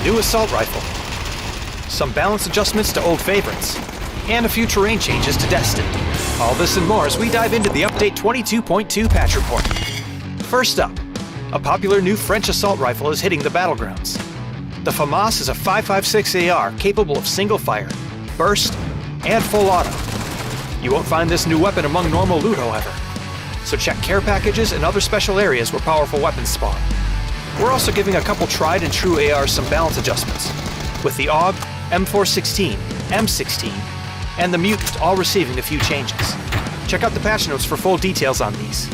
New assault rifle, some balance adjustments to old favorites, and a few terrain changes to Destin. All this and more as we dive into the Update 22.2 patch report. First up, a popular new French assault rifle is hitting the battlegrounds. The FAMAS is a 5.56 AR capable of single fire, burst, and full auto. You won't find this new weapon among normal loot, however, so check care packages and other special areas where powerful weapons spawn. We're also giving a couple tried and true ARs some balance adjustments, with the AUG, M416, M16, and the Mutant all receiving a few changes. Check out the patch notes for full details on these.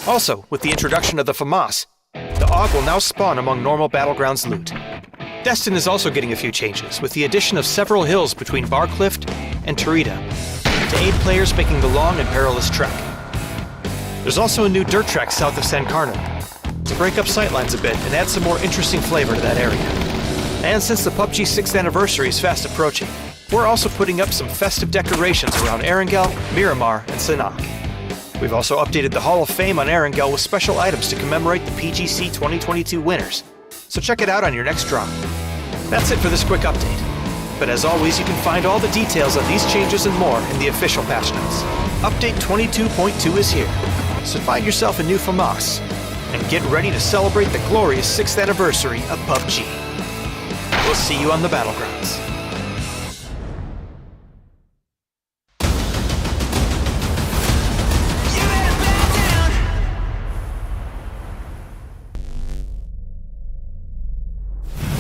Also, with the introduction of the FAMAS, the AUG will now spawn among normal Battlegrounds loot. Destin is also getting a few changes, with the addition of several hills between Barcliff and Tarita, to aid players making the long and perilous trek. There's also a new dirt track south of San Carlo, to break up sightlines a bit and add some more interesting flavor to that area. And since the PUBG 6th anniversary is fast approaching, we're also putting up some festive decorations around Arkangel, Miramar, and Cicak. We've also updated the Hall of Fame on Arkangel with special items to commemorate the PGC 2022 winners, so check it out on your next drop. That's it for this quick update. But as always, you can find all the details on these changes and more in the official patch notes. Update 22.2 is here, so find yourself a new FAMAS, and get ready to celebrate the glorious 6th anniversary of PUBG. We'll see you on the battlegrounds.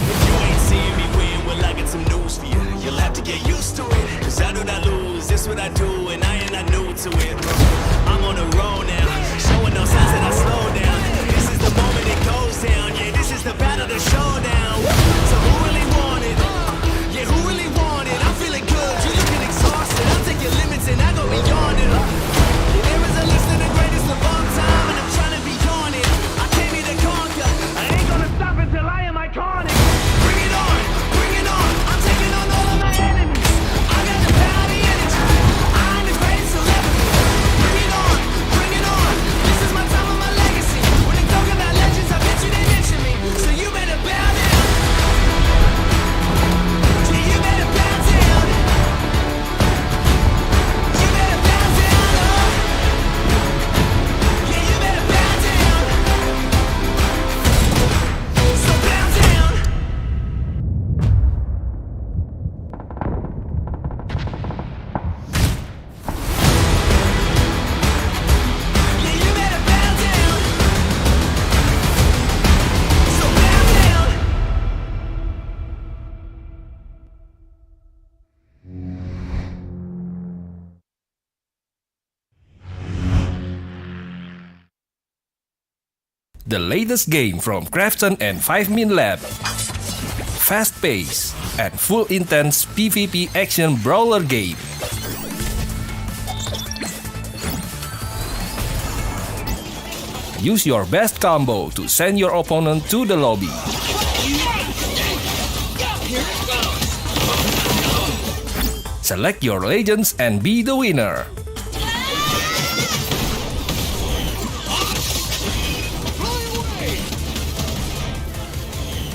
If you ain't seen me win, well I got some news for you. You'll have to get used to it, cause I do not lose, this what I do, and I ain't not new to it. I'm on a roll now, showing no signs that I slow down. The moment it goes down, yeah, this is the battle, the showdown. So who really wanted? Yeah, who really wanted? I'm feeling good, you looking exhausted. I'll take your limits and I go beyond it. Yeah, there is a list of the greatest of all time, and I'm trying to be on it. I came here to conquer, I ain't gonna stop until I am iconic. Bring it on, I'm taking on all of my enemies. I got the power, the energy, I'm the greatest celebrity. Bring it on, this is my time and my legacy. Talk about legends, I bet you they mention me. So you better bow down. Yeah, you better bow down. You better bow down. Yeah, you better bow down. So bow down. Yeah, you better bow down. So bow down. The latest game from Krafton and 5min Lab. Fast pace and full intense PvP action brawler game. Use your best combo to send your opponent to the lobby. Select your legends and be the winner.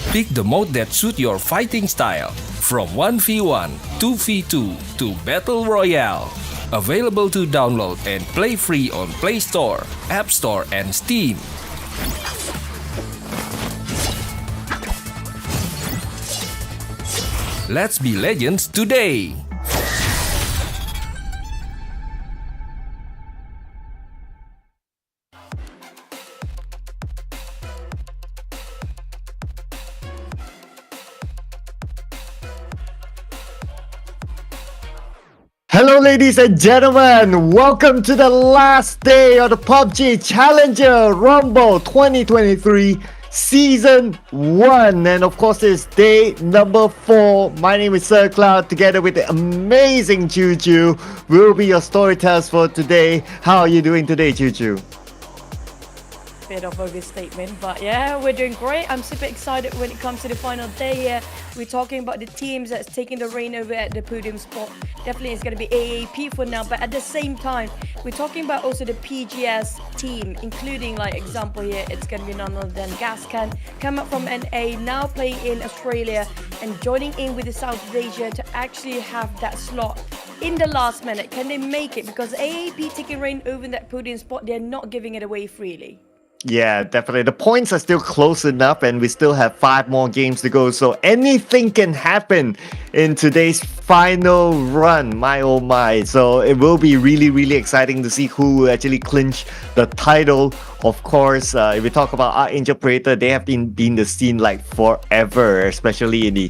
Pick the mode that suits your fighting style, from 1v1, 2v2 to Battle Royale. Available to download and play free on Play Store, App Store and Steam. Let's be legends today! Hello ladies and gentlemen, welcome to the last day of the PUBG Challenger Rumble 2023 Season 1, and of course it's day number 4. My name is Sir Cloud, together with the amazing Choo. We'll be your storytellers for today. How are you doing today, Choo? Bit of a statement, but yeah, we're doing great. I'm super excited when it comes to the final day here. We're talking about the teams that's taking the reign over at the podium spot. Definitely it's going to be AAP for now, but at the same time, we're talking about also the PGS team, including, like, example here, it's going to be none other than Gascans, come up from NA, now playing in Australia and joining in with the South Asia to actually have that slot in the last minute. Can they make it? Because AAP taking reign over that podium spot, they're not giving it away freely. Yeah, definitely. The points are still close enough, and we still have 5 more games to go. So anything can happen in today's final run. My oh my. So it will be really exciting to see who will actually clinch the title. Of course, if we talk about Arkangel Predator, they have been the scene like forever, especially in the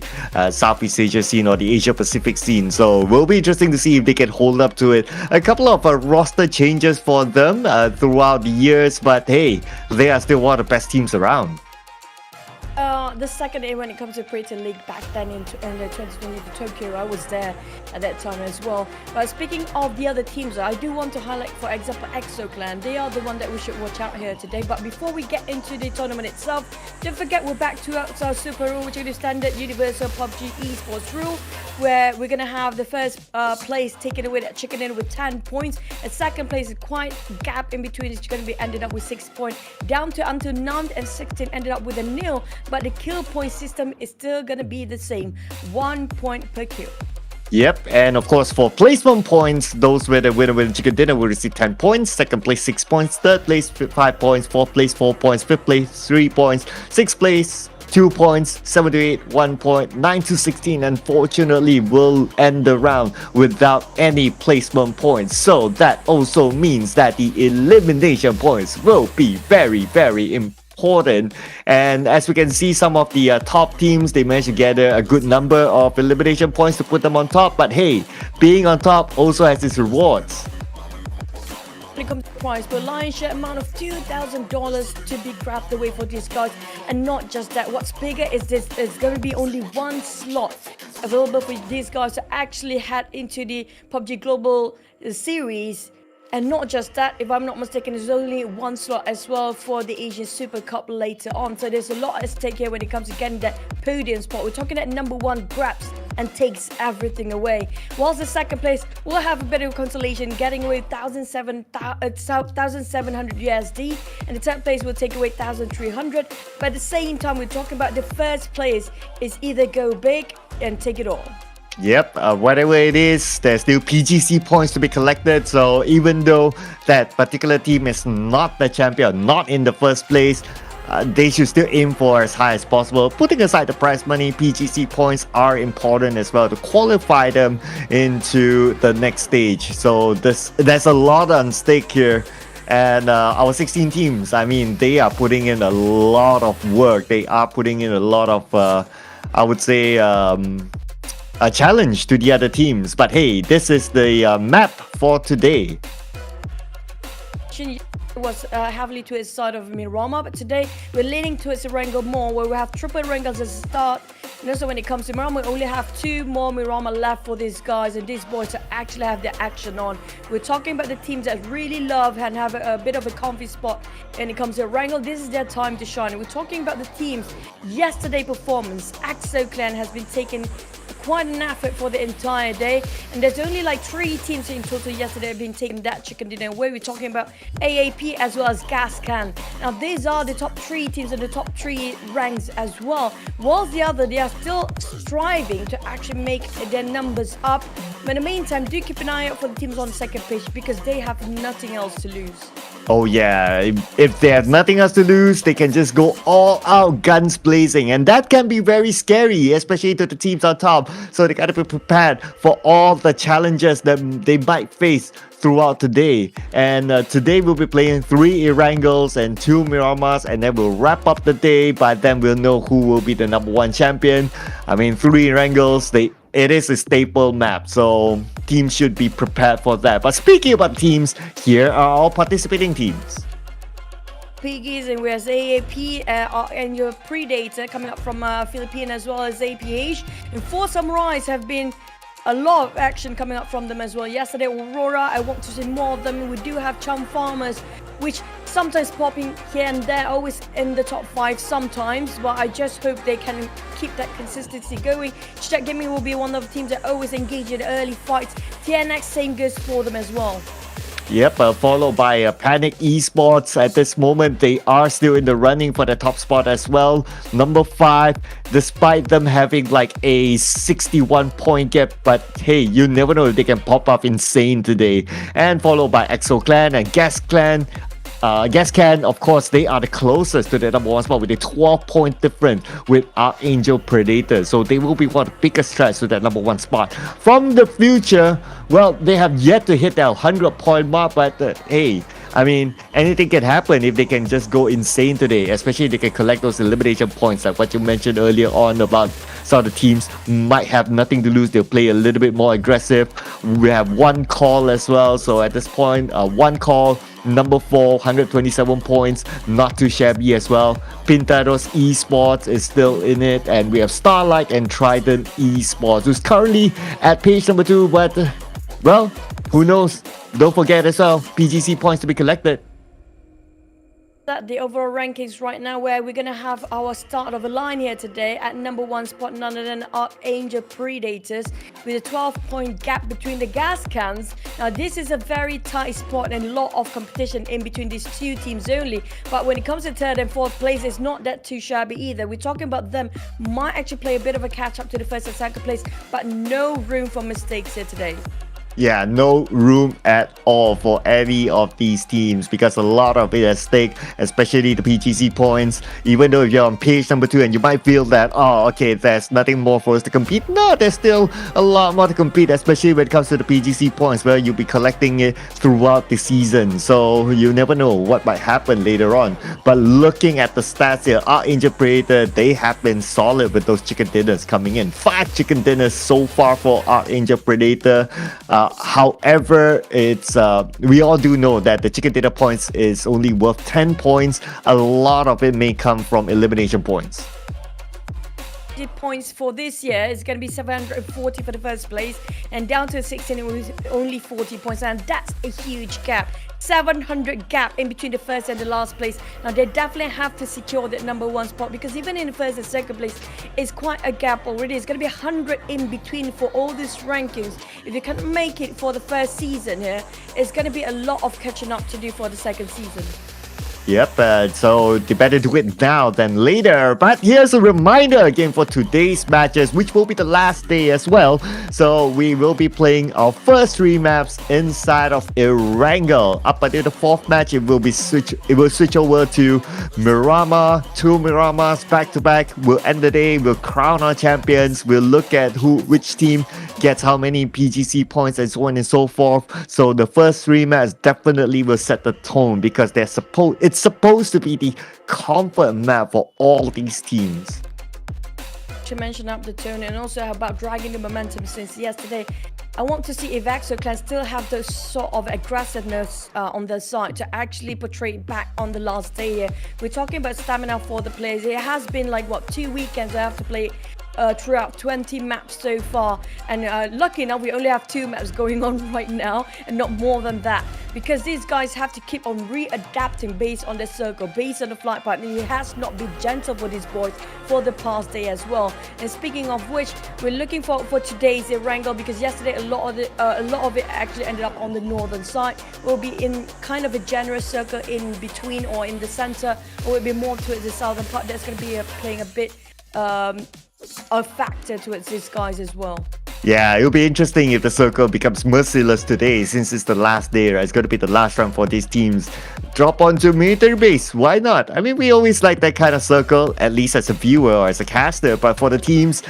Southeast Asia scene or the Asia Pacific scene. So it will be interesting to see if they can hold up to it. A couple of roster changes for them throughout the years, but hey, they are still one of the best teams around. The second day when it comes to Predator League back then in the 2020 Tokyo, I was there at that time as well. But speaking of the other teams, I do want to highlight, for example, EXO Clan. They are the one that we should watch out here today. But before we get into the tournament itself, don't forget we're back to our super rule, which is the standard universal PUBG Esports rule, where we're going to have the first place taken away that chicken in with 10 points. And second place is quite gap in between. It's going to be ended up with 6 points. Down to until 9th and 16th ended up with a nil. But the kill point system is still going to be the same. 1 point per kill. Yep, and of course for placement points, those where the winner with chicken dinner will receive 10 points, second place 6 points, third place 5 points, fourth place 4 points, fifth place 3 points, sixth place 2 points, 7 to 8 1 point, 9 to 16 unfortunately will end the round without any placement points. So that also means that the elimination points will be very important. And as we can see, some of the top teams, they managed to gather a good number of elimination points to put them on top. But hey, being on top also has its rewards. When it comes to prize, but lion's share amount of $2,000 to be grabbed away for these guys. And not just that, what's bigger is this, there's going to be only 1 slot available for these guys to actually head into the PUBG Global Series. And not just that, if I'm not mistaken, there's only 1 slot as well for the Asian Super Cup later on. So there's a lot at stake here when it comes to getting that podium spot. We're talking that number 1 grabs and takes everything away. Whilst the second place will have a bit of consolation, getting away 1,700 USD, and the third place will take away 1,300. But at the same time, we're talking about the first place is either go big and take it all. Yep, whatever it is, there's still PGC points to be collected. So even though that particular team is not the champion, not in the first place, they should still aim for as high as possible. Putting aside the prize money, PGC points are important as well to qualify them into the next stage. So there's a lot on stake here. And our 16 teams, I mean, they are putting in a lot of work. They are putting in a lot of, I would say, a challenge to the other teams. But hey, this is the map for today. was heavily to its side of Miramar, but today we're leaning towards Erangel more, where we have triple Erangels as a start. And also when it comes to Miramar, we only have 2 more Miramar left for these guys and these boys to actually have their action on. We're talking about the teams that really love and have a bit of a comfy spot when it comes to Erangel. This is their time to shine. And we're talking about the teams. Yesterday performance, EXO Clan has been taking quite an effort for the entire day, and there's only like 3 teams in total yesterday have been taking that chicken dinner away. We're talking about AAP as well as Gascans. Now these are the top 3 teams in the top 3 ranks as well, whilst the other, they are still striving to actually make their numbers up. But in the meantime, do keep an eye out for the teams on second page because they have nothing else to lose. Oh yeah, if they have nothing else to lose, they can just go all out guns blazing, and that can be very scary, especially to the teams on top. So they gotta be prepared for all the challenges that they might face throughout the day. And today we'll be playing 3 Erangels and 2 Miramars, and then we'll wrap up the day. By then we'll know who will be the number 1 champion. I mean, 3 Erangels, it is a staple map, so teams should be prepared for that. But speaking about teams, here are all participating teams. Piggies, and we have AAP and your Predator coming up from Philippines, as well as APH. And 4 Samurais have been a lot of action coming up from them as well. Yesterday, Aurora, I want to see more of them. We do have Chum Farmers, which sometimes popping here and there, always in the top 5 sometimes, but I just hope they can keep that consistency going. Cicak Gaming will be one of the teams that always engage in early fights. Tenax, same goes for them as well. Yep, followed by Panic Esports. At this moment, they are still in the running for the top spot as well. Number 5, despite them having like a 61 point gap, but hey, you never know if they can pop up insane today. And followed by EXO Clan and Gascan, of course, they are the closest to the number 1 spot with a 12-point difference with Arkangel Predator. So they will be one of the biggest threats to that number 1 spot. From the future, well, they have yet to hit that 100-point mark, but hey, I mean, anything can happen if they can just go insane today, especially if they can collect those elimination points, like what you mentioned earlier on about some of the teams might have nothing to lose. They'll play a little bit more aggressive. We have 1 call as well, so at this point, 1 call, number 4, 127 points, not too shabby as well. Pintadoes Esports is still in it, and we have Starlight and Trident Esports, who's currently at page number 2, but well, who knows? Don't forget as well, PGC points to be collected. That the overall rankings right now, where we're gonna have our start of a line here today at number 1 spot, none other than Arkangel Predators, with a 12-point gap between the Gascans. Now this is a very tight spot and a lot of competition in between these 2 teams only, but when it comes to 3rd and 4th place, it's not that too shabby either. We're talking about them might actually play a bit of a catch up to the 1st and 2nd place, but no room for mistakes here today. Yeah, no room at all for any of these teams because a lot of it at stake, especially the PGC points. Even though if you're on page number 2 and you might feel that, oh, okay, there's nothing more for us to compete. No, there's still a lot more to compete, especially when it comes to the PGC points, where you'll be collecting it throughout the season. So you never know what might happen later on. But looking at the stats here, Arkangel Predator, they have been solid with those chicken dinners coming in. 5 chicken dinners so far for Arkangel Predator. However, it's we all do know that the chicken dinner points is only worth 10 points. A lot of it may come from elimination points. Points for this year is going to be 740 for the 1st place, and down to 16 with only 40 points, and that's a huge gap. 700 gap in between the 1st and the last place. Now they definitely have to secure that number 1 spot, because even in the 1st and 2nd place is quite a gap already. It's going to be 100 in between for all these rankings. If you can't make it for the 1st season here, it's going to be a lot of catching up to do for the 2nd season. Yep, so they better do it now than later. But here's a reminder again for today's matches, which will be the last day as well. So we will be playing our first 3 maps inside of Erangel. Up until the 4th match, it will switch over to Miramar, 2 Miramars back to back. We'll end the day, we'll crown our champions, we'll look at which team gets how many PGC points and so on and so forth. So the first 3 maps definitely will set the tone, because it's supposed to be the comfort map for all these teams. actually mentioned up the tone and also about dragging the momentum since yesterday. I want to see if EXO Clan still have those sort of aggressiveness on their side to actually portray it back on the last day here. We're talking about stamina for the players. It has been like, what, 2 weekends I have to play throughout 20 maps so far, and lucky enough we only have 2 maps going on right now and not more than that, because these guys have to keep on readapting based on their circle, based on the flight path, and it has not been gentle for these boys for the past day as well. And speaking of which, we're looking for today's wrangle, because yesterday a lot of it actually ended up on the northern side. We'll be in kind of a generous circle in between or in the center, or we'll be more towards the southern part. That's going to be playing a bit a factor towards these guys as well. Yeah, it'll be interesting if the circle becomes merciless today, since it's the last day, right? It's going to be the last round for these teams. Drop onto military base, why not? I mean, we always like that kind of circle, at least as a viewer or as a caster, but for the teams,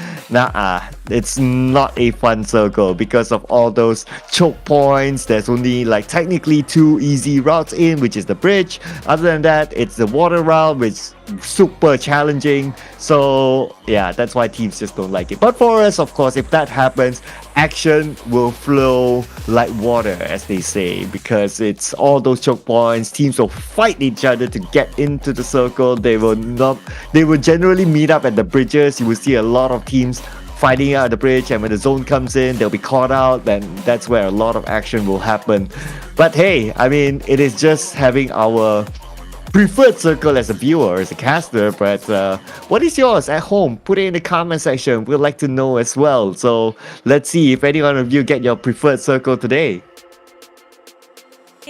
it's not a fun circle because of all those choke points. There's only like technically 2 easy routes in, which is the bridge. Other than that, it's the water route, which is super challenging. So yeah, that's why teams just don't like it. But for us, of course, if that happens, action will flow like water, as they say, because it's all those choke points. Teams will fight each other to get into the circle. They will generally meet up at the bridges. You will see a lot of teams fighting out the bridge, and when the zone comes in, they'll be caught out, and that's where a lot of action will happen. But hey, I mean, it is just having our preferred circle as a viewer, as a caster. But what is yours at home? Put it in the comment section. We'd like to know as well. So let's see if any one of you get your preferred circle today.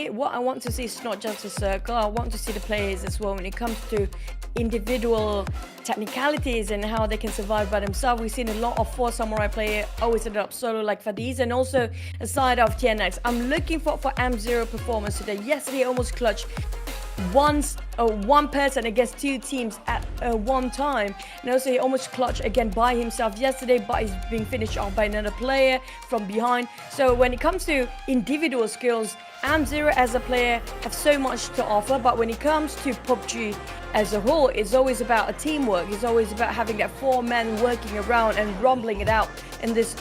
What I want to see is not just a circle. I want to see the players as well when it comes to individual technicalities and how they can survive by themselves. We've seen a lot of 4 Samurai player always ended up solo like Piggies, and also aside of Tenax. I'm looking for AM0 performance today. Yesterday almost clutched one person against 2 teams at one time, and also he almost clutched again by himself yesterday, but he's being finished off by another player from behind. So when it comes to individual skills, AM0 as a player have so much to offer, but when it comes to PUBG as a whole, it's always about a teamwork. It's always about having that 4 men working around and rumbling it out in this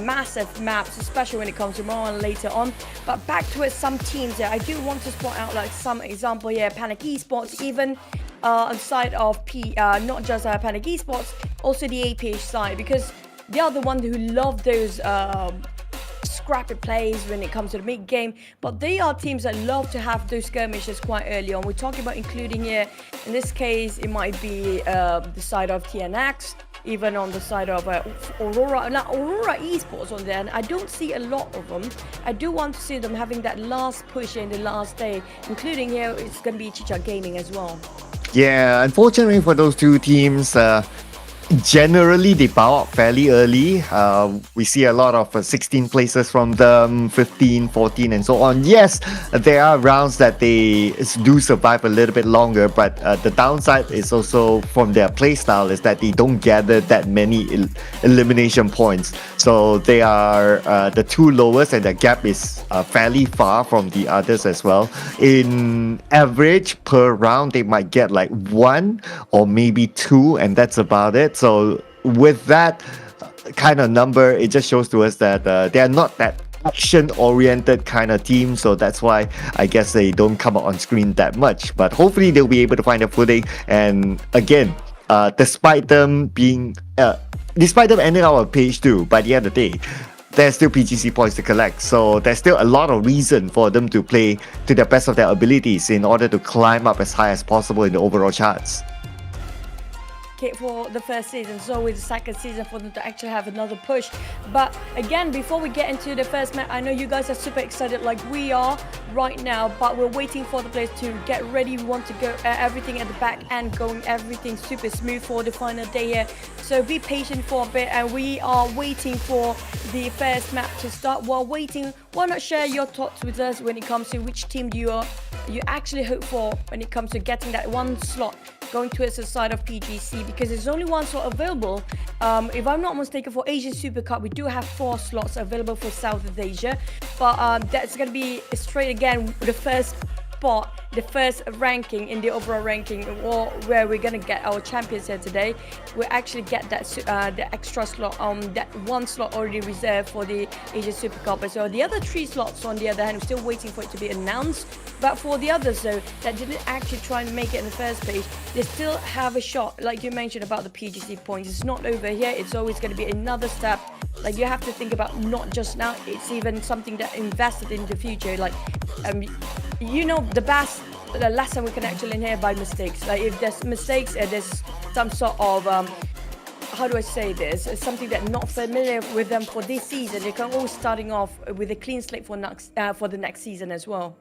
massive maps, especially when it comes to more on later on. But back to it, some teams here, I do want to spot out like some example here, Trident Esports, even on side of not just Trident Esports, also the APH side, because they are the ones who love those scrappy plays when it comes to the mid game, but they are teams that love to have those skirmishes quite early on. We're talking about including here, in this case, it might be the side of Tenax, even on the side of Aurora. Now, Aurora Esports on there, and I don't see a lot of them. I do want to see them having that last push in the last day, including here, it's going to be Cicak Gaming as well. Yeah, unfortunately for those 2 teams, generally they bow out fairly early. We see a lot of 16 places from them, 15, 14 and so on. Yes, there are rounds that they do survive a little bit longer, but the downside is also from their playstyle is that they don't gather that many elimination points. So they are the 2 lowest, and the gap is fairly far from the others as well. In average per round, they might get like 1 or maybe 2, and that's about it. So with that kind of number, it just shows to us that they are not that action-oriented kind of team. So that's why I guess they don't come out on screen that much. But hopefully they'll be able to find a footing. And again, despite them ending our page 2, by the end of the day, there's still PGC points to collect. So there's still a lot of reason for them to play to the best of their abilities in order to climb up as high as possible in the overall charts. For the first season, so with the second season for them to actually have another push. But again, before we get into the first match, I know you guys are super excited like we are right now, but we're waiting for the players to get ready. We want to go everything at the back end, going everything super smooth for the final day here. So be patient for a bit, and we are waiting for the first match to start. While waiting, why not share your thoughts with us when it comes to which team you actually hope for when it comes to getting that 1 slot going towards the side of PGC, because there's only 1 slot available. If I'm not mistaken, for Asian Super Cup, we do have 4 slots available for Southeast Asia, but that's going to be straight again. The first spot the first ranking in the overall ranking, or where we're gonna get our champions here today, we actually get that the extra slot, that one slot already reserved for the Asia Super Cup. So the other 3 slots, on the other hand, we're still waiting for it to be announced. But for the others though, that didn't actually try and make it in the first place, they still have a shot. Like you mentioned about the PGC points, it's not over here. It's always going to be another step. Like you have to think about not just now, it's even something that invested in the future. Like you know, the lesson we can actually learn here by mistakes. Like if there's mistakes, there's some sort of how do I say this? It's something that not familiar with them for this season. They can always starting off with a clean slate for the next season as well.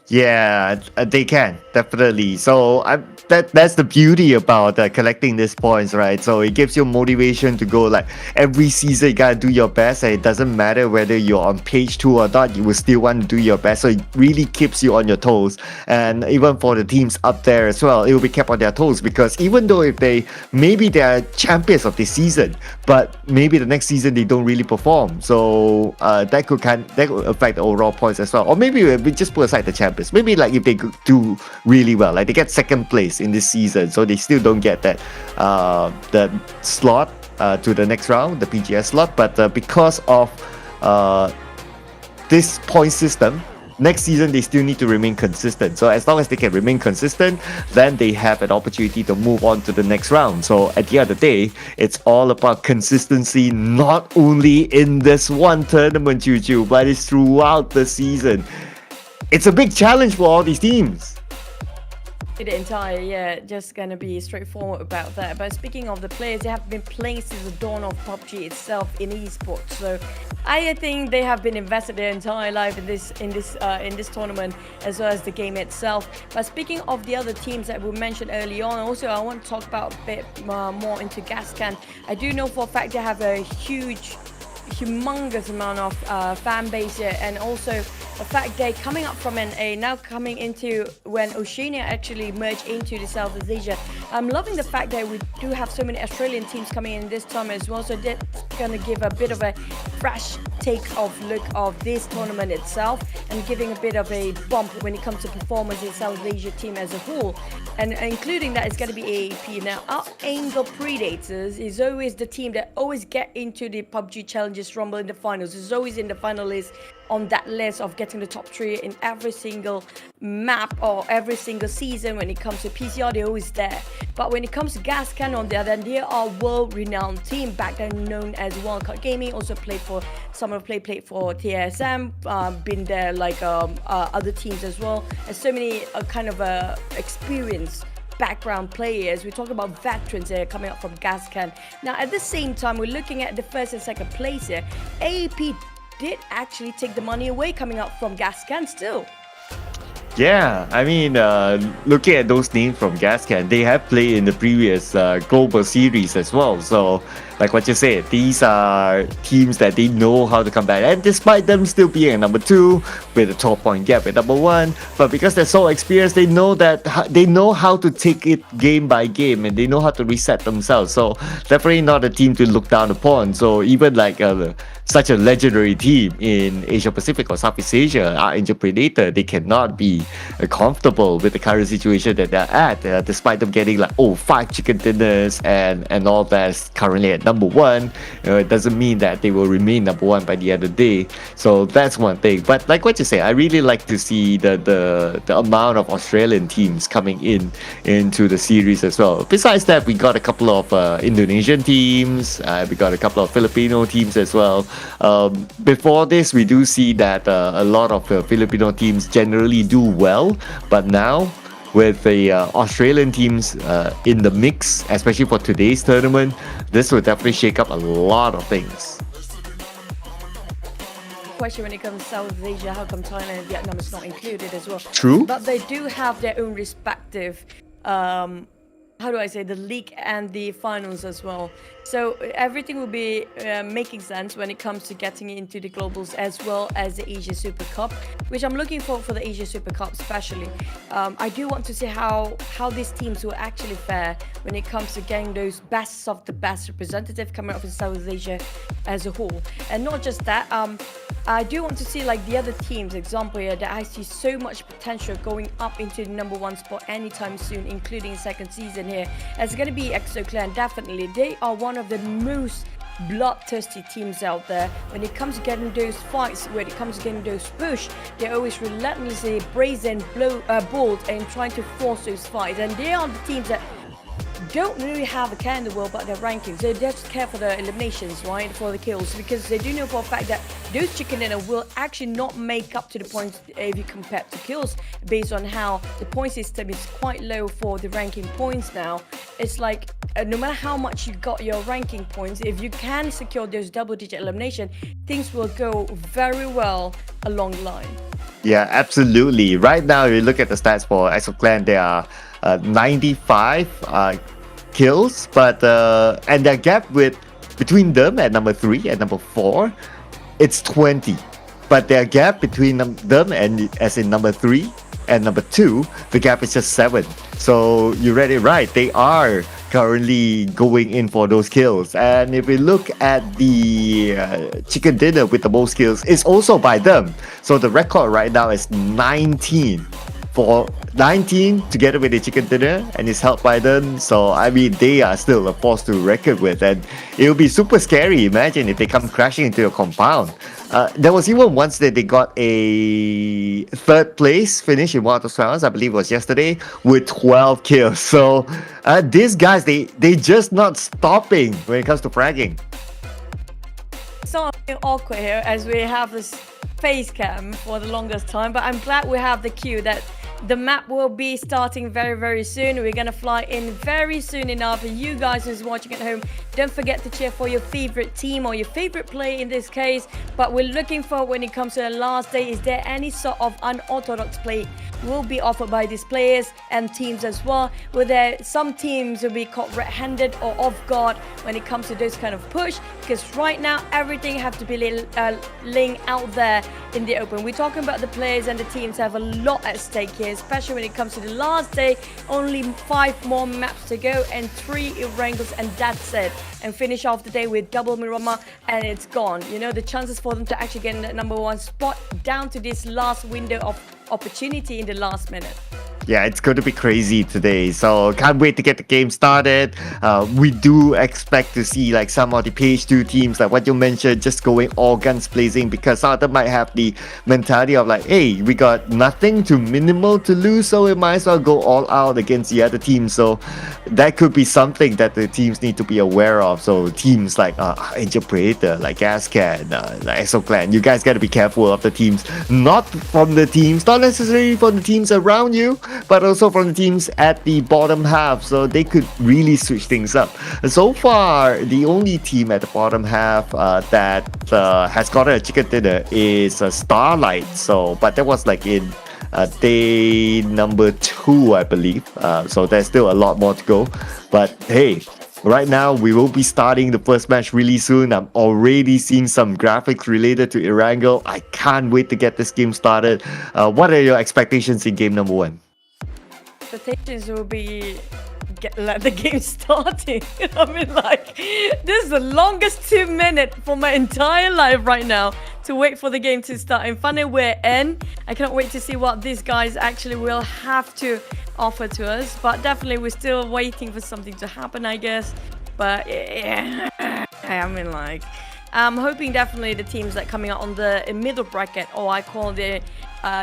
Yeah, they can definitely. So that's the beauty about collecting these points, right? So it gives you motivation to go like every season. You gotta do your best, and it doesn't matter whether you're on page 2 or not. You will still want to do your best. So it really keeps you on your toes, and even for the teams up there as well, it will be kept on their toes, because even though if they are champions of this season, but maybe the next season they don't really perform. So that could affect the overall points as well. Or maybe we just put aside the champions. Maybe like if they do really well, like they get second place in this season, so they still don't get that the slot to the next round, the PGS slot. But because of this point system, next season they still need to remain consistent. So as long as they can remain consistent, then they have an opportunity to move on to the next round. So at the end of the day, it's all about consistency, not only in this one tournament, Juju, but it's throughout the season. It's a big challenge for all these teams. The entire, yeah, just gonna be straightforward about that. But speaking of the players, they have been playing since the dawn of PUBG itself in esports. So I think they have been invested their entire life in this tournament, as well as the game itself. But speaking of the other teams that we mentioned early on, also I want to talk about a bit more into Gascans. I do know for a fact they have a humongous amount of fan base here, and also the fact they're coming up from now coming into when Oceania actually merged into the Southeast Asia. I'm loving the fact that we do have so many Australian teams coming in this time as well, so that's going to give a bit of a fresh look of this tournament itself, and giving a bit of a bump when it comes to performance in Southeast Asia team as a whole, and including that it's going to be AAP. Now Arkangel Predators is always the team that always get into the PUBG Challengers Rumble in the finals. It's always in the final list, on that list of getting the top 3 in every single map or every single season. When it comes to PCR, they're always there. But when it comes to Gascans, on the other hand, they are world-renowned team, back then known as Cicak Gaming. Also played for TSM, been there like other teams as well, and so many kind of experienced background players. We're talking about veterans here coming up from Gascans. Now at the same time, we're looking at the first and second place here. AAP did actually take the money away coming up from Gascans still. Yeah, I mean, looking at those names from Gascans, they have played in the previous Global Series as well. So, like what you said, these are teams that they know how to come back. And despite them still being at number 2, with a 12-point gap at number 1, but because they're so experienced, they know how to take it game by game, and they know how to reset themselves. So, definitely not a team to look down upon. So, even like such a legendary team in Asia Pacific or Southeast Asia, Arkangel Predator, they cannot be comfortable with the current situation that they're at, despite them getting like 5 chicken dinners and all that currently at number 1. It doesn't mean that they will remain number 1 by the end of the day. So that's one thing. But like what you say, I really like to see the amount of Australian teams coming into the series as well. Besides that, we got a couple of Indonesian teams, we got a couple of Filipino teams as well. Before this, we do see that a lot of Filipino teams generally do well, but now with the Australian teams in the mix, especially for today's tournament, this will definitely shake up a lot of things. Question when it comes to South Asia, how come Thailand and Vietnam is not included as well? True. But they do have their own respective how do I say, the league and the finals as well. So everything will be making sense when it comes to getting into the globals as well as the Asia Super Cup, which I'm looking for the Asia Super Cup especially. I do want to see how these teams will actually fare when it comes to getting those best of the best representative coming up in Southeast Asia as a whole. And not just that, I do want to see like the other teams, example here, that I see so much potential going up into the #1 spot anytime soon, including second season here. It's going to be EXO Clan, definitely. They are one of the most bloodthirsty teams out there. When it comes to getting those fights, when it comes to getting those push, they're always relentlessly brazen, bold, and trying to force those fights. And they are the teams that don't really have a care in the world about their rankings. They just care for the eliminations, right, for the kills, because they do know for a fact that those chicken dinner will actually not make up to the points if you compare to kills, based on how the point system is quite low for the ranking points now. It's like no matter how much you got your ranking points, if you can secure those double-digit elimination, things will go very well along the line. Yeah, absolutely. Right now, if you look at the stats for EXO Clan, there are 95 kills, but and their gap between them at number 3 and number 4, it's 20. But their gap between them and as in number 3 and number 2, the gap is just 7. So you read it right. They are currently going in for those kills. And if we look at the chicken dinner with the most kills, it's also by them. So the record right now is 19 together with the chicken dinner, and it's held by them. So I mean, they are still a force to reckon with, and it will be super scary. Imagine if they come crashing into your compound. There was even once that they got a 3rd place finish in one of those rounds, I believe it was yesterday, with 12 kills. So these guys, they just not stopping when it comes to fragging. It's not awkward here as we have this face cam for the longest time, but I'm glad we have the cue that the map will be starting very, very soon. We're gonna fly in very soon enough. You guys who's watching at home, don't forget to cheer for your favorite team or your favorite player in this case. But we're looking for, when it comes to the last day, is there any sort of unorthodox play will be offered by these players and teams as well? Will there some teams will be caught red-handed or off guard when it comes to those kind of push? Because right now everything have to be laying out there in the open. We're talking about the players and the teams have a lot at stake here, especially when it comes to the last day. Only 5 more maps to go and 3 Irangles, and that's it. And finish off the day with double Mirama, and it's gone. You know, the chances for them to actually get in that #1 spot down to this last window of opportunity in the last minute. Yeah, it's going to be crazy today. So can't wait to get the game started. We do expect to see like some of the PH2 teams, like what you mentioned, just going all guns blazing, because some of them might have the mentality of like, hey, we got nothing to minimal to lose, so we might as well go all out against the other team. So that could be something that the teams need to be aware of. So teams like Arkangel Predator, like Gascans, like EXO Clan, you guys got to be careful of the teams, not from the teams, not necessarily from the teams around you, but also from the teams at the bottom half. So they could really switch things up. So far, the only team at the bottom half that has got a chicken dinner is Starlight. So, but that was like in day number 2, I believe. So there's still a lot more to go. But hey, right now, we will be starting the first match really soon. I'm already seeing some graphics related to Arkangel. I can't wait to get this game started. What are your expectations in game number 1? Expectations will be let the game starting. I mean, like, this is the longest 2 minutes for my entire life right now to wait for the game to start. And finally, we're in. I cannot wait to see what these guys actually will have to offer to us. But definitely, we're still waiting for something to happen, I guess. But yeah, I mean, like, I'm hoping definitely the teams that coming out on the middle bracket, or I call the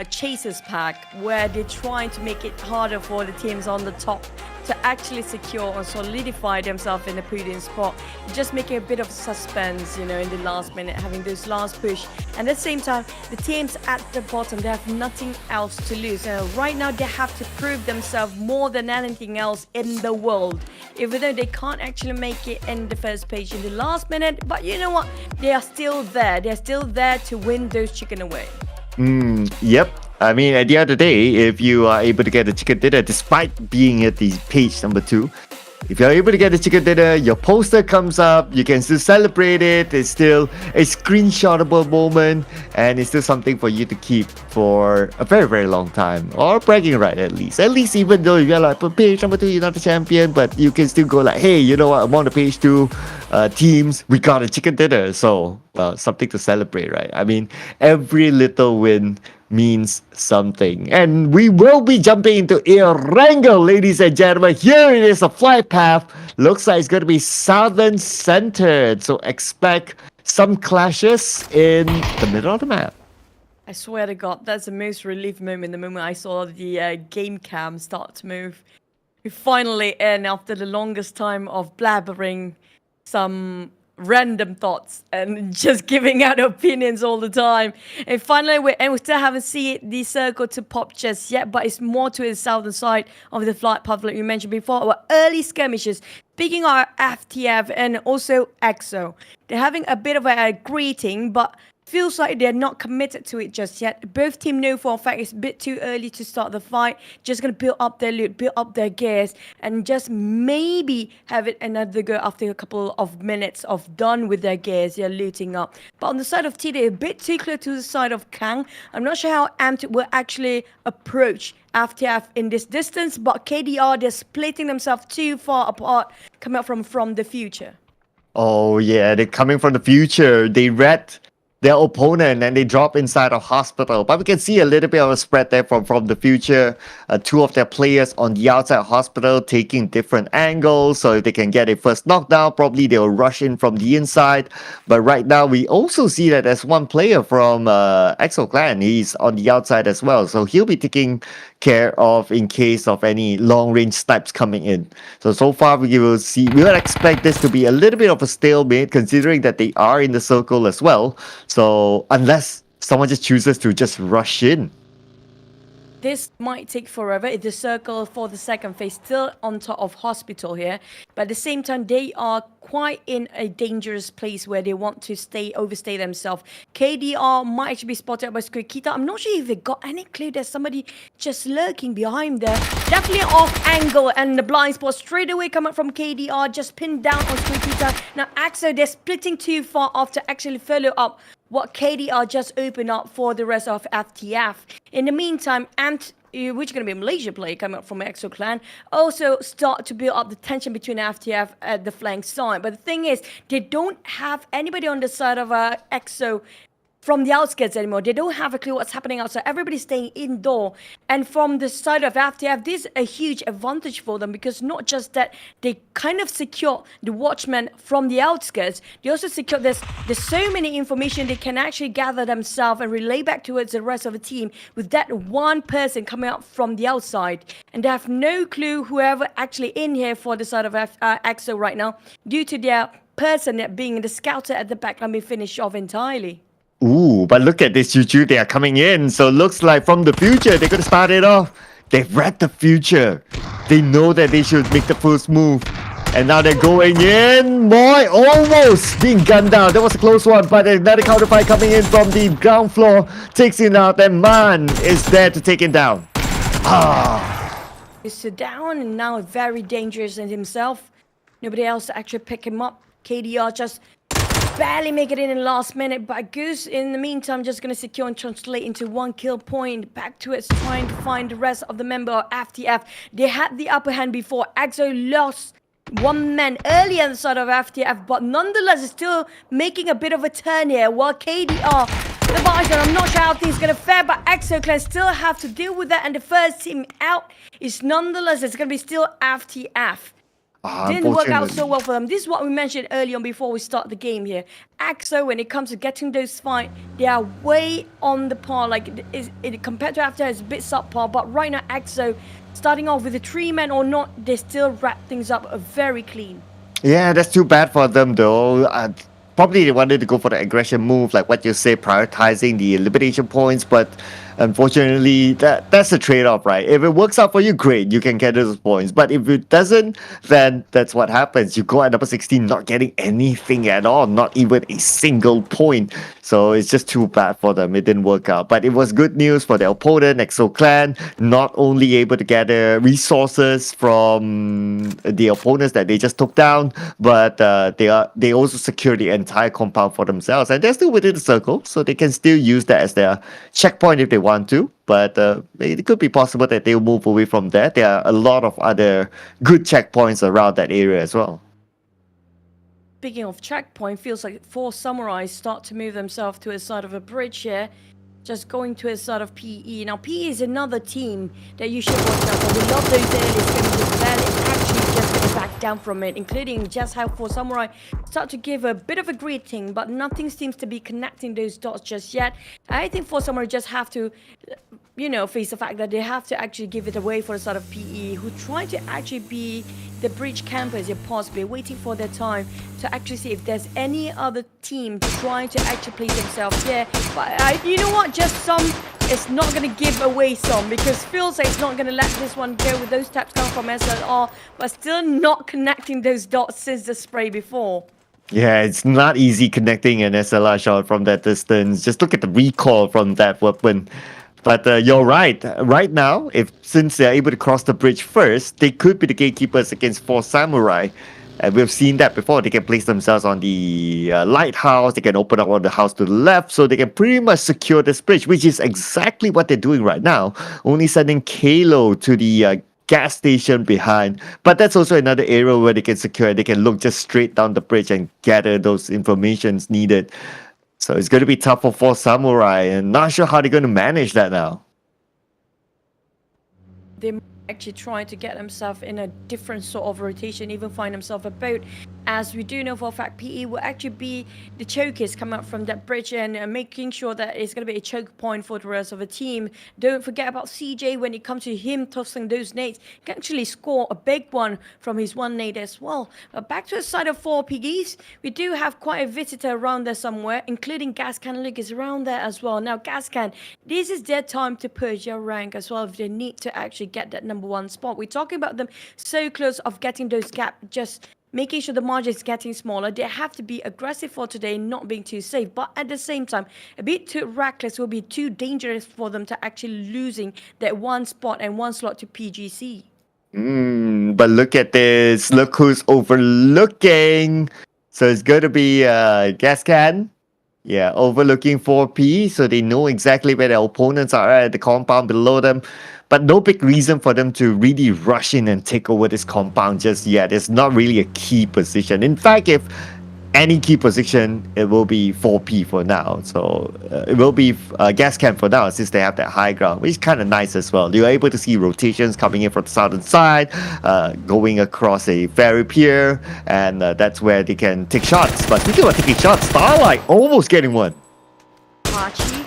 Chasers pack, where they're trying to make it harder for the teams on the top to actually secure or solidify themselves in the podium spot, just making a bit of suspense, you know, in the last minute, having this last push. And at the same time, the teams at the bottom, they have nothing else to lose. Right now, they have to prove themselves more than anything else in the world, even though they can't actually make it in the first page in the last minute. But you know what? They are still there. They're still there to win those chicken away. Yep. I mean, at the end of the day, if you are able to get the chicken dinner, despite being at the page number 2, if you're able to get the chicken dinner, your poster comes up, you can still celebrate it. It's still a screenshotable moment, and it's still something for you to keep for a very, very long time. Or bragging right, at least. At least even though you're like, but page number 2, you're not the champion, but you can still go like, hey, you know what, I'm on the page 2 teams, we got a chicken dinner. So, something to celebrate, right? I mean, every little win means something. And we will be jumping into Arkangel, ladies and gentlemen. Here it is, a flight path. Looks like it's going to be southern centered. So expect some clashes in the middle of the map. I swear to God, that's the most relief moment. The moment I saw the game cam start to move. We finally in after the longest time of blabbering some random thoughts and just giving out opinions all the time. And finally, we still haven't seen the circle to pop just yet, but it's more to the southern side of the flight path, like you mentioned before. Our early skirmishes. Speaking of FTF and also EXO, they're having a bit of a greeting, but feels like they're not committed to it just yet. Both teams know for a fact it's a bit too early to start the fight. Just going to build up their loot, build up their gears, and just maybe have it another go after a couple of minutes of done with their gears. They're looting up. But on the side of T, they're a bit too clear to the side of Kang. I'm not sure how Amped will actually approach FTF in this distance, but KDR, they're splitting themselves too far apart, coming up from the future. Oh yeah, they're coming from the future. They read their opponent and they drop inside a hospital. But we can see a little bit of a spread there from the future. 2 of their players on the outside hospital taking different angles. So if they can get a first knockdown, probably they'll rush in from the inside. But right now, we also see that there's one player from EXO Clan. He's on the outside as well. So he'll be taking care of in case of any long-range snipes coming in. So far we will expect this to be a little bit of a stalemate, considering that they are in the circle as well. So unless someone just chooses to just rush in. This might take forever. It's the circle for the second phase still on top of hospital here. But at the same time, they are quite in a dangerous place where they want to overstay themselves. KDR might actually be spotted by Squikita. I'm not sure if they got any clue there's somebody just lurking behind there. Definitely off angle, and the blind spot straight away coming from KDR, just pinned down on Squikita. Now EXO, they're splitting too far off to actually follow up what KDR just opened up for the rest of FTF. In the meantime, Amped, which is going to be a Malaysia player coming up from EXO Clan, also start to build up the tension between FTF at the flank side. But the thing is, they don't have anybody on the side of EXO from the outskirts anymore. They don't have a clue what's happening outside. Everybody's staying indoor. And from the side of FTF, this is a huge advantage for them, because not just that, they kind of secure the watchmen from the outskirts, they also secure there's so many information they can actually gather themselves and relay back towards the rest of the team with that one person coming out from the outside. And they have no clue whoever actually in here for the side of EXO right now, due to their person being the scouter at the back and be finished off entirely. Ooh, but look at this, Juju. They are coming in. So it looks like from the future, they're going to start it off. They've read the future. They know that they should make the first move. And now they're going in. Boy, almost being gunned down. That was a close one, but another counterfight coming in from the ground floor. Takes him out, and Man is there to take him down. He's down and now very dangerous in himself. Nobody else to actually pick him up. KDR just barely make it in the last minute, but Goose in the meantime just going to secure and translate into 1 kill point. Back to it, trying to find the rest of the member of FTF. They had the upper hand before. EXO lost 1 man earlier on the side of FTF, but nonetheless is still making a bit of a turn here, while KDR, the Bison, I'm not sure how things going to fare, but EXO Clan still have to deal with that, and the first team out is nonetheless, it's going to be still FTF. Didn't work out so well for them. This is what we mentioned earlier on before we start the game here. EXO, when it comes to getting those fights, they are way on the par. Like, compared to after, it's a bit subpar. But right now, EXO, starting off with a 3-man or not, they still wrap things up very clean. Yeah, that's too bad for them, though. Probably they wanted to go for the aggression move, like what you say, prioritizing the elimination points. But Unfortunately, that's a trade-off, right? If it works out for you, great, you can get those points. But if it doesn't, then that's what happens. You go at number 16 not getting anything at all, not even a single point. So it's just too bad for them. It didn't work out. But it was good news for their opponent, EXO Clan, not only able to gather resources from the opponents that they just took down, but they also secure the entire compound for themselves. And they're still within the circle, so they can still use that as their checkpoint if they want to. But it could be possible that they'll move away from that. There are a lot of other good checkpoints around that area as well. Speaking of checkpoint, feels like 4 samurais start to move themselves to a side of a bridge here. Just going to a side of PE. Now, PE is another team that you should watch out for. We love those early skirmishes. They're actually just going to back down from it, including just how 4 samurai start to give a bit of a greeting, but nothing seems to be connecting those dots just yet. I think 4 samurai just have to, face the fact that they have to actually give it away for the side of PE, who try to actually be the bridge campers, if possible, waiting for their time to actually see if there's any other team trying to actually place themselves here. But you know what? Just some is not going to give away some, because feels like it's not going to let this one go with those taps coming from SLR, but still not connecting those dots since the spray before. Yeah, it's not easy connecting an SLR shot from that distance. Just look at the recoil from that weapon. But you're right. Right now, since they're able to cross the bridge first, they could be the gatekeepers against 4 samurai. And we've seen that before. They can place themselves on the lighthouse. They can open up on the house to the left. So they can pretty much secure this bridge, which is exactly what they're doing right now. Only sending Kalo to the gas station behind. But that's also another area where they can secure. They can look just straight down the bridge and gather those informations needed. So it's going to be tough for 4 samurai, and not sure how they're going to manage that now. They actually trying to get themselves in a different sort of rotation, even find themselves a boat. As we do know for a fact, PE will actually be the chokers coming up from that bridge and making sure that it's going to be a choke point for the rest of the team. Don't forget about CJ when it comes to him tossing those nades. He can actually score a big one from his one nade as well. But back to the side of 4 Piggies, we do have quite a visitor around there somewhere, including Gascan Luke is around there as well. Now, Gascan, this is their time to push their rank as well if they need to actually get that number 1 spot. We're talking about them so close of getting those gaps, just making sure the margin is getting smaller. They have to be aggressive for today, not being too safe. But at the same time, a bit too reckless will be too dangerous for them to actually losing that 1 spot and 1 slot to PGC. But look at this. Look who's overlooking. So it's going to be Gascan. Yeah, overlooking 4P. So they know exactly where their opponents are at the compound below them. But no big reason for them to really rush in and take over this compound just yet. It's not really a key position. In fact, if any key position, it will be 4P for now. So it will be Gascan for now, since they have that high ground, which is kind of nice as well. You're able to see rotations coming in from the southern side, going across a ferry pier, and that's where they can take shots. But speaking of taking shots, Starlight almost getting one. Archie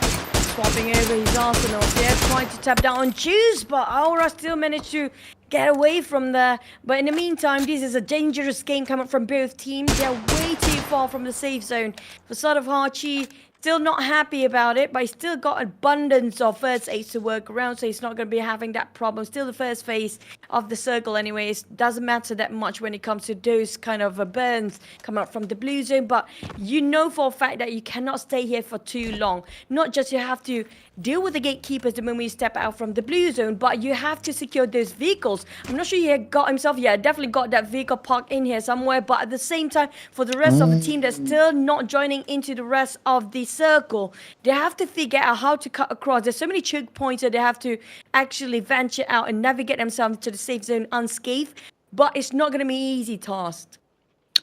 swapping over his arsenal here, trying to tap down on Juice, but Aurora still managed to get away from there. But in the meantime, this is a dangerous game coming from both teams. They're way too far from the safe zone. For sort of Archie, still not happy about it, but he's still got abundance of first aids to work around, so he's not going to be having that problem. Still the first phase of the circle anyways. Doesn't matter that much when it comes to those kind of burns coming up from the blue zone, but you know for a fact that you cannot stay here for too long. Not just you have to deal with the gatekeepers the moment you step out from the blue zone, but you have to secure those vehicles. I'm not sure he had got himself, definitely got that vehicle parked in here somewhere, but at the same time, for the rest of the team that's still not joining into the rest of the circle, they have to figure out how to cut across. There's so many choke points that they have to actually venture out and navigate themselves to the safe zone unscathed, but it's not going to be an easy task.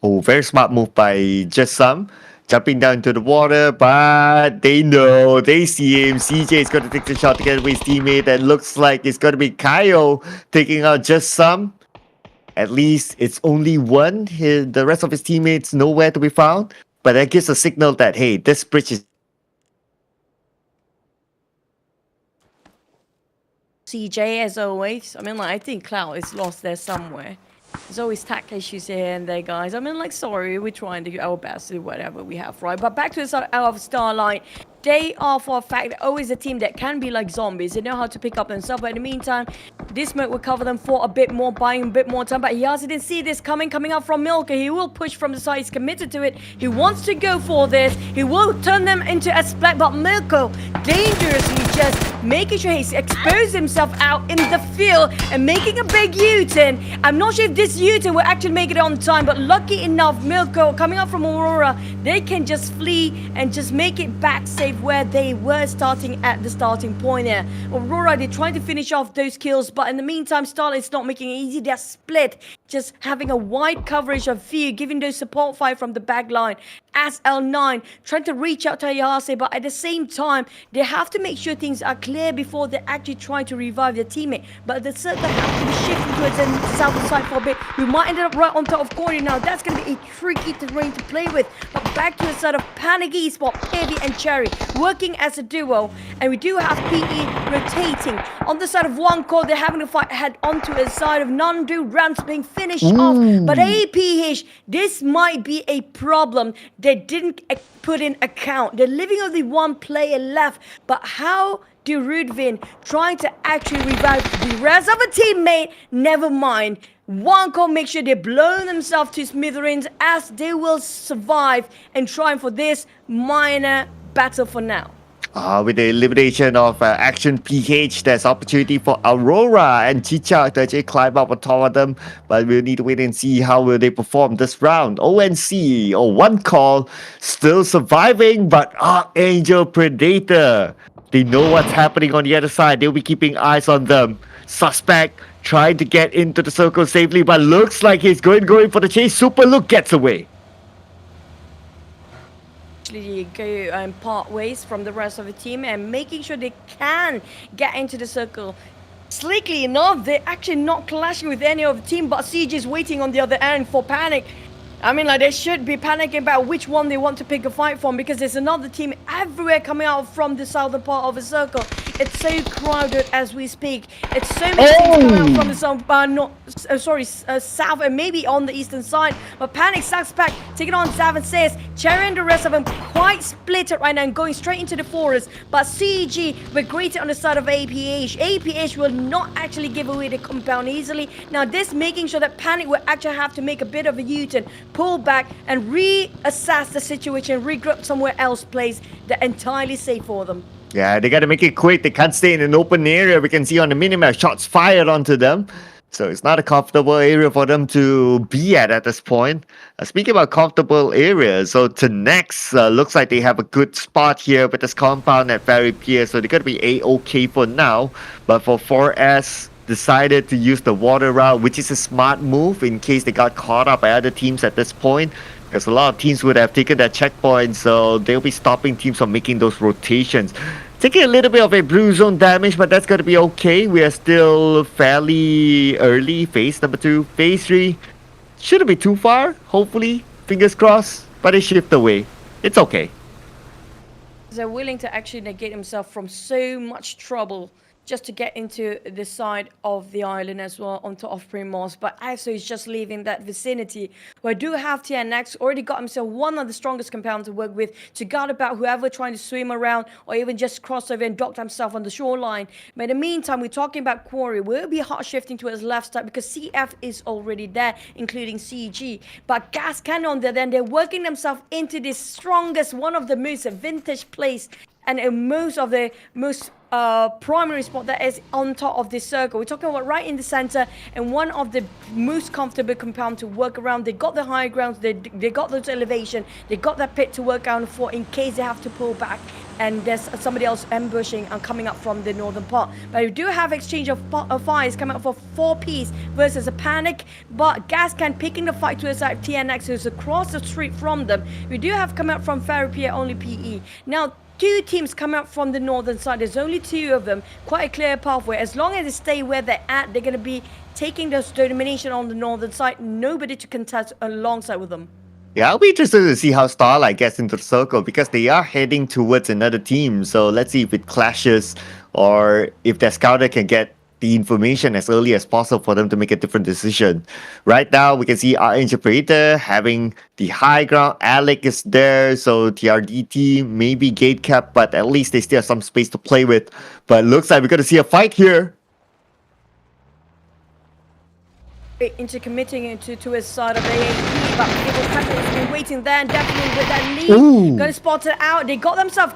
Oh, very smart move by Just Some. Jumping down into the water, but they know, they see him. CJ is going to take the shot together with his teammate, and looks like it's going to be Kyle taking out Just Some. At least it's only one. The rest of his teammates nowhere to be found, but that gives a signal that, hey, this bridge is... CJ, as always, I think Cloud is lost there somewhere. There's always tack issues here and there, guys. Sorry, we're trying to do our best to do whatever we have, right? But back to the side of Starlight. they are for a fact always a team that can be like zombies. They know how to pick up themselves, but in the meantime, this smoke will cover them for a bit more, buying a bit more time. But he also didn't see this coming up from Milka. He will push from the side. He's committed to it. He wants to go for this. He will turn them into a splat, but Milko dangerously just making sure he's exposed himself out in the field and making a big U-turn. I'm not sure if this U-turn will actually make it on time, but lucky enough, Milko coming up from Aurora, they can just flee and just make it back safe where they were starting at the starting point here. Aurora, they're trying to finish off those kills, but in the meantime, Starlight's not making it easy. They're split, just having a wide coverage of few, giving those support fire from the back line. As L9 trying to reach out to Ayase, but at the same time, they have to make sure things are clear before they actually try to revive their teammate. But the circle have to be shifting towards the southern side for a bit. We might end up right on top of Corey now. That's going to be a tricky terrain to play with. But back to the side of Panic Esports, Heavy and Cherry working as a duo. And we do have PE rotating. On the side of one core, they're having to fight head onto the side of Nandu. Ramps being finished off. But APH, this might be a problem they didn't put in account. They're leaving only one player left. But how do Rudvin trying to actually revive the rest of a teammate? Never mind. One call, make sure they blow themselves to smithereens as they will survive and try for this minor battle for now. With the elimination of Action PH, there's opportunity for Aurora and Cicak to actually climb up on top of them. But we'll need to wait and see how will they perform this round. ONC, one call, still surviving, but Arkangel Predator. They know what's happening on the other side. They'll be keeping eyes on them. Suspect trying to get into the circle safely, but looks like he's going for the chase. Super Look gets away. Go and part ways from the rest of the team and making sure they can get into the circle. Slickly enough, they're actually not clashing with any of the team, but CG is waiting on the other end for Panic. I mean, like, they should be panicking about which one they want to pick a fight from, because there's another team everywhere coming out from the southern part of the circle. It's so crowded as we speak. It's so many teams coming out from the south and maybe on the eastern side. But Panic sucks back, taking on Sav and Says. Cherry and the rest of them quite split it right now and going straight into the forest. But CG were greeted on the side of APH. APH will not actually give away the compound easily. Now this making sure that Panic will actually have to make a bit of a U-turn, pull back and reassess the situation, regroup somewhere else, place that entirely safe for them. Yeah, they gotta make it quick. They can't stay in an open area. We can see on the minimap shots fired onto them. So it's not a comfortable area for them to be at this point. Speaking about comfortable areas, so Tenax looks like they have a good spot here with this compound at Ferry Pier. So they're gonna be A-OK for now. But for 4S, decided to use the water route, which is a smart move in case they got caught up by other teams at this point. Because a lot of teams would have taken that checkpoint, so they'll be stopping teams from making those rotations. Taking a little bit of a blue zone damage, but that's going to be okay. We are still fairly early. Phase number 2. Phase 3 shouldn't be too far, hopefully. Fingers crossed, but they shift away. It's okay. They're willing to actually negate themselves from so much trouble just to get into the side of the island as well, onto off Primos. But ISO is just leaving that vicinity. Where I do have Tenax already got himself one of the strongest compounds to work with to guard about whoever trying to swim around or even just cross over and dock himself on the shoreline. But in the meantime, we're talking about Quarry. We'll be hot shifting to his left side because CF is already there, including CG. But Gascans on there, then they're working themselves into the strongest, one of the most vintage place and most of the most primary spot that is on top of this circle. We're talking about right in the center and one of the most comfortable compound to work around. They got the high grounds, they got those elevation, they got that pit to work out for in case they have to pull back and there's somebody else ambushing and coming up from the northern part. But we do have exchange of fires coming up for 4Ps versus a Panic, but Gascan picking the fight to his side. TNX who's across the street from them. We do have come out from Ferry Pier, only PE. Now two teams come out from the northern side. There's only two of them. Quite a clear pathway. As long as they stay where they're at, they're going to be taking this domination on the northern side. Nobody to contest alongside with them. Yeah, I'll be interested to see how Starlight gets into the circle because they are heading towards another team. So let's see if it clashes or if their scouter can get the information as early as possible for them to make a different decision. Right now, we can see Arkangel Predator having the high ground. Alec is there, so TRDT maybe gate cap, but at least they still have some space to play with. But it looks like we're going to see a fight here. Into committing into his side of AAP, but People has been waiting there and definitely with that lead. Gonna spot it out. They got themselves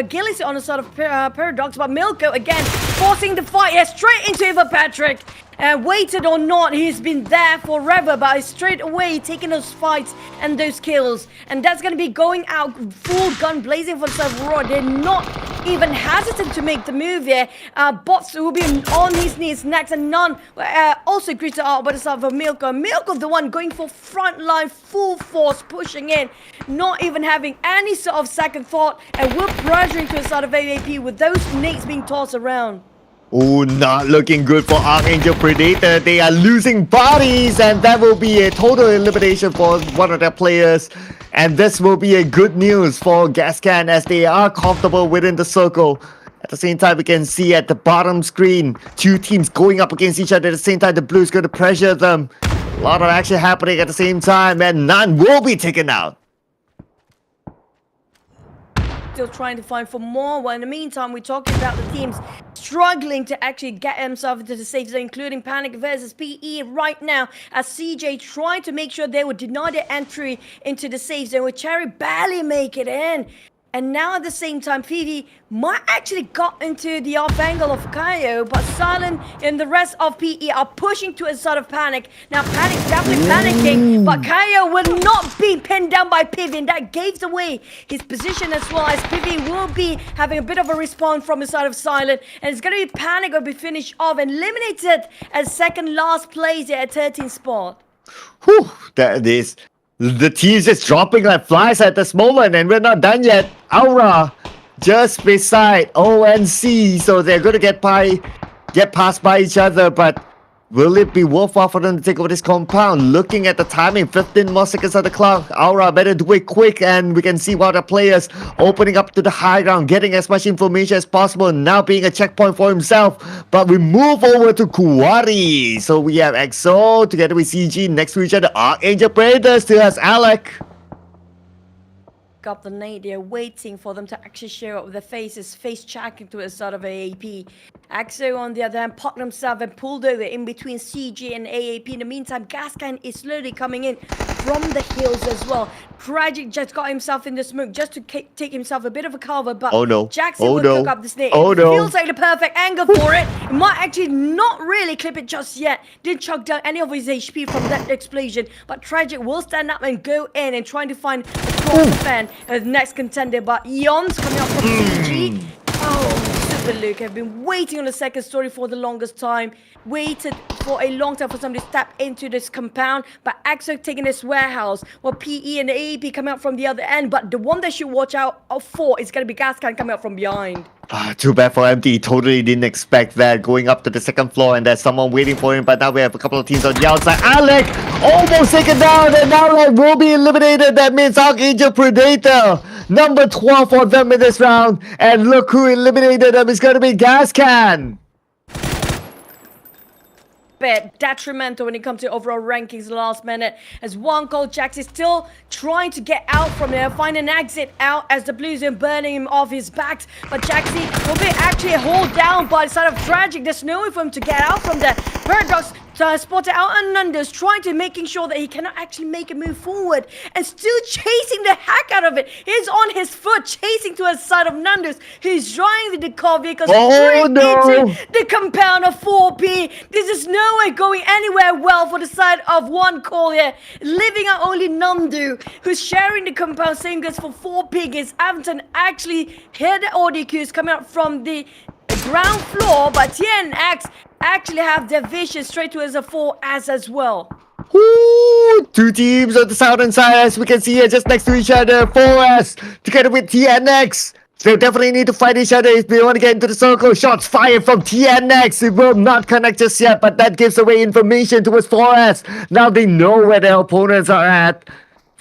Gillis on the side of Paradox, but Milko again forcing the fight here straight into Eva Patrick. And waited or not, he's been there forever, but he's straight away taking those fights and those kills. And that's going to be going out full gun blazing for the Aurora. They're not even hesitant to make the move here. Bots will be on his knees next, and none also greeted out by the side of Milko. Milko, the one going for front line, full force, pushing in, not even having any sort of second thought, and we're pressuring to the side of AAP with those nades being tossed around. Oh, not looking good for Arkangel Predator. They are losing bodies, and that will be a total elimination for one of their players. And this will be a good news for Gascans as they are comfortable within the circle. At the same time, we can see at the bottom screen, two teams going up against each other. At the same time, the blue is going to pressure them. A lot of action happening at the same time, and none will be taken out. Still trying to find for more. Well, in the meantime, we're talking about the teams struggling to actually get themselves into the safe zone, including Panic versus PE right now, as CJ trying to make sure they would deny their entry into the safe zone, with Cherry barely make it in. And now at the same time, PV might actually got into the off angle of Kaio, but Silent and the rest of PE are pushing to a sort of Panic. Now Panic's definitely panicking, but Kaio will not be pinned down by PV, and that gives away his position as well, as PV will be having a bit of a response from the side of Silent, and it's going to be Panic will be finished off and eliminated as second last place at 13th spot. Whew, that is... The team's just dropping like flies at this moment, and we're not done yet. Aurora just beside ONC, so they're going to get passed by each other, but will it be worthwhile for them to take over this compound? Looking at the timing, 15 more seconds on the clock. Aurora better do it quick, and we can see one of the players opening up to the high ground, getting as much information as possible, now being a checkpoint for himself. But we move over to Kuwari. So we have EXO together with CG next to each other. Arkangel Predator still has Alec. Up the nade, they're waiting for them to actually show up with their faces, face checking to a sort of AAP. EXO on the other hand popped himself and pulled over in between CG and AAP. In the meantime, Gascan is slowly coming in from the hills as well. Tragic just got himself in the smoke just to take himself a bit of a cover, but Jackson will cook up the snake. Feels like the perfect angle for it. It might actually not really clip it just yet. Didn't chuck down any of his HP from that explosion, but Tragic will stand up and go in and trying to find a cross fan as next contender. But Eon's coming up from CG. Oh, Super Luke have been waiting on the second story for the longest time. Waited for a long time for somebody to step into this compound, but EXO taking this warehouse, while PE and the AAP coming out from the other end. But the one that should watch out for is going to be Gascan coming out from behind. Too bad for MT. Totally didn't expect that, going up to the second floor and there's someone waiting for him. But now we have a couple of teams on the outside. Alec almost taken down, and now Alec will be eliminated. That means Arkangel Predator, number 12 for them in this round. And look who eliminated them. It's going to be Gascan. Bit detrimental when it comes to overall rankings last minute, as one called Jax is still trying to get out from there, find an exit out as the Blues are burning him off his back. But Jaxie will be actually hold down by the side of Tragic. There's no way for him to get out from there. Paradox spotted out on Nundus, trying to making sure that he cannot actually make a move forward, and still chasing the heck out of it. He's on his foot, chasing to the side of Nundus, who's driving the car vehicle straight into the compound of 4P. This is no way going anywhere well for the side of one call here, leaving out only Nandu, who's sharing the compound. Same goes for 4 Piggies. Aventon actually heard the audio cues coming out from the ground floor, but TNX actually have their vision straight towards the 4S as well. Ooh, two teams on the southern side, as we can see here, just next to each other. 4S together with TNX. They definitely need to fight each other if they want to get into the circle. Shots fired from TNX. It will not connect just yet, but that gives away information towards 4S. Now they know where their opponents are at.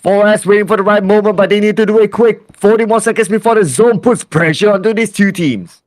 4S waiting for the right moment, but they need to do it quick. 40 more seconds before the zone puts pressure onto these two teams.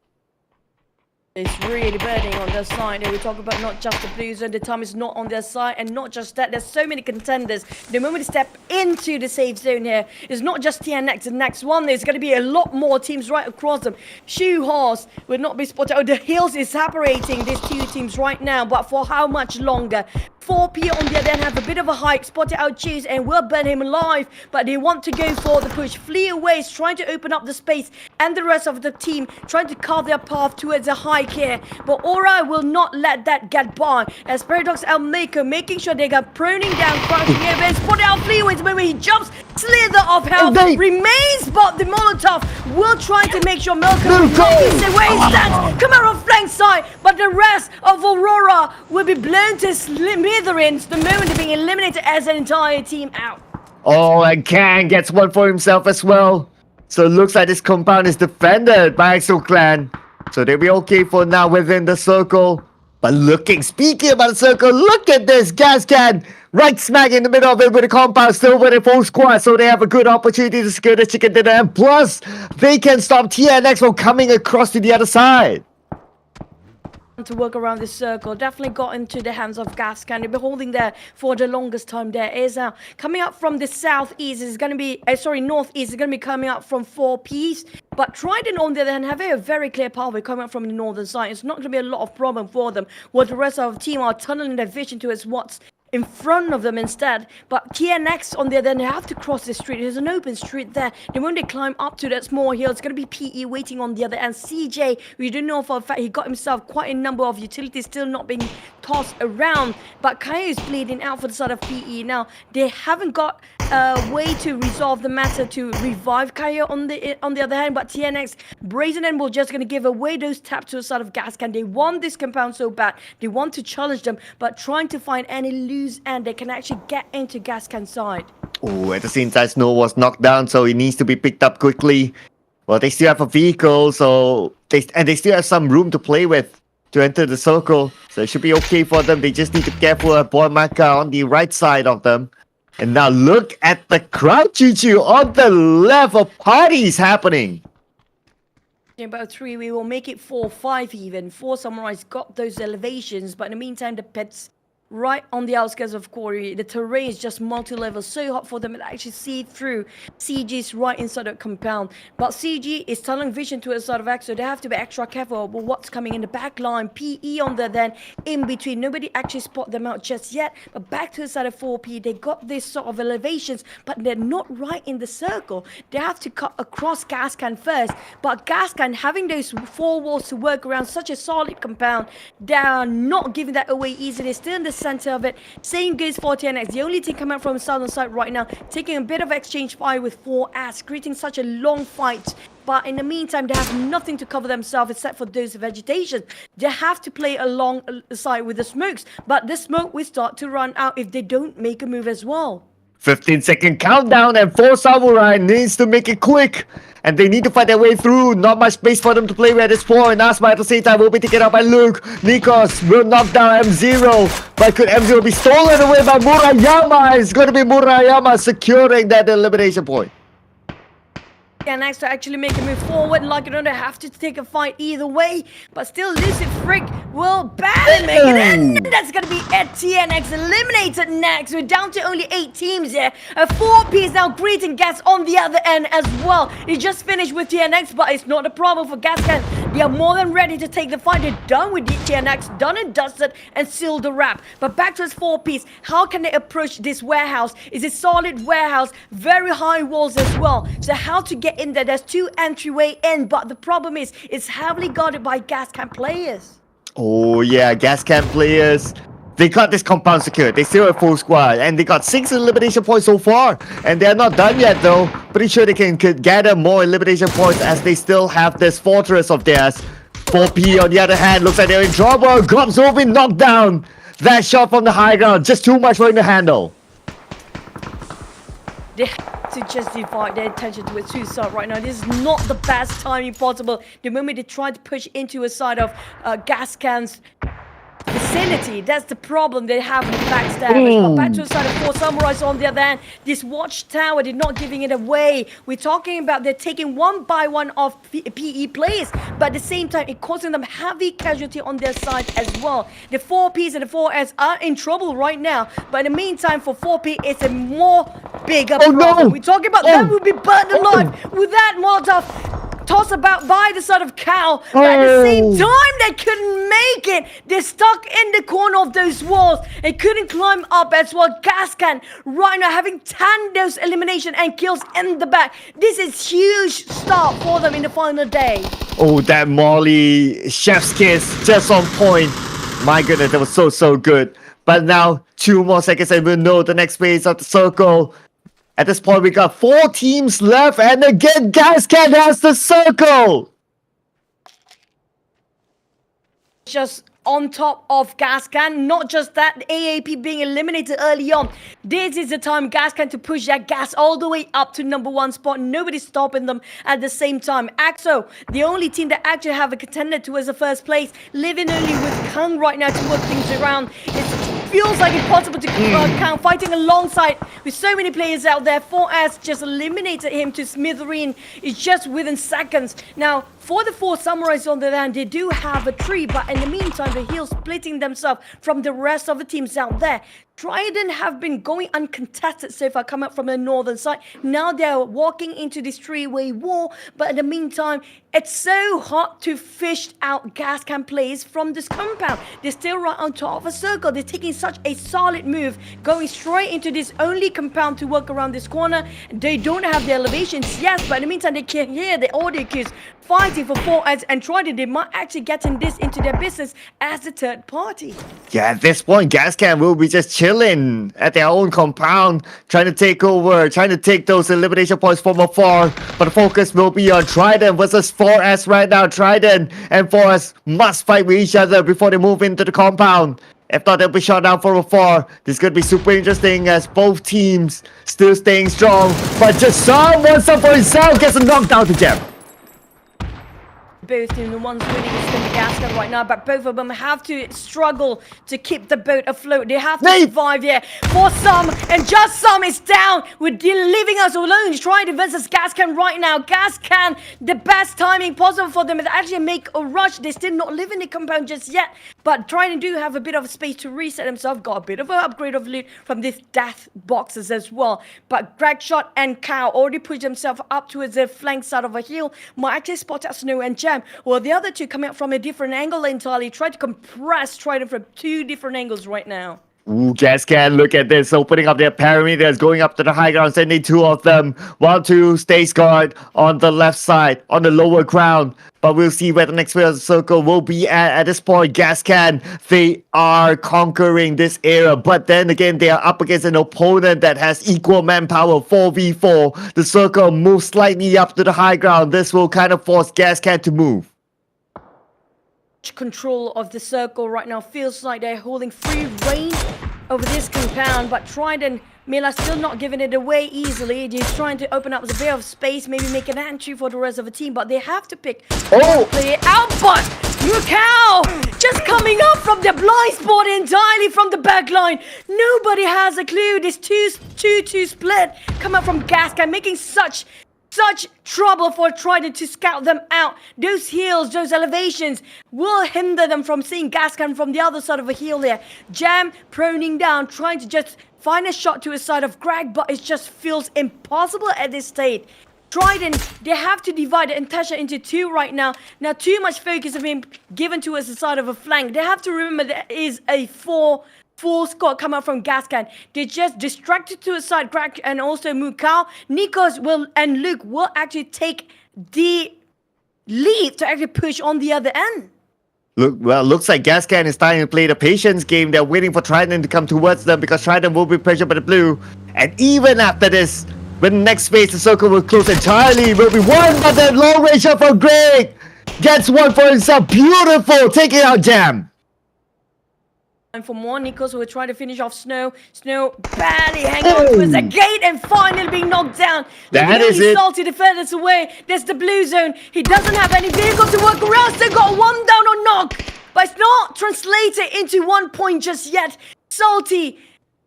It's really burning on their side. And we talk about not just the Blues, and the time is not on their side. And not just that, there's so many contenders. The moment they step into the safe zone here, it's not just TNX. The next one, there's going to be a lot more teams right across them. Shoe Horse will not be spotted. Oh, the Hills is separating these two teams right now. But for how much longer? 4P on the other hand have a bit of a hike, spotted out Cheese and will burn him alive, but they want to go for the push. Flee away is trying to open up the space, and the rest of the team trying to carve their path towards a hike here. But Aurora will not let that get by, as Paradox Elmaker making sure they got proning down, crouching here, and spotted out Fleeways when he jumps, slither of health, remains, but the Molotov will try to make sure Malcolm remains where he stands. Come out on flank side, but the rest of Aurora will be blown to smithereens the moment they're being eliminated as an entire team out. Oh, and Kang gets one for himself as well. So it looks like this compound is defended by EXO Clan. So they'll be okay for now within the circle. But speaking about the circle, look at this Gascan right smack in the middle of it with the compound still with a full squad. So they have a good opportunity to secure the chicken dinner. And plus, they can stop TNX from coming across to the other side. To work around this circle, definitely got into the hands of Gascan. They've been holding there for the longest time. There is coming up from the southeast is going to be northeast is going to be coming up from 4Ps, but Trident on the other hand have a very clear pathway coming up from the northern side. It's not going to be a lot of problem for them, while the rest of the team are tunneling their vision towards what's in front of them instead. But TNX on the other end, they have to cross the street. There's an open street there. Then when they climb up to that small hill, it's going to be PE waiting on the other end. CJ, we don't know for a fact, he got himself quite a number of utilities still not being tossed around. But Kaya is bleeding out for the side of PE. Now, they haven't got a way to resolve the matter to revive Kaya on the other hand. But TNX, Brazen End will just going to give away those taps to the side of Gascan. They want this compound so bad. They want to challenge them, but trying to find any loose and they can actually get into Gascan's side. Oh, at the same time, Snow was knocked down, so he needs to be picked up quickly. Well, they still have a vehicle, so they still have some room to play with to enter the circle. So it should be okay for them. They just need to be careful of Boy Maka on the right side of them. And now look at the crowd, Choo-Choo, on the left. A party is happening. About 3, we will make it 4-5 even. 4 Samurais got those elevations, but in the meantime, the pits right on the outskirts of Quarry. The terrain is just multi-level, so hot for them to actually see through. CG's right inside the compound, but CG is tunneling vision to the side of X, so they have to be extra careful about what's coming in the back line. PE on the then in between. Nobody actually spot them out just yet, but back to the side of 4P, they got this sort of elevations, but they're not right in the circle. They have to cut across Gascan first, but Gascan having those 4 walls to work around such a solid compound, they are not giving that away easily. Still in the center of it. Same goes for TNX. The only thing coming out from the southern side right now, taking a bit of exchange fire with 4S, creating such a long fight. But in the meantime, they have nothing to cover themselves except for those vegetation. They have to play alongside with the smokes, but the smoke will start to run out if they don't make a move as well. 15-second countdown, and 4 Samurai needs to make it quick. And they need to fight their way through. Not much space for them to play with at this point. Asma at the same time will be taken out by Luke. Nikos will knock down M0. But could M0 be stolen away by Murayama? It's going to be Murayama securing that elimination point. And next to actually make a move forward, like you don't have to take a fight either way, but still Lucid Frick will barely make it in. That's gonna be it. TNX eliminated next. We're down to only 8 teams here. 4P is now greeting Gas on the other end as well. He just finished with TNX, but it's not a problem for Gascan. They are more than ready to take the fight. They're done with the TNX, done and dusted, and sealed the wrap. But back to his 4Ps, how can they approach this warehouse? It's a solid warehouse, very high walls as well. So how to get in there? There's 2 entryway in, but the problem is it's heavily guarded by Gascan players. Oh yeah, Gascan players. They got this compound secured. They still have full squad, and they got 6 elimination points so far. And they're not done yet though. Pretty sure they can gather more elimination points as they still have this fortress of theirs. 4P on the other hand looks like they're in trouble. Gobzovin knocked down. That shot from the high ground, just too much for him to handle. They have to just divide their attention to a 2-side right now. This is not the best timing possible. The moment they try to push into a side of Gascan's vicinity. That's the problem they have with backstabbers. But back to the side of 4 Samurais on the other hand, this watchtower, they're not giving it away. We're talking about they're taking one by one of PE players, but at the same time, it's causing them heavy casualty on their side as well. The 4Ps and the 4S are in trouble right now, but in the meantime, for 4P, it's a more bigger problem. No. We're talking about them will be burnt alive with that Molotov. Toss about by the side of Cal, but at the same time they couldn't make it. They're stuck in the corner of those walls. They couldn't climb up as well. Gascan right now having Pintadoes elimination and kills in the back. This is huge start for them in the final day. Oh, that Molly chef's kiss just on point. My goodness, that was so good. But now 2 more seconds and we'll know the next phase of the circle. At this point, we got 4 teams left, and again, Gascan has the circle! Just on top of Gascan, not just that, AAP being eliminated early on. This is the time Gascan to push that gas all the way up to number 1 spot. Nobody's stopping them at the same time. EXO, the only team that actually have a contender towards the first place, living only with Kang right now to work things around. It feels like impossible to Kang fighting alongside with so many players out there. 4S just eliminated him to smithereen. It's just within seconds. Now, for the 4 Samurais on the land, they do have a tree, but in the meantime, the heels splitting themselves from the rest of the teams out there. Trident have been going uncontested so far, coming up from the northern side. Now they're walking into this three-way wall, but in the meantime, it's so hard to fish out Gascan players from this compound. They're still right on top of a circle. They're taking such a solid move, going straight into this only compound to work around this corner. They don't have the elevations, yes, but in the meantime, they can hear the audio cues fighting for 4S and Trident. They might actually getting this into their business as the third party. Yeah, at this point, Gascan will be just chilling at their own compound, trying to take over, trying to take those elimination points from afar. But the focus will be on Trident versus 4S right now. Trident and 4S must fight with each other before they move into the compound. If not, they'll be shot down from afar. This could be super interesting as both teams still staying strong. But just wants some for himself, gets a knockdown to Gem. Both teams, the ones winning is going to be Gascan right now, but both of them have to struggle to keep the boat afloat. They have to survive here. For some, and just some is down. We're leaving us alone. Trident versus Gascan right now. Gascan, the best timing possible for them is actually make a rush. They still not live in the compound just yet, but Trident do have a bit of space to reset themselves. Got a bit of an upgrade of loot from these death boxes as well. But Gragshot and Cow already pushed themselves up towards the flank side of a hill. Might actually spot out Snow and Jam. Well, the other two coming out from a different angle entirely. Try to compress Trident from 2 different angles right now. Ooh, Gascan, look at this, opening up their perimeters, going up to the high ground, sending 2 of them, while 2 stays guard on the left side, on the lower ground. But we'll see where the next phase of the circle will be at this point. Gascan, they are conquering this area, but then again, they are up against an opponent that has equal manpower, 4v4. The circle moves slightly up to the high ground. This will kind of force Gascan to move. Control of the circle right now feels like they're holding free reign over this compound, but Trident Mila still not giving it away easily. They're trying to open up a bit of space, maybe make an entry for the rest of the team, but they have to pick play out. But Mukau just coming up from the blind spot entirely from the back line. Nobody has a clue. This 2-2 split come up from Gascan, making such trouble for Trident to scout them out. Those hills, those elevations will hinder them from seeing Gascan from the other side of a hill here. Jam proning down, trying to just find a shot to his side of Greg, but it just feels impossible at this stage. Trident, they have to divide the Intasha into 2 right now. Now, too much focus of him given towards the side of a flank. They have to remember there is a full squad come out from Gascan. They just distracted to a side, Greg and also Mukau. Nikos and Luke will actually take the lead to actually push on the other end. Looks like Gascan is starting to play the patience game. They're waiting for Trident to come towards them because Trident will be pressured by the blue. And even after this, when the next phase, the circle will close entirely, will be won by the long range shot from Greg. Gets one for himself. Beautiful. Taking out Jam. And for more, Nikos will try to finish off Snow. Snow barely hanging on towards the gate and finally being knocked down. That is it. Salty the furthest away. There's the blue zone. He doesn't have any vehicle to work around. Still got 1 down on knock. but it's not translated into 1 point just yet. Salty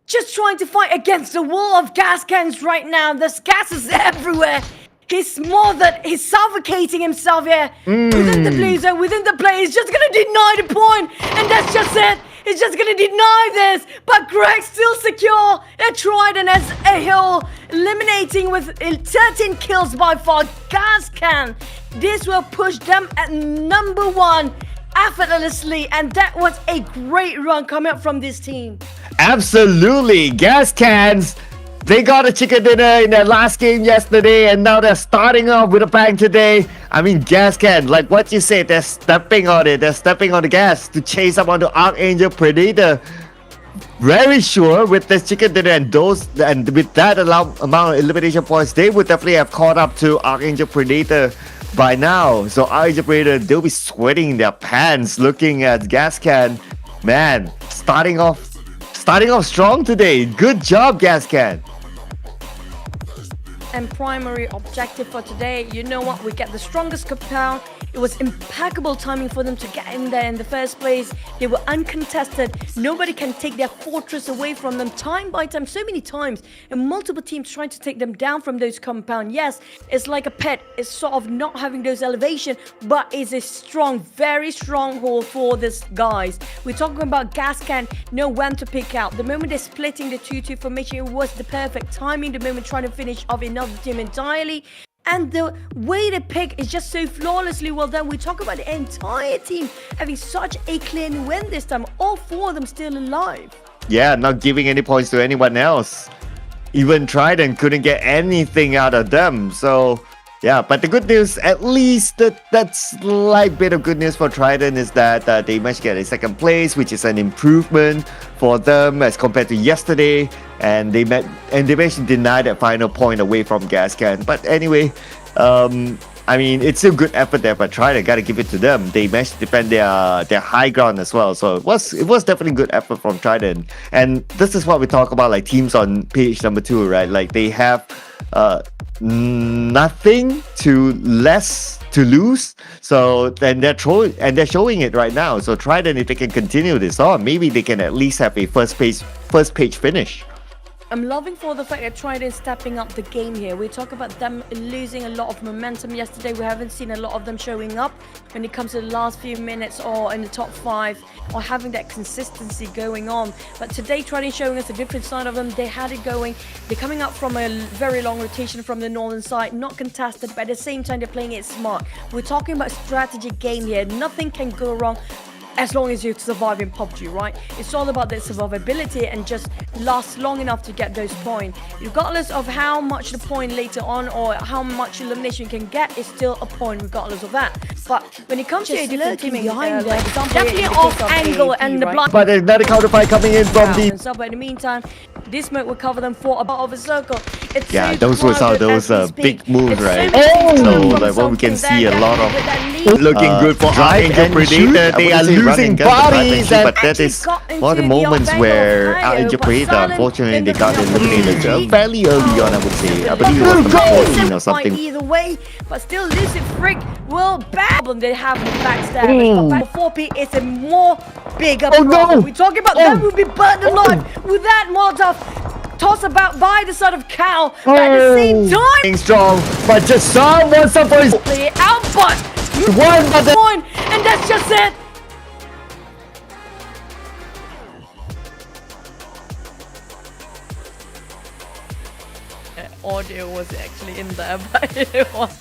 just trying to fight against the wall of Gascans right now. There's gases everywhere. He's smothered. He's suffocating himself here. Within the blue zone, within the play, he's just gonna deny the point. And that's just it. He's just gonna deny this. But Greg's still secure. And Trident as a hill, eliminating with 13 kills by far. Gascan. This will push them at number 1 effortlessly. And that was a great run coming up from this team. Absolutely, Gascans. They got a chicken dinner in their last game yesterday, and now they're starting off with a bang today. I mean, Gascan, like what you said, they're stepping on it. They're stepping on the gas to chase up onto Arkangel Predator. Very sure with this chicken dinner and with that amount of elimination points, they would definitely have caught up to Arkangel Predator by now. So Arkangel Predator, they'll be sweating their pants looking at Gascan. Man, starting off strong today. Good job, Gascan. And primary objective for today, you know what, we get the strongest compound. It was impeccable timing for them to get in there in the first place. They were uncontested. Nobody can take their fortress away from them time by time, so many times, and multiple teams trying to take them down from those compound. Yes, it's like a pet. It's sort of not having those elevation, but it's a strong, very strong hold for these guys. We're talking about Gascan know when to pick out. The moment they're splitting the 2-2 formation, it was the perfect timing. The moment trying to finish off another team entirely. And the way they pick is just so flawlessly well done. We talk about the entire team having such a clean win this time. All 4 of them still alive. Yeah, not giving any points to anyone else. Even Trident couldn't get anything out of them. So, yeah, but the good news, at least that slight bit of good news for Trident is that they managed to get a second place, which is an improvement for them as compared to yesterday. And they managed to deny that final point away from Gascan. But anyway, I mean, it's still good effort there, but Trident, gotta give it to them. They managed to defend their high ground as well. So it was definitely good effort from Trident. And this is what we talk about, like teams on page number 2, right? Like they have nothing to less to lose. So then they're showing it right now. So Trident, if they can continue this on, maybe they can at least have a first page finish. I'm loving for the fact that Trident is stepping up the game here. We talk about them losing a lot of momentum yesterday. We haven't seen a lot of them showing up when it comes to the last few minutes or in the top 5 or having that consistency going on. But today, Trident showing us a different side of them. They had it going. They're coming up from a very long rotation from the northern side, not contested, but at the same time, they're playing it smart. We're talking about strategy game here. Nothing can go wrong as long as you survive in PUBG, right? It's all about the survivability and just last long enough to get those points. Regardless of how much the point later on or how much elimination you can get, it's still a point regardless of that. But when it comes to a different teaming behind like definitely off angle and the blind. But another counter fight coming in from the... And so, but in the meantime, this smoke will cover them for about of a circle. It's yeah, so those were crowded those as we big speak. moves, It's right? so So like what we can see a lot of looking good for Arkangel Predator. They are losing bodies, but that is one of the moments where Arkangel Predator, unfortunately, they got eliminated fairly early on, I would say. I believe it was number 14 or something. Either way, but still, Lucid Frick will problem they have in the backstabbers. But for 4P, it's a more bigger problem. We're talking about them will be burned alive with that Molotov. Toss about by the side of Cal, but at the same time, Being strong, but just someone suffers. play it out, but One but point, and that's just it. Audio was actually in there, but it was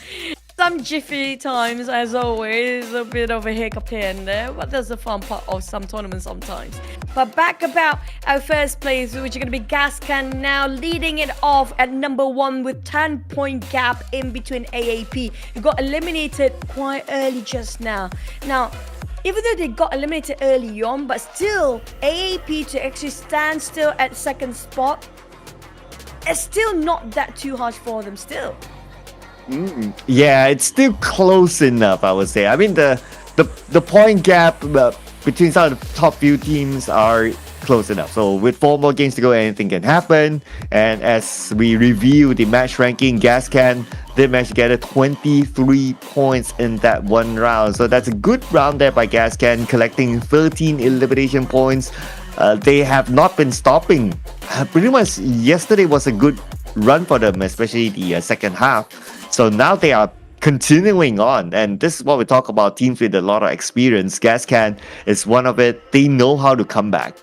some jiffy times, as always, a bit of a hiccup here and there, but that's the fun part of some tournaments sometimes. But back about our first place, which is going to be Gascan now leading it off at number 1 with 10-point gap in between AAP. You got eliminated quite early just now. Now, even though they got eliminated early on, but still, AAP to actually stand still at second spot, it's still not that too harsh for them still. Yeah, it's still close enough, I would say. I mean, the point gap between some of the top few teams are close enough. So with 4 more games to go, anything can happen. And as we review the match ranking, Gascan did manage to get 23 points in that one round. So that's a good round there by Gascan, collecting 13 elimination points. They have not been stopping. Pretty much yesterday was a good run for them, especially the second half. So now they are continuing on, and this is what we talk about, teams with a lot of experience. Gascan is one of it. They know how to come back.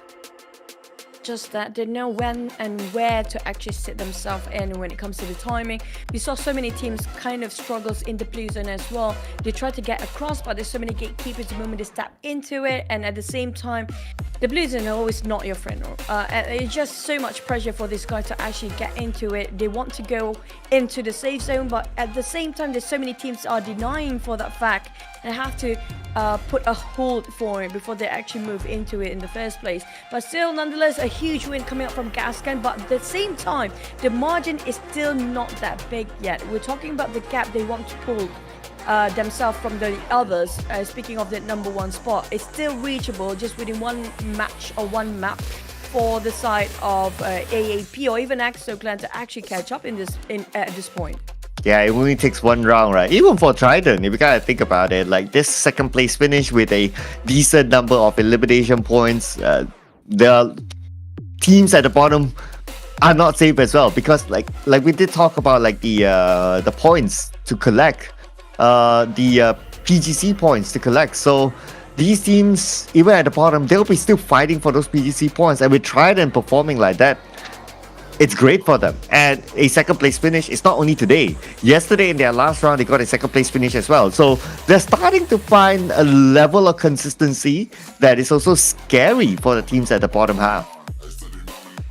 Just that they know when and where to actually sit themselves in when it comes to the timing. We saw so many teams kind of struggles in the blue zone as well. They try to get across, but there's so many gatekeepers the moment they step into it, and at the same time the blue zone are always not your friend. It's just so much pressure for this guy to actually get into it. They want to go into the safe zone, but at the same time there's so many teams are denying for that fact and have to put a hold for it before they actually move into it in the first place. But still, nonetheless, a huge win coming up from Gascan, but at the same time the margin is still not that big yet. We're talking about the gap they want to pull themselves from the others. Speaking of that number 1 spot, it's still reachable just within one match or one map for the side of AAP or even EXO Clan to actually catch up at this point. Yeah, it only takes one round, right? Even for Trident, if you gotta think about it, like this second place finish with a decent number of elimination points, the teams at the bottom are not safe as well, because like we did talk about, like the points to collect, the PGC points to collect. So these teams, even at the bottom, they'll be still fighting for those PGC points, and with Trident performing like that, it's great for them. And a second place finish is not only today. Yesterday in their last round, they got a second place finish as well. So they're starting to find a level of consistency that is also scary for the teams at the bottom half.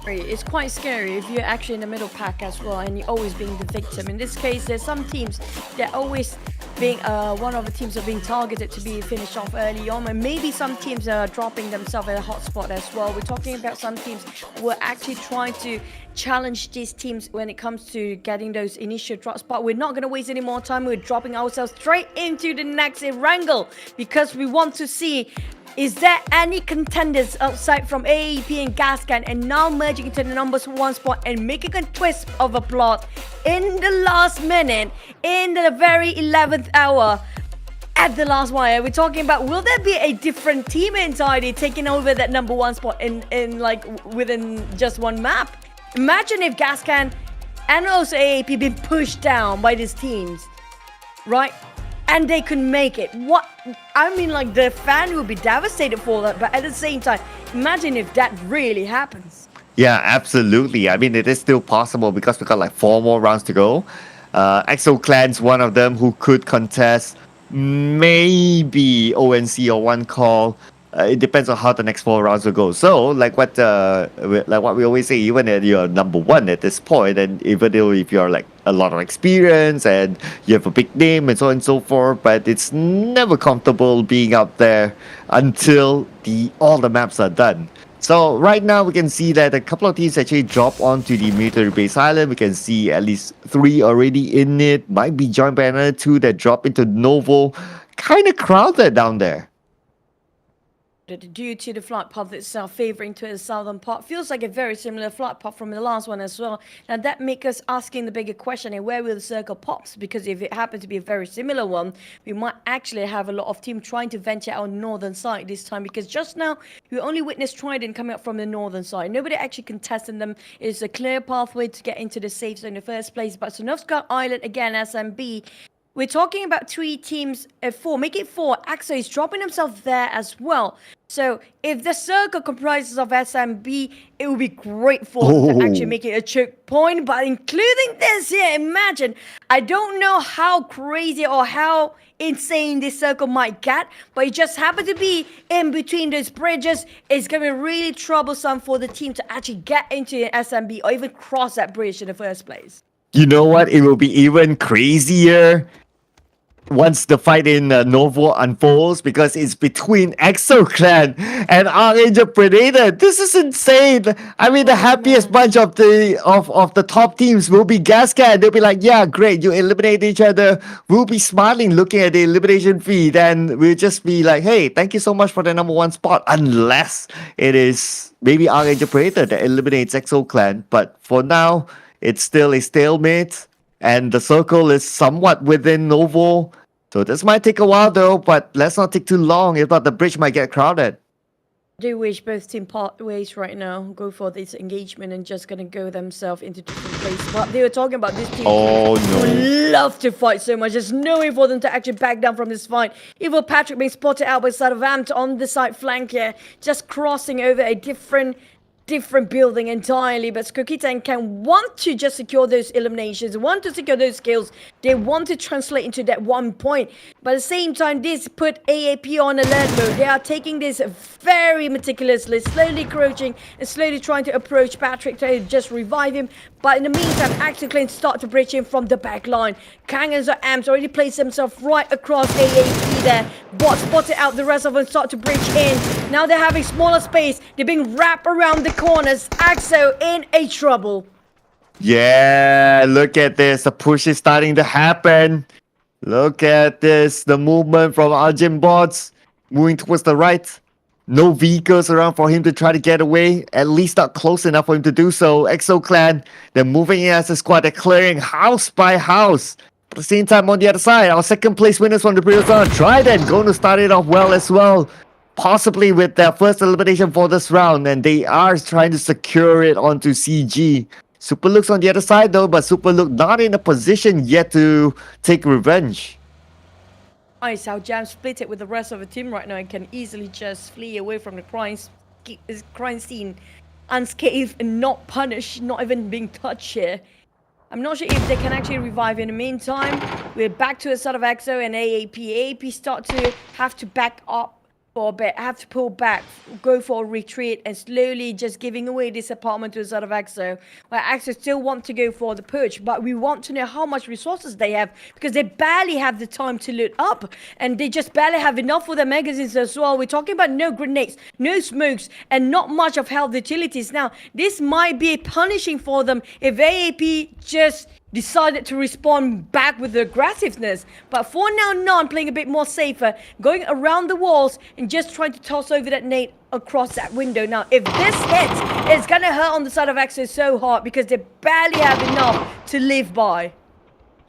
It's quite scary if you're actually in the middle pack as well and you're always being the victim. In this case, there's some teams that always being one of the teams are being targeted to be finished off early on, and maybe some teams are dropping themselves at a hot spot as well. We're talking about some teams who are actually trying to challenge these teams when it comes to getting those initial drops, but we're not going to waste any more time. We're dropping ourselves straight into the next wrangle because we want to see, is there any contenders outside from AAP and Gascan, and now merging into the number 1 spot and making a twist of a plot in the last minute, in the very 11th hour, at the last wire. We're talking about, will there be a different team entirely taking over that number 1 spot in like within just one map? Imagine if Gascan and also AAP been pushed down by these teams, right? And they could make it. What I mean, like, the fan will be devastated for that, but at the same time, imagine if that really happens. Yeah, absolutely. I mean, it is still possible because we got like 4 more rounds to go. EXO Clan's one of them who could contest maybe ONC or one call. It depends on how the next 4 rounds will go. So, like what we always say, even if you're number 1 at this point, and even though if you're like a lot of experience and you have a big name and so on and so forth, but it's never comfortable being out there until all the maps are done. So right now we can see that a couple of teams actually drop onto the military base island. We can see at least 3 already in it. Might be joined by another 2 that drop into Novo. Kind of crowded down there. Due to the flight path itself favoring to the southern part, feels like a very similar flight path from the last one as well. Now that makes us asking the bigger question, and where will the circle pops? Because if it happens to be a very similar one, we might actually have a lot of teams trying to venture out on the northern side this time, because just now we only witnessed Trident coming up from the northern side. Nobody actually contesting them. It's a clear pathway to get into the safe zone in the first place. But Sonovska Island again, SMB, we're talking about 3 teams, 4, make it 4. EXO is dropping himself there as well. So if the circle comprises of SMB, it would be great for them to actually make it a choke point. But including this here, imagine, I don't know how crazy or how insane this circle might get, but it just happened to be in between those bridges. It's going to be really troublesome for the team to actually get into an SMB or even cross that bridge in the first place. You know what? It will be even crazier once the fight in Novo unfolds, because it's between EXO Clan and Arkangel Predator. This is insane. I mean, the happiest bunch of the top teams will be Gascans. They'll be like, yeah, great, you eliminate each other. We'll be smiling looking at the elimination feed, and we'll just be like, hey, thank you so much for the number 1 spot, unless it is maybe Arkangel Predator that eliminates EXO Clan. But for now, it's still a stalemate, and the circle is somewhat within Novo. So this might take a while though, but let's not take too long, if not the bridge might get crowded. I do wish both team part ways right now, go for this engagement and just gonna go themselves into different places. But they were talking about this team would love to fight so much. There's no way for them to actually back down from this fight. Evil Patrick being spotted out by side of Amt on the side flank here, just crossing over a different building entirely, but Skokita and Ken want to just secure those eliminations, want to secure those kills. They want to translate into that 1 point, but at the same time, this put AAP on alert mode. They are taking this very meticulously, slowly crouching and slowly trying to approach Patrick to just revive him. But in the meantime, EXO Clan start to breach in from the back line. Kang and Amps already placed himself right across AAP there. Bot spotted out, the rest of them start to breach in. Now they're having smaller space. They're being wrapped around the corners. EXO in a trouble. Yeah, look at this. The push is starting to happen. Look at this. The movement from Arjun bots moving towards the right. No vehicles around for him to try to get away. At least not close enough for him to do so. EXO Clan, they're moving in as a squad. They're clearing house by house. At the same time, on the other side, our second place winners from the previous round, Trident, going to start it off well as well. Possibly with their first elimination for this round. And they are trying to secure it onto CG. Superlook's on the other side though, but Superlook not in a position yet to take revenge. Nice how Jam split it with the rest of the team right now and can easily just flee away from the crime scene unscathed and not punished, not even being touched here. I'm not sure if they can actually revive in the meantime. We're back to a sort of EXO and AAP. AAP start to have to back up for a bit, have to pull back, go for a retreat, and slowly just giving away this apartment to a sort of EXO. Where EXO still want to go for the push, but we want to know how much resources they have, because they barely have the time to loot up, and they just barely have enough for their magazines as well. We're talking about no grenades, no smokes, and not much of health utilities. Now, this might be punishing for them if AAP just decided to respond back with aggressiveness. But for now, Nan playing a bit more safer, going around the walls and just trying to toss over that nade across that window. Now, if this hits, it's gonna hurt on the side of EXO so hard because they barely have enough to live by.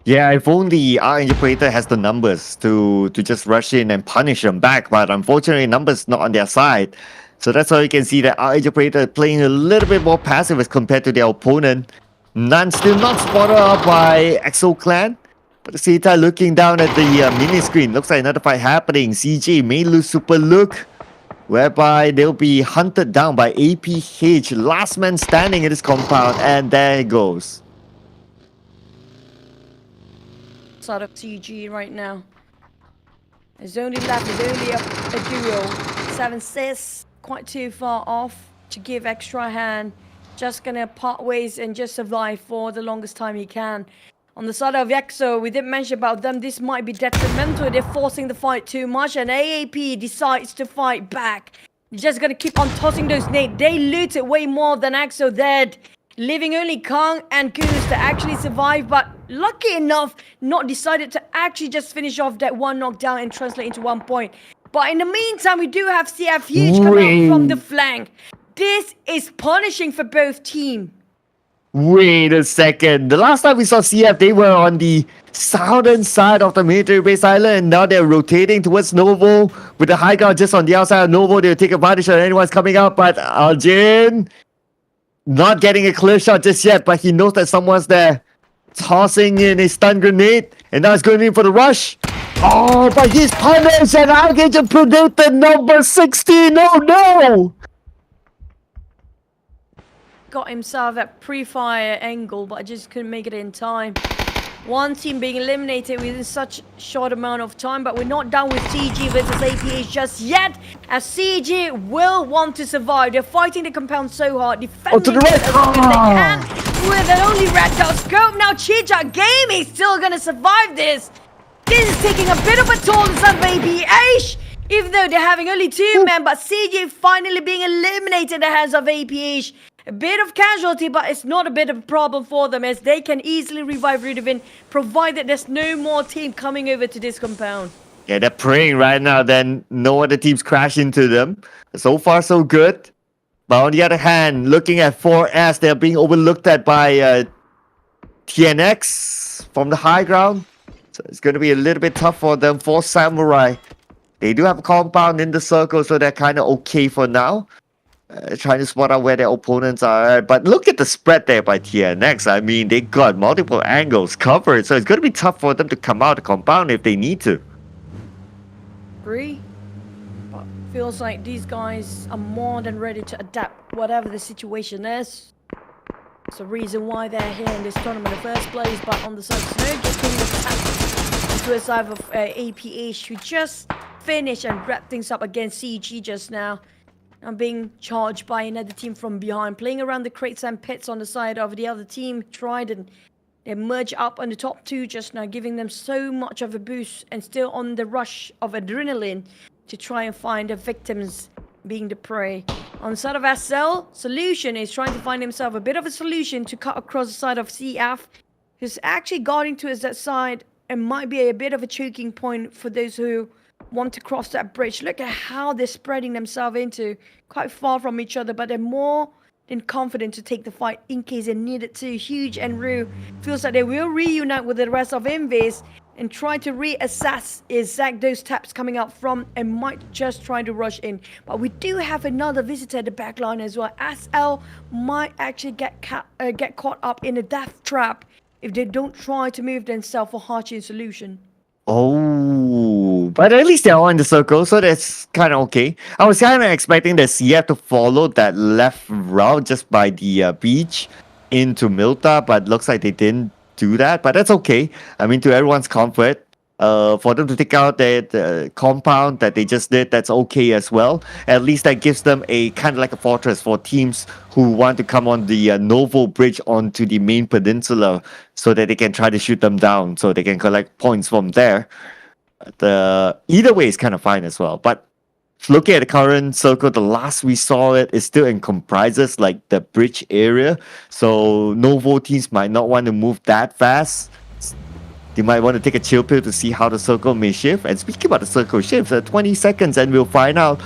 Yeah, if only Arkangel Predator has the numbers to just rush in and punish them back, but unfortunately, numbers not on their side. So that's why you can see that Arkangel Predator playing a little bit more passive as compared to their opponent. None still not spotted up by EXO Clan. But Sita looking down at the mini screen. Looks like another fight happening. CG may lose Super Look, whereby they'll be hunted down by APH. Last man standing in this compound. And there it goes. Sort of CG right now. There's only left, there's only a duo. 7-6, quite too far off to give extra hand. Just gonna part ways and just survive for the longest time he can. On the side of EXO, we didn't mention about them. This might be detrimental. They're forcing the fight too much, and AAP decides to fight back. They're just gonna keep on tossing those nades. They looted way more than EXO did, leaving only Kang and Goose to actually survive. But lucky enough, not decided to actually just finish off that one knockdown and translate into 1 point. But in the meantime, we do have CF Huge coming out from the flank. This is punishing for both teams. Wait a second. The last time we saw CF, they were on the southern side of the military base island, and now they're rotating towards Novo with the high ground just on the outside of Novo. They'll take advantage of anyone's coming up, but Arjun not getting a clear shot just yet, but he knows that someone's there. Tossing in a stun grenade, and now he's going in for the rush. Oh, but he's punished, and Arkangel Predator number 16. Oh no! Got himself that pre-fire angle, but I just couldn't make it in time. One team being eliminated within such short amount of time, but we're not done with CG versus APH just yet, as CG will want to survive. They're fighting the compound so hard, defending to the right. as long as they can with an only red dot scope. Now Cicak Gaming still gonna survive this. This is taking a bit of a toll on some APH. Even though they're having only 2 men, but CJ finally being eliminated at the hands of APH. A bit of casualty, but it's not a bit of a problem for them as they can easily revive Rudovin, provided there's no more team coming over to this compound. Yeah, they're praying right now, then no other teams crash into them. So far, so good. But on the other hand, looking at 4S, they're being overlooked at by Tenax from the high ground. So it's going to be a little bit tough for them. For Samurai, they do have a compound in the circle, so they're kind of okay for now. Trying to spot out where their opponents are. But look at the spread there by TNX. I mean, they got multiple angles covered, so it's going to be tough for them to come out of the compound if they need to. Agree. But feels like these guys are more than ready to adapt whatever the situation is. It's the reason why they're here in this tournament in the first place. But on the side of Snow, just getting the into a side of APH who just finished and wrapped things up against CG just now. I'm being charged by another team from behind, playing around the crates and pits on the side of the other team. Trident, they merge up on the top 2 just now, giving them so much of a boost and still on the rush of adrenaline to try and find the victims being the prey. On the side of SL, Solution is trying to find himself a bit of a solution to cut across the side of CF, who's actually guarding towards that side and might be a bit of a choking point for those who want to cross that bridge. Look at how they're spreading themselves into quite far from each other, but they're more than confident to take the fight in case they needed to. Huge and Rue feels like they will reunite with the rest of Invis and try to reassess exact those taps coming up from and might just try to rush in. But we do have another visitor at the back line as well. SL might actually get caught up in a death trap if they don't try to move themselves for Hachi's Solution. Oh, but at least they're all in the circle, so that's kind of okay. I was kind of expecting the CF to follow that left route just by the beach into Milta, but looks like they didn't do that, but that's okay. I mean, to everyone's comfort, for them to take out the compound that they just did, that's okay as well. At least that gives them a kind of like a fortress for teams who want to come on the Novo Bridge onto the main peninsula so that they can try to shoot them down so they can collect points from there. Either way is kind of fine as well. But looking at the current circle, the last we saw it is still in comprises like the bridge area. So Novo teams might not want to move that fast. They might want to take a chill pill to see how the circle may shift. And speaking about the circle shifts, 20 seconds and we'll find out.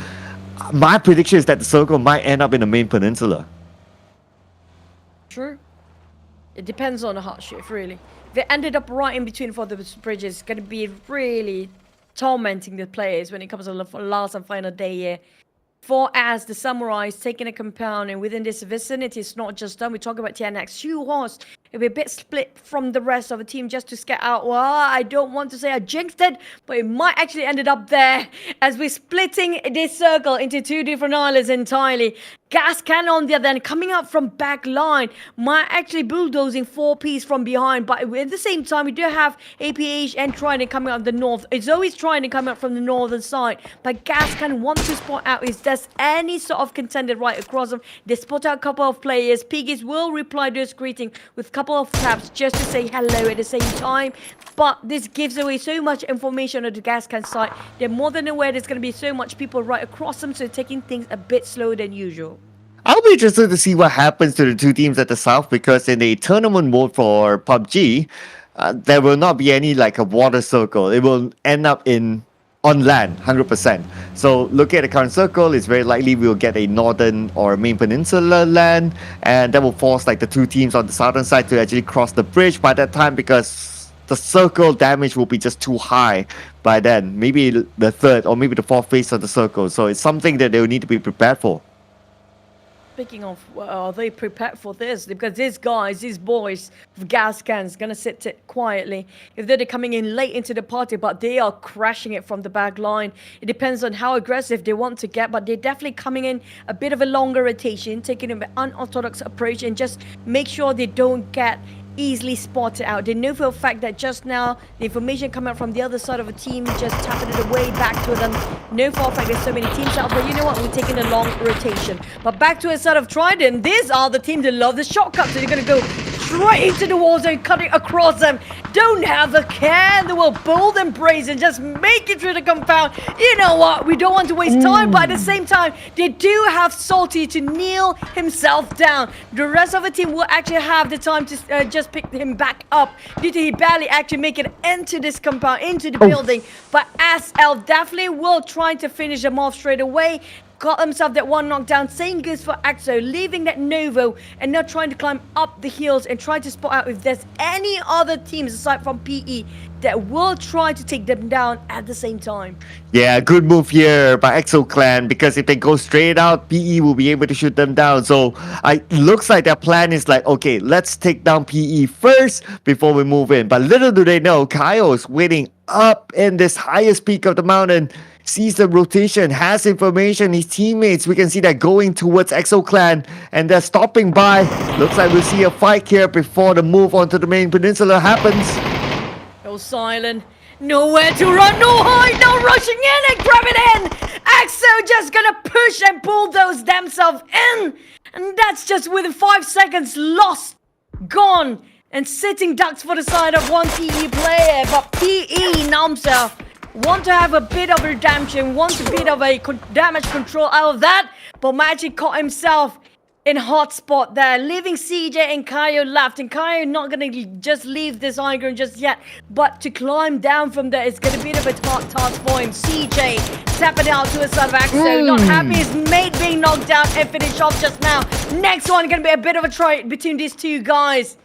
My prediction is that the circle might end up in the main peninsula. True. It depends on the hot shift, really. If it ended up right in between for the bridges, it's going to be really tormenting the players when it comes to the last and final day here. For as the Samurai is taking a compound and within this vicinity, it's not just done. We talk about TNX. Two horse. It'll be a bit split from the rest of the team just to get out. Well, I don't want to say I jinxed it, but it might actually ended up there as we're splitting this circle into 2 different islands entirely. Gascan on the other end, coming up from back line, might actually bulldozing 4Ps from behind, but at the same time, we do have APH and Trident coming out of the north. It's always Trident coming up from the northern side, but Gascan wants to spot out if there's any sort of contender right across them. They spot out a couple of players. Piggies will reply to his greeting with a couple of taps just to say hello at the same time, but this gives away so much information on the Gascan side. They're more than aware there's going to be so much people right across them, so taking things a bit slower than usual. I'll be interested to see what happens to the 2 teams at the south, because in the tournament mode for PUBG, there will not be any like a water circle. It will end up on land, 100%. So looking at the current circle, it's very likely we'll get a northern or main peninsula land, and that will force like the 2 teams on the southern side to actually cross the bridge by that time, because the circle damage will be just too high by then. Maybe the 3rd or maybe the 4th phase of the circle. So it's something that they'll need to be prepared for. Speaking of, are they prepared for this? Because these guys, these boys of Gascans, gonna sit quietly. If they're coming in late into the party, but they are crashing it from the back line. It depends on how aggressive they want to get, but they're definitely coming in a bit of a longer rotation, taking an unorthodox approach, and just make sure they don't get easily spotted out. They know for a fact that just now the information coming out from the other side of a team, just tapping it away back to them. Know for a fact there's so many teams out, but you know what, we're taking a long rotation. But back to a side of Trident, these are the teams that love the shortcut, so they're going to go straight into the wall zone, cutting across them. Don't have a care. They will bold and brazen, just make it through the compound. You know what? We don't want to waste time, but at the same time, they do have Salty to kneel himself down. The rest of the team will actually have the time to just pick him back up due to he barely actually make it into this compound, into the building. But SL definitely will try to finish them off straight away. Got himself that one knockdown. Same goes for EXO, leaving that Novo and now trying to climb up the hills and try to spot out if there's any other teams aside from PE that will try to take them down at the same time. Yeah, good move here by EXO Clan, because if they go straight out, PE will be able to shoot them down. So it looks like their plan is like, okay, let's take down PE first before we move in. But little do they know, Kyle is waiting up in this highest peak of the mountain, sees the rotation, has information, his teammates, we can see that going towards EXO Clan, and they're stopping by. Looks like we'll see a fight here before the move onto the main peninsula happens. No silent, nowhere to run, no hide, no rushing in and grab it in. EXO just gonna push and bulldoze themselves in. And that's just within 5 seconds lost, gone, and sitting ducks for the side of one PE player. But PE Namsa want to have a bit of redemption, wants a bit of a damage control out of that, but Magic caught himself in hot spot there, leaving CJ and Kaio left, and Kaio not gonna just leave this high ground just yet, but to climb down from there is gonna be a bit of a task for him. CJ tapping out to his side of EXO, not happy his mate being knocked down and finished off just now. Next one gonna be a bit of a try between these two guys.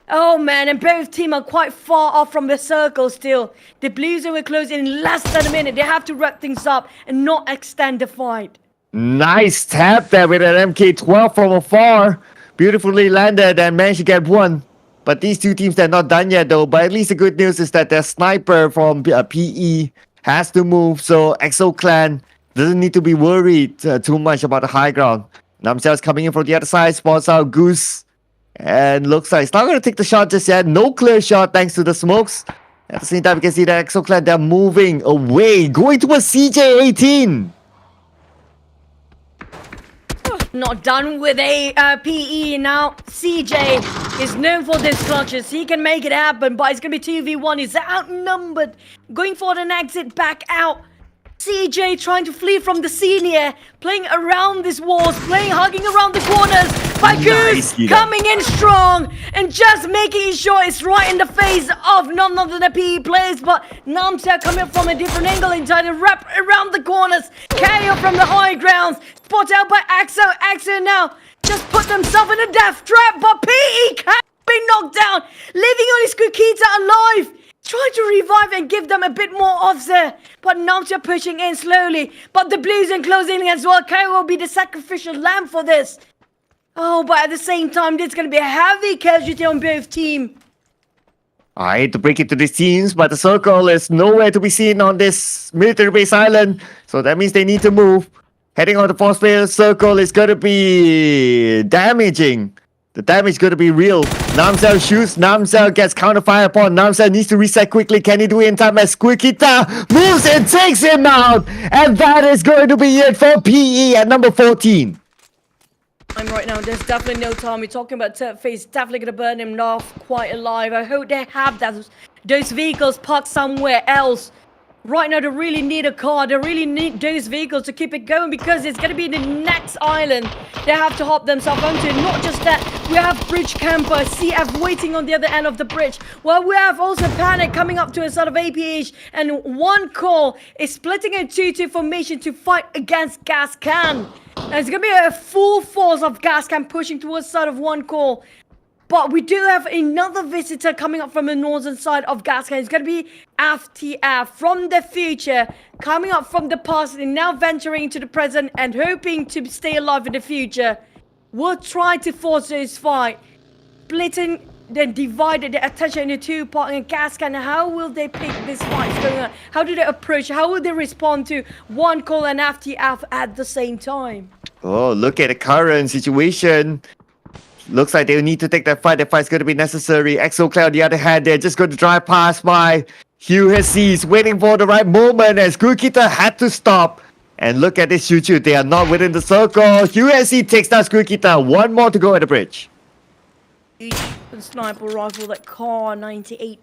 Oh man, and both teams are quite far off from the circle still. The Blues will close in less than a minute. They have to wrap things up and not extend the fight. Nice tap there with an MK12 from afar. Beautifully landed and managed to get one. But these two teams, they're not done yet though. But at least the good news is that their sniper from PE has to move. So EXO Clan doesn't need to be worried too much about the high ground. Namsel's coming in from the other side, spots out Goose. And looks like it's not going to take the shot just yet. No clear shot thanks to the smokes. At the same time, we can see that EXO Clan, they're moving away, going towards CJ18. Not done with a PE now. CJ is known for these clutches. He can make it happen, but it's going to be 2v1. He's outnumbered. Going for an exit back out. CJ trying to flee from the senior, playing around these walls, hugging around the corners. Goose coming in strong and just making sure it's right in the face of none other than the PE players. But Namsa coming up from a different angle and trying to wrap around the corners. KO from the high grounds, spot out by EXO. EXO now just put themselves in a death trap, but PE can't be knocked down, leaving only Skukita alive. Trying to revive and give them a bit more odds there. But Namsa pushing in slowly. But the Blues are closing in as well. Kai will be the sacrificial lamb for this. Oh, but at the same time, there's going to be a heavy casualty on both teams. I hate to break it to these teams, but the circle is nowhere to be seen on this military base island. So that means they need to move. Heading on the force player circle is going to be damaging. The damage is going to be real. Namsel shoots. Namsel gets counterfire upon. Namsel needs to reset quickly. Can he do it in time as Squikita moves and takes him out? And that is going to be it for PE at number 14. Right now, there's definitely no time. We're talking about Turf Face, definitely going to burn him off quite alive. I hope they have those vehicles parked somewhere else. Right now, they really need a car. They really need those vehicles to keep it going because it's going to be the next island they have to hop themselves onto. Not just that, we have Bridge Camper, CF waiting on the other end of the bridge. Well, we have also Panic coming up to a sort of APH, and one call is splitting in 2-2 formation to fight against Gascan. And it's going to be a full force of Gascan pushing towards side of one call. But we do have another visitor coming up from the northern side of Gascans. It's going to be FTF from the future, coming up from the past and now venturing into the present and hoping to stay alive in the future. We'll try to force this fight, splitting, then divided the attention into two parts. And Gascan, how will they pick this fight going on? How do they approach? How will they respond to one call and FTF at the same time? Oh, look at the current situation. Looks like they need to take that fight. That fight's going to be necessary. EXO Clan, on the other hand, they're just going to drive past by. Hugh has seized, waiting for the right moment as Skukita had to stop. And look at this shoot. They are not within the circle. Hugh has takes down Skukita. One more to go at the bridge. weapon sniper rifle, that Car 98,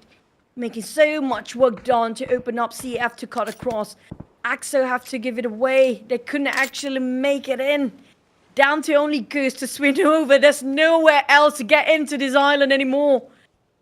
making so much work done to open up CF to cut across. EXO have to give it away. They couldn't actually make it in. Down to only Goose to swing over. There's nowhere else to get into this island anymore.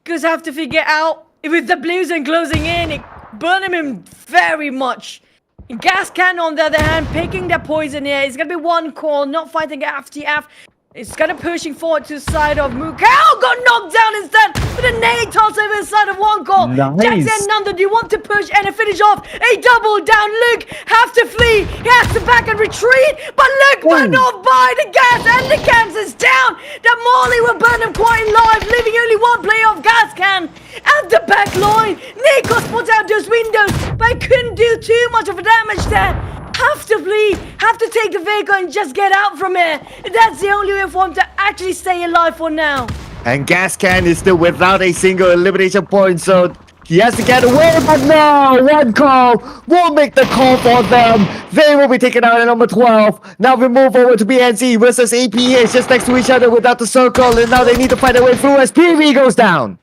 Goose have to figure out, with the blues and closing in, it burning him very much. Gascan, on the other hand, picking their poison here. It's gonna be one call, not fighting FTF. It's kind of pushing forward to the side of Mukau. Got knocked down instead with a nade toss over the side of one call. Nice. Jackson Nanda, do you want to push and finish off? A double down. Luke have to flee. He has to back and retreat. But Luke burned off by the gas and the cans is down. The Molly will burn him quite alive, leaving only one player of gas can. At the back line, Nico spots out those windows, but he couldn't do too much of a damage there. Have to flee, have to take the vehicle and just get out from here. That's the only way for him to actually stay alive for now. And Gascan is still without a single elimination point, so he has to get away. But no, one call will make the call for them. They will be taken out at number 12. Now we move over to BNC versus APH, just next to each other without the circle, and now they need to find their way through as PV goes down.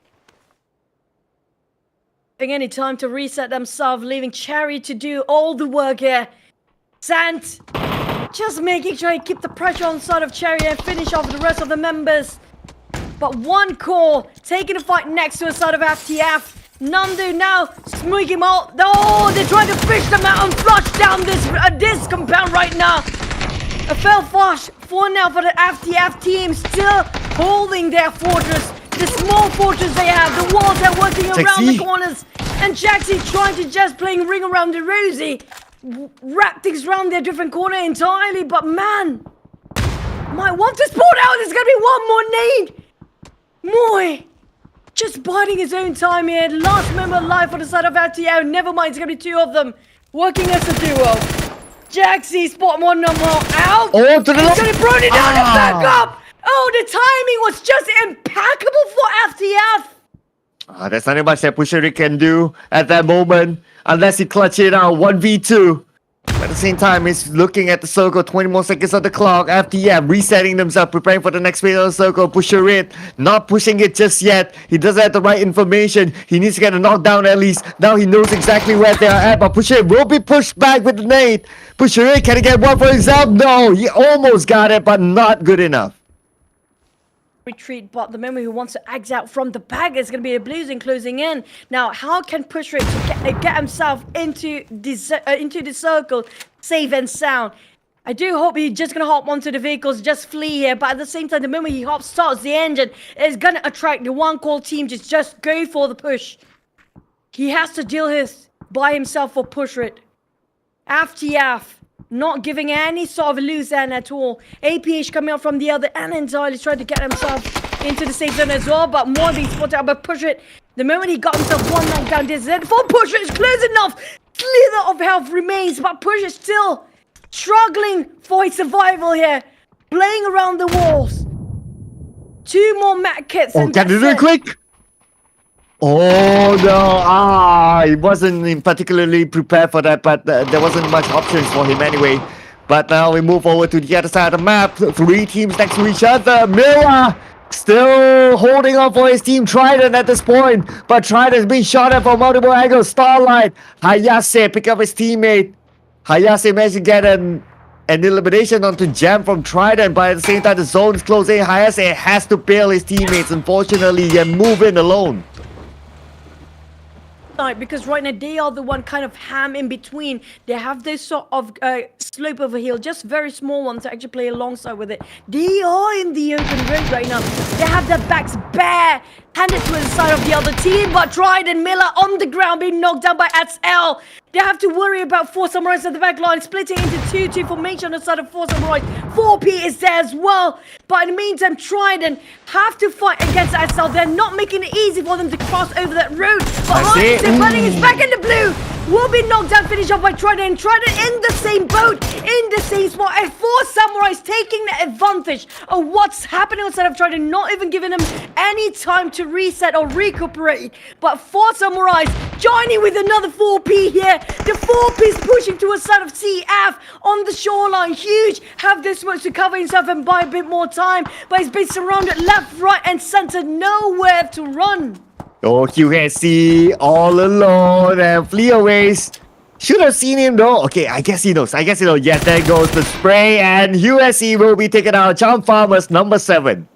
Having any time to reset themselves, leaving Cherry to do all the work here. Sant just making sure he keep the pressure on the side of Cherry and finish off the rest of the members. But one call taking the fight next to the side of FTF. Nandu now smoothing him out. Oh, they're trying to fish them out and flush down this compound right now. A fail flush for now for the FTF team, still holding their fortress. The small fortress they have, the walls are working around the corners. And Jaxie trying to just playing ring around the rosy. Wrap things around their different corner entirely, but man, might want to spawn out. There's gonna be one more nade. Moy just biding his own time here. Last member alive for the side of FTO. Never mind, it's gonna be two of them working as a duo. Jaxie spot one number out. Oh, to the left. He's gonna burn it down and back up. Oh, the timing was just impeccable for FTF. There's nothing much that Pusherik can do at that moment unless he clutch it out 1v2. At the same time, he's looking at the circle, 20 more seconds on the clock. FTF resetting themselves, preparing for the next phase of the circle. Pusherit not pushing it just yet. He doesn't have the right information. He needs to get a knockdown at least. Now he knows exactly where they are at, but Pusherit will be pushed back with the nade. Pusherit, can he get one for himself? No, he almost got it, but not good enough. Retreat, but the member who wants to exit out from the bag is going to be the Blues and closing in. Now, how can Pushrit get himself into the circle safe and sound? I do hope he's just going to hop onto the vehicles, just flee here, but at the same time, the moment he starts the engine, it's going to attract the one call team to just go for the push. He has to deal with by himself for Pushrit. FTF. Not giving any sort of a loose end at all. APH coming up from the other end entirely, trying to get himself into the safe zone as well. But more being spotted out by Pushrit. The moment he got himself one knockdown, this is for Pushrit is close enough. Slither of health remains, but Pushrit still struggling for his survival here. Playing around the walls. Two more mat kits. Oh, can you do it quick? Oh no, he wasn't particularly prepared for that, but there wasn't much options for him anyway. But now we move over to the other side of the map. Three teams next to each other. Mira still holding on for his team Trident at this point, but Trident's been shot at from multiple angles. Starlight, Hayase pick up his teammate. Hayase managed to get an elimination onto Jam from Trident, but at the same time the zone is closing. Hayase has to bail his teammates, unfortunately, and move in alone. Because right now they are the one kind of ham in between. They have this sort of slope over hill, just very small ones to actually play alongside with it. They are in the open road right now. They have their backs bare, handed to the side of the other team, but Trident Miller on the ground being knocked down by XL. They have to worry about 4 Samurais at the back line, splitting into 2-2 formation on the side of 4 Samurais. 4P is there as well. But in the meantime, Trident have to fight against XL. They're not making it easy for them to cross over that road. But they're running his back in the blue. will be knocked down, finished off by Trident. And Trident in the same boat, in the same spot. And 4 Samurais taking the advantage of what's happening instead of Trident, not even giving them any time to reset or recuperate. But 4 Samurais joining with another 4P here. The 4P's pushing to a side of CF on the shoreline. Huge have this much to cover himself and buy a bit more time. But he's been surrounded left, right, and center. Nowhere to run. Oh, you can see all alone and Fleaways. Should have seen him though. Okay, I guess he knows. Yes, there goes the spray, and USC will be taking out Charm Farmers number 7.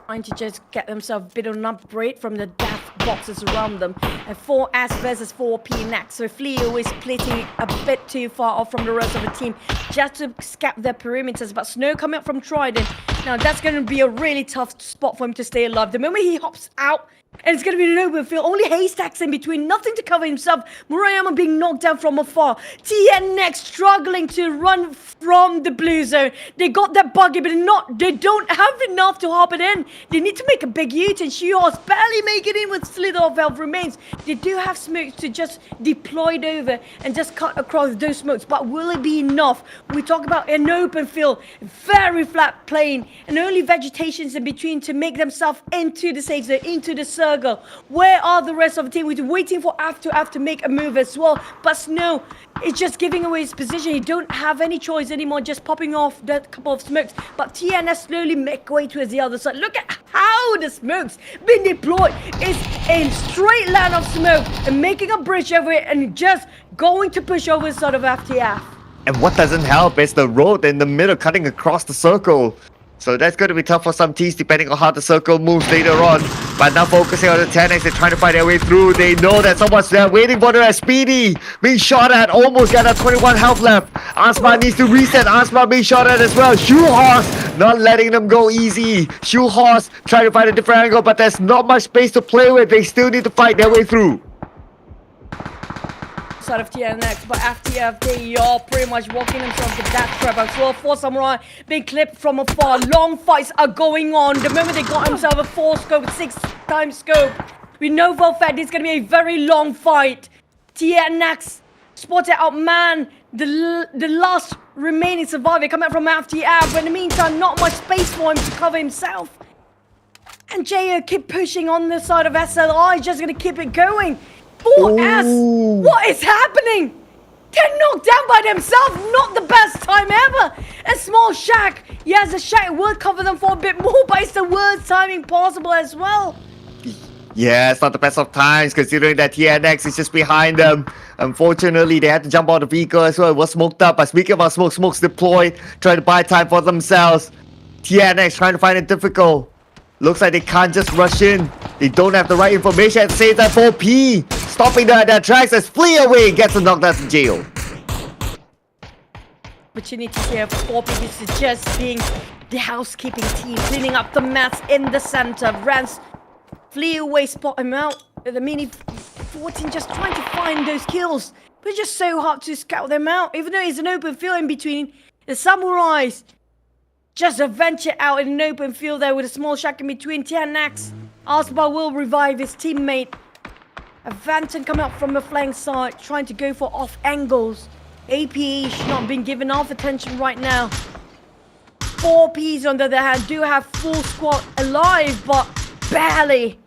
Trying to just get themselves a bit of an upgrade from the death boxes around them. And 4S versus 4P next. So Fleo is splitting a bit too far off from the rest of the team just to scap their perimeters. But Snow coming up from Trident. Now that's going to be a really tough spot for him to stay alive. The moment he hops out, and it's going to be an open field. Only haystacks in between. Nothing to cover himself. Murayama being knocked down from afar. TNX struggling to run from the blue zone. They got that buggy, but they don't have enough to hop it in. They need to make a big U-turn. Shoehorse barely make it in with slither of health remains. They do have smokes to just deploy it over and just cut across those smokes. But will it be enough? We talk about an open field, very flat plain, and only vegetations in between to make themselves into the safe zone, into the circle. Where are the rest of the team? We're waiting for Af to make a move as well. But Snow is just giving away his position. He don't have any choice anymore, just popping off that couple of smokes. But TNS slowly make way towards the other side. Look at how the smokes been deployed. It's a straight line of smoke and making a bridge over it and just going to push over sort of FTF. And what doesn't help is the road in the middle cutting across the circle. So that's going to be tough for some teams depending on how the circle moves later on. But now focusing on the Tenax, they're trying to find their way through. They know that someone's there waiting for them. Speedy being shot at, almost got a 21 health left. Asma needs to reset. Asma being shot at as well. Shoehorse not letting them go easy. Shoehorse trying to find a different angle, but there's not much space to play with. They still need to fight their way through. Side of TNX, but FTF, they are pretty much walking themselves to that trap as well. 4 Samurai being clipped from afar. Long fights are going on. The moment they got himself a 4 scope, 6 times scope, we know for a fact it's going to be a very long fight. TNX spotted out man, the last remaining survivor coming from FTF, but in the meantime, not much space for him to cover himself. And JO keep pushing on the side of SLI, just going to keep it going. 4S, what is happening? They're knocked down by themselves, not the best time ever. A small shack, yes, a shack will cover them for a bit more, but it's the worst timing possible as well. Yeah, it's not the best of times considering that TNX is just behind them. Unfortunately, they had to jump out of the vehicle as well. It was smoked up, but speaking about smoke, smoke's deployed, trying to buy time for themselves. TNX trying to find it difficult. Looks like they can't just rush in. They don't have the right information at the same time. 4P stopping their tracks as Fleaway gets knocked out of jail. But you need to see how 4P is just being the housekeeping team, cleaning up the mess in the center. Rance, Fleaway spot him out. The Mini 14 just trying to find those kills. But it's just so hard to scout them out. Even though it's an open field in between, the Samurais just a venture out in an open field there with a small shack in between. TNX, Asba will revive his teammate. A Vanton coming up from the flank side, trying to go for off angles. APE should not been given enough attention right now. 4Ps on the other hand do have full squad alive, but barely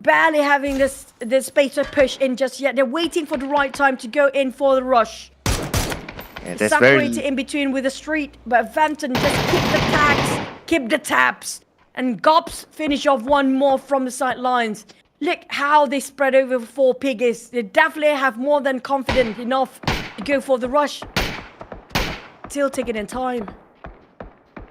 having the space to push in just yet. They're waiting for the right time to go in for the rush. Yeah, that's separated in between with the street, but Vanton just keep the tags, keep the taps, and Gops finish off one more from the sidelines. Look how they spread over 4 Piggies. They definitely have more than confident enough to go for the rush. Still taking in time.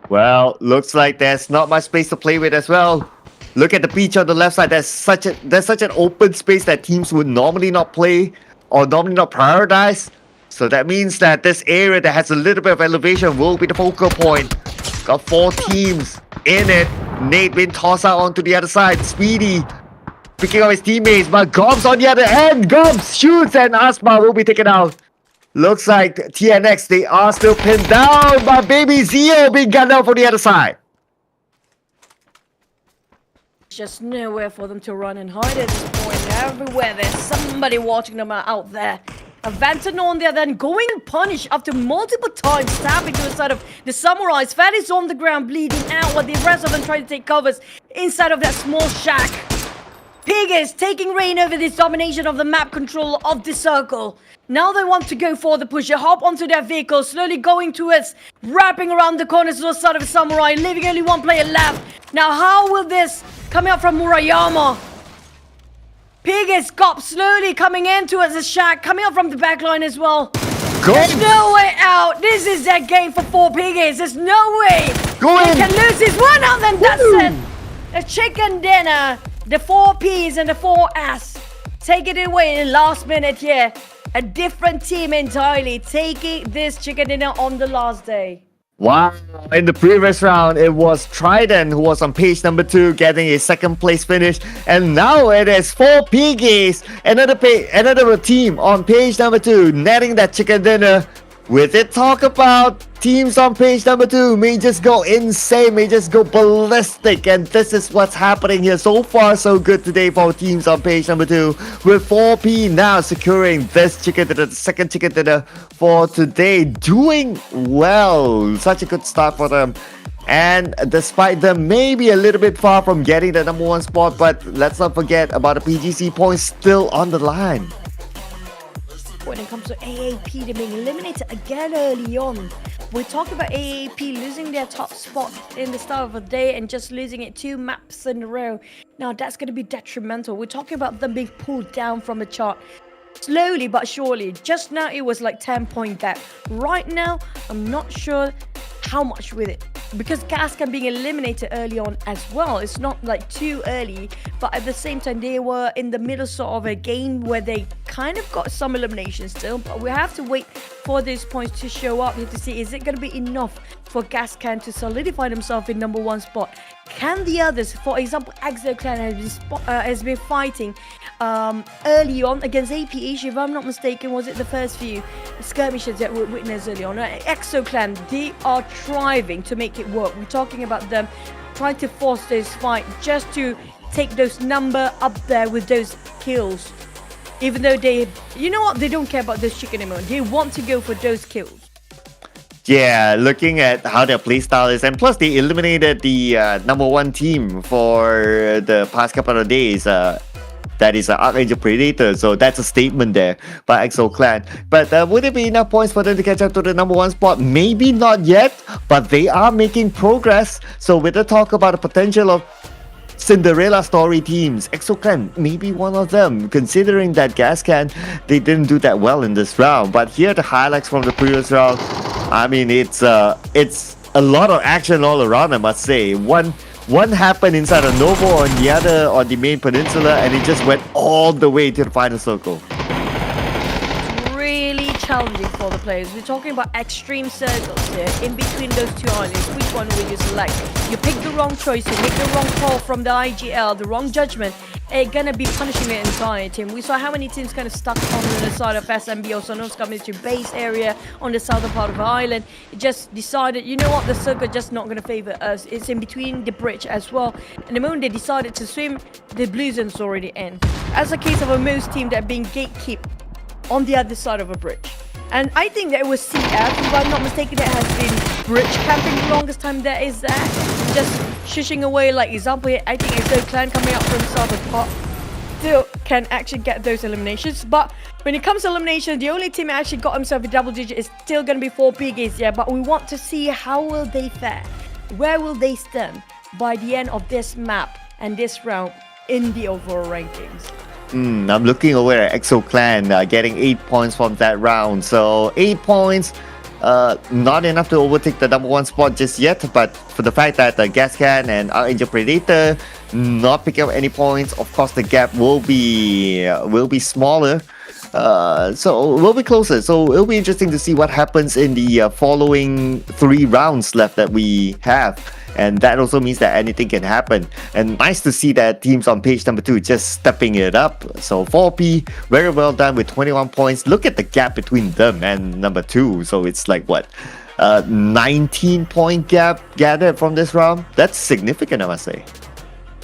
Well, looks like there's not much space to play with as well. Look at the beach on the left side. There's such an open space that teams would normally not play or normally not prioritize. So that means that this area that has a little bit of elevation will be the focal point. Got 4 teams in it. Nate being tossed out onto the other side. Speedy picking up his teammates, but Gobbs on the other end. Gobbs shoots and Asma will be taken out. Looks like TNX, they are still pinned down, but Baby Zio being gunned out for the other side. just nowhere for them to run and hide at this point. Everywhere there's somebody watching them out there. Vanton on there then going punish after multiple times stabbing to the side of the Samurais. Fat is on the ground bleeding out while the rest of them try to take covers inside of that small shack. Piggies taking reign over this domination of the map control of the circle. Now they want to go for the pusher, hop onto their vehicle, slowly going towards, wrapping around the corners to the side of a Samurai, leaving only one player left. Now how will this come out from Murayama? Piggies cop slowly coming in towards the shack, coming out from the back line as well. There's no way out. This is their game for 4 Piggies. There's no way. They can lose this one out, then that's it. The chicken dinner, the 4 P's and the 4 S. Taking it away in the last minute here. A different team entirely taking this chicken dinner on the last day. Wow, in the previous round, it was Trident who was on page number 2, getting a second place finish. And now it is 4 Piggies, another team on page number 2, netting that chicken dinner. With it talk about teams on page number 2 may just go insane, may just go ballistic, and this is what's happening here. So far so good today for teams on page number 2, with 4P now securing this chicken dinner, the second chicken dinner for today. Doing well, such a good start for them. And despite them maybe a little bit far from getting the number 1 spot, but let's not forget about the PGC points still on the line. When it comes to AAP, they're being eliminated again early on. We're talking about AAP losing their top spot in the start of the day and just losing it 2 maps in a row. Now that's going to be detrimental. We're talking about them being pulled down from the chart slowly but surely. Just now it was like 10-point gap. Right now, I'm not sure how much with it, because Gascans being eliminated early on as well. It's not like too early, but at the same time they were in the middle sort of a game where they kind of got some elimination still, but we have to wait for those points to show up here to see, is it going to be enough for Gascans to solidify themselves in number 1 spot? Can the others, for example EXO Clan has been fighting early on against APH, if I'm not mistaken, was it the first few skirmishes that we witnessed early on? EXO Clan, they are striving to make it work. We're talking about them trying to force this fight just to take those number up there with those kills. Even though they, you know what, they don't care about this chicken anymore. They want to go for those kills. Yeah, looking at how their playstyle is, and plus they eliminated the number 1 team for the past couple of days. That is Arkangel Predator, so that's a statement there by EXO Clan. But would it be enough points for them to catch up to the number 1 spot? Maybe not yet, but they are making progress. So with the talk about the potential of Cinderella story teams, EXO Clan may be one of them, considering that Gascans, they didn't do that well in this round. But here are the highlights from the previous round. I mean, it's a lot of action all around, I must say. One happened inside of Novo, on the other on the main peninsula, and it just went all the way to the final circle. Really challenging for the players. We're talking about extreme circles here in between those 2 islands. Which one will you select? You pick the wrong choice, you make the wrong call from the IGL, the wrong judgment, it's gonna be punishing the entire team. We saw how many teams kind of stuck on the side of SMB, also known as coming to base area on the southern part of the island. It just decided, you know what, the circle just not gonna favor us. It's in between the bridge as well. And the moment they decided to swim, the blue zone's already in. As a case of a most team that being gatekeep on the other side of a bridge. And I think that it was CF, if I'm not mistaken, that has been bridge camping the longest time that is there. Just shushing away, like example here, I think EXO Clan coming out from southern part still can actually get those eliminations. But when it comes to elimination, the only team that actually got himself a double digit is still going to be 4 Piggies, yeah. But we want to see how will they fare, where will they stand by the end of this map and this round in the overall rankings. I'm looking over at EXO Clan getting 8 points from that round. So 8 points, not enough to overtake the number 1 spot just yet. But for the fact that Gascans and Arkangel Predator not picking up any points, of course the gap will be smaller. So we'll be closer. So it'll be interesting to see what happens in the following 3 rounds left that we have. And that also means that anything can happen. And nice to see that teams on page number 2 just stepping it up. So 4P, very well done with 21 points. Look at the gap between them and number 2. So it's like what? 19-point gap gathered from this round. That's significant, I must say.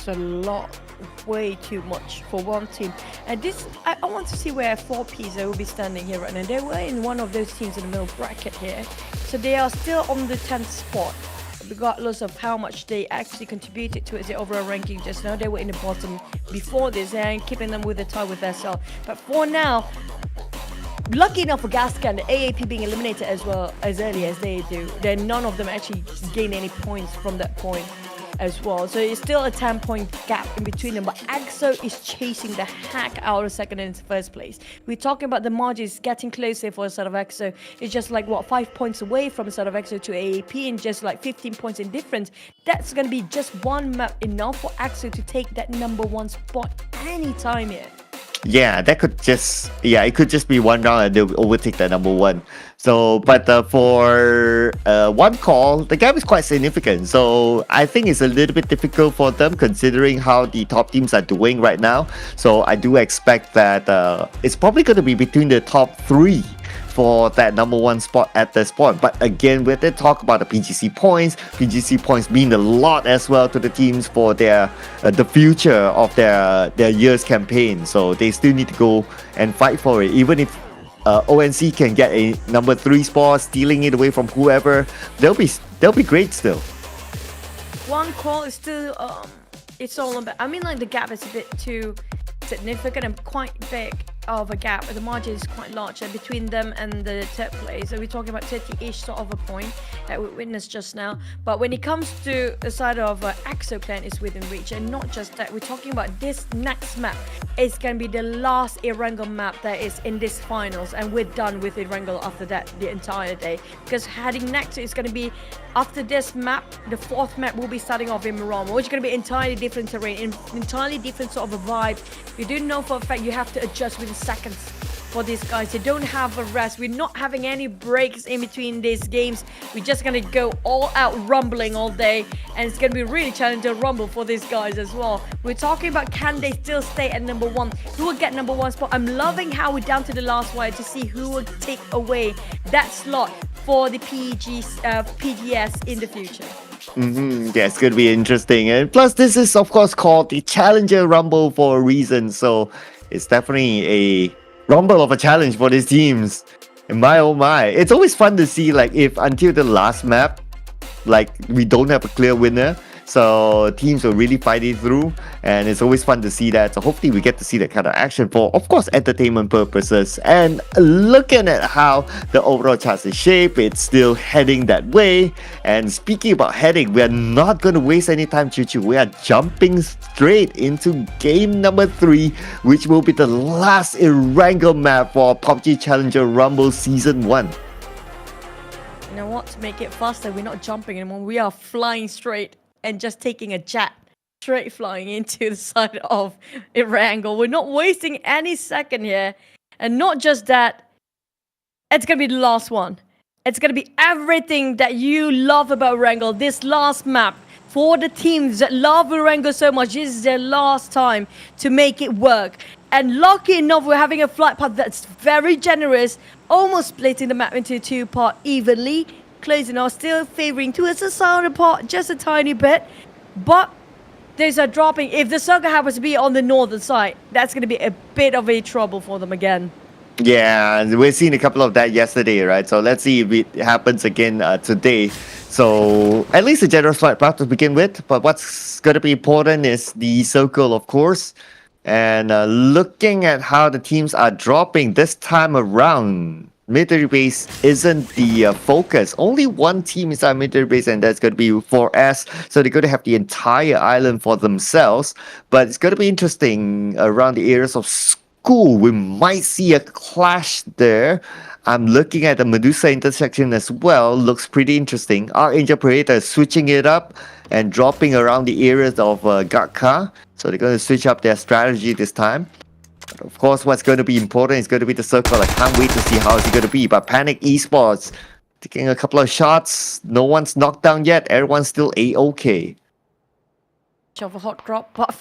a lot, way too much for one team. And this, I want to see where 4Ps will be standing here right now. They were in one of those teams in the middle bracket here. So they are still on the 10th spot, regardless of how much they actually contributed towards the overall ranking just now. They were in the bottom before this and keeping them with the tie with SL. But for now, lucky enough for Gascans, the AAP being eliminated as well as early as they do, then none of them actually gain any points from that point as well. So it's still a 10-point gap in between them, but EXO is chasing the heck out of second and first place. We're talking about the margins getting closer for sort of EXO. It's just like, what, 5 points away from sort of EXO to AAP and just like 15 points in difference. That's going to be just one map enough for EXO to take that #1 spot anytime here. Yeah, that could just, it could just be one round and they'll overtake that #1. So, but for one call, the gap is quite significant. So I think it's a little bit difficult for them considering how the top teams are doing right now. So I do expect that it's probably going to be between the top 3 for that #1 spot at this point. But again, we have to talk about the PGC points mean a lot as well to the teams for their the future of their year's campaign. So they still need to go and fight for it. Even if ONC can get a #3 spot, stealing it away from whoever, they'll be great still. One call is still it's all about, I mean, like, the gap is a bit too significant and quite big of a gap. The margin is quite large between them and the third place. So we're talking about 30-ish sort of a point that we witnessed just now. But when it comes to the side of EXO Clan, is within reach. And not just that, we're talking about this next map. It's going to be the last Erangel map that is in this finals. And we're done with Erangel after that the entire day. Because heading next is going to be, after this map, the 4th map will be starting off in Aurora, which is going to be entirely different terrain, entirely different sort of a vibe. You do know for a fact you have to adjust within seconds for these guys. They don't have a rest. We're not having any breaks in between these games. We're just gonna go all out rumbling all day, and it's gonna be really challenging to rumble for these guys as well. We're talking about, can they still stay at #1? Who will get #1 spot? I'm loving how we're down to the last wire to see who will take away that slot for the PGS in the future. Yeah, it's going to be interesting. And plus, this is, of course, called the Challenger Rumble for a reason. So it's definitely a rumble of a challenge for these teams. And my, oh my. It's always fun to see, like, if until the last map, like, we don't have a clear winner. So teams will really fight it through, and it's always fun to see that. So hopefully we get to see that kind of action for, of course, entertainment purposes. And looking at how the overall chart is shaped, it's still heading that way. And speaking about heading, we are not going to waste any time, Choo-Choo. We are jumping straight into game number 3, which will be the last Erangel map for PUBG Challenger Rumble Season 1. You know what? To make it faster, we're not jumping anymore. We are flying straight and just taking a jet straight flying into the side of Erangel. We're not wasting any second here. And not just that, it's going to be the last one. It's going to be everything that you love about Erangel. This last map, for the teams that love Erangel so much, this is their last time to make it work. And lucky enough, we're having a flight path that's very generous, almost splitting the map into 2 parts evenly. Closing are still favoring towards the southern part just a tiny bit, but there's a dropping. If the circle happens to be on the northern side, that's going to be a bit of a trouble for them again. Yeah, we've seen a couple of that yesterday, right? So let's see if it happens again today. So at least a generous flight path to begin with, but what's going to be important is the circle, of course. And looking at how the teams are dropping this time around, military base isn't the focus. Only one team is on military base, and that's going to be 4S. So they're going to have the entire island for themselves. But it's going to be interesting around the areas of school. We might see a clash there. I'm looking at the Medusa intersection as well. Looks pretty interesting. Arkangel Predator switching it up and dropping around the areas of Gatka. So they're going to switch up their strategy this time. Of course, what's going to be important is going to be the circle. I can't wait to see how it's going to be. But Panic Esports taking a couple of shots. No one's knocked down yet. Everyone's still A-OK. Of a hot drop, but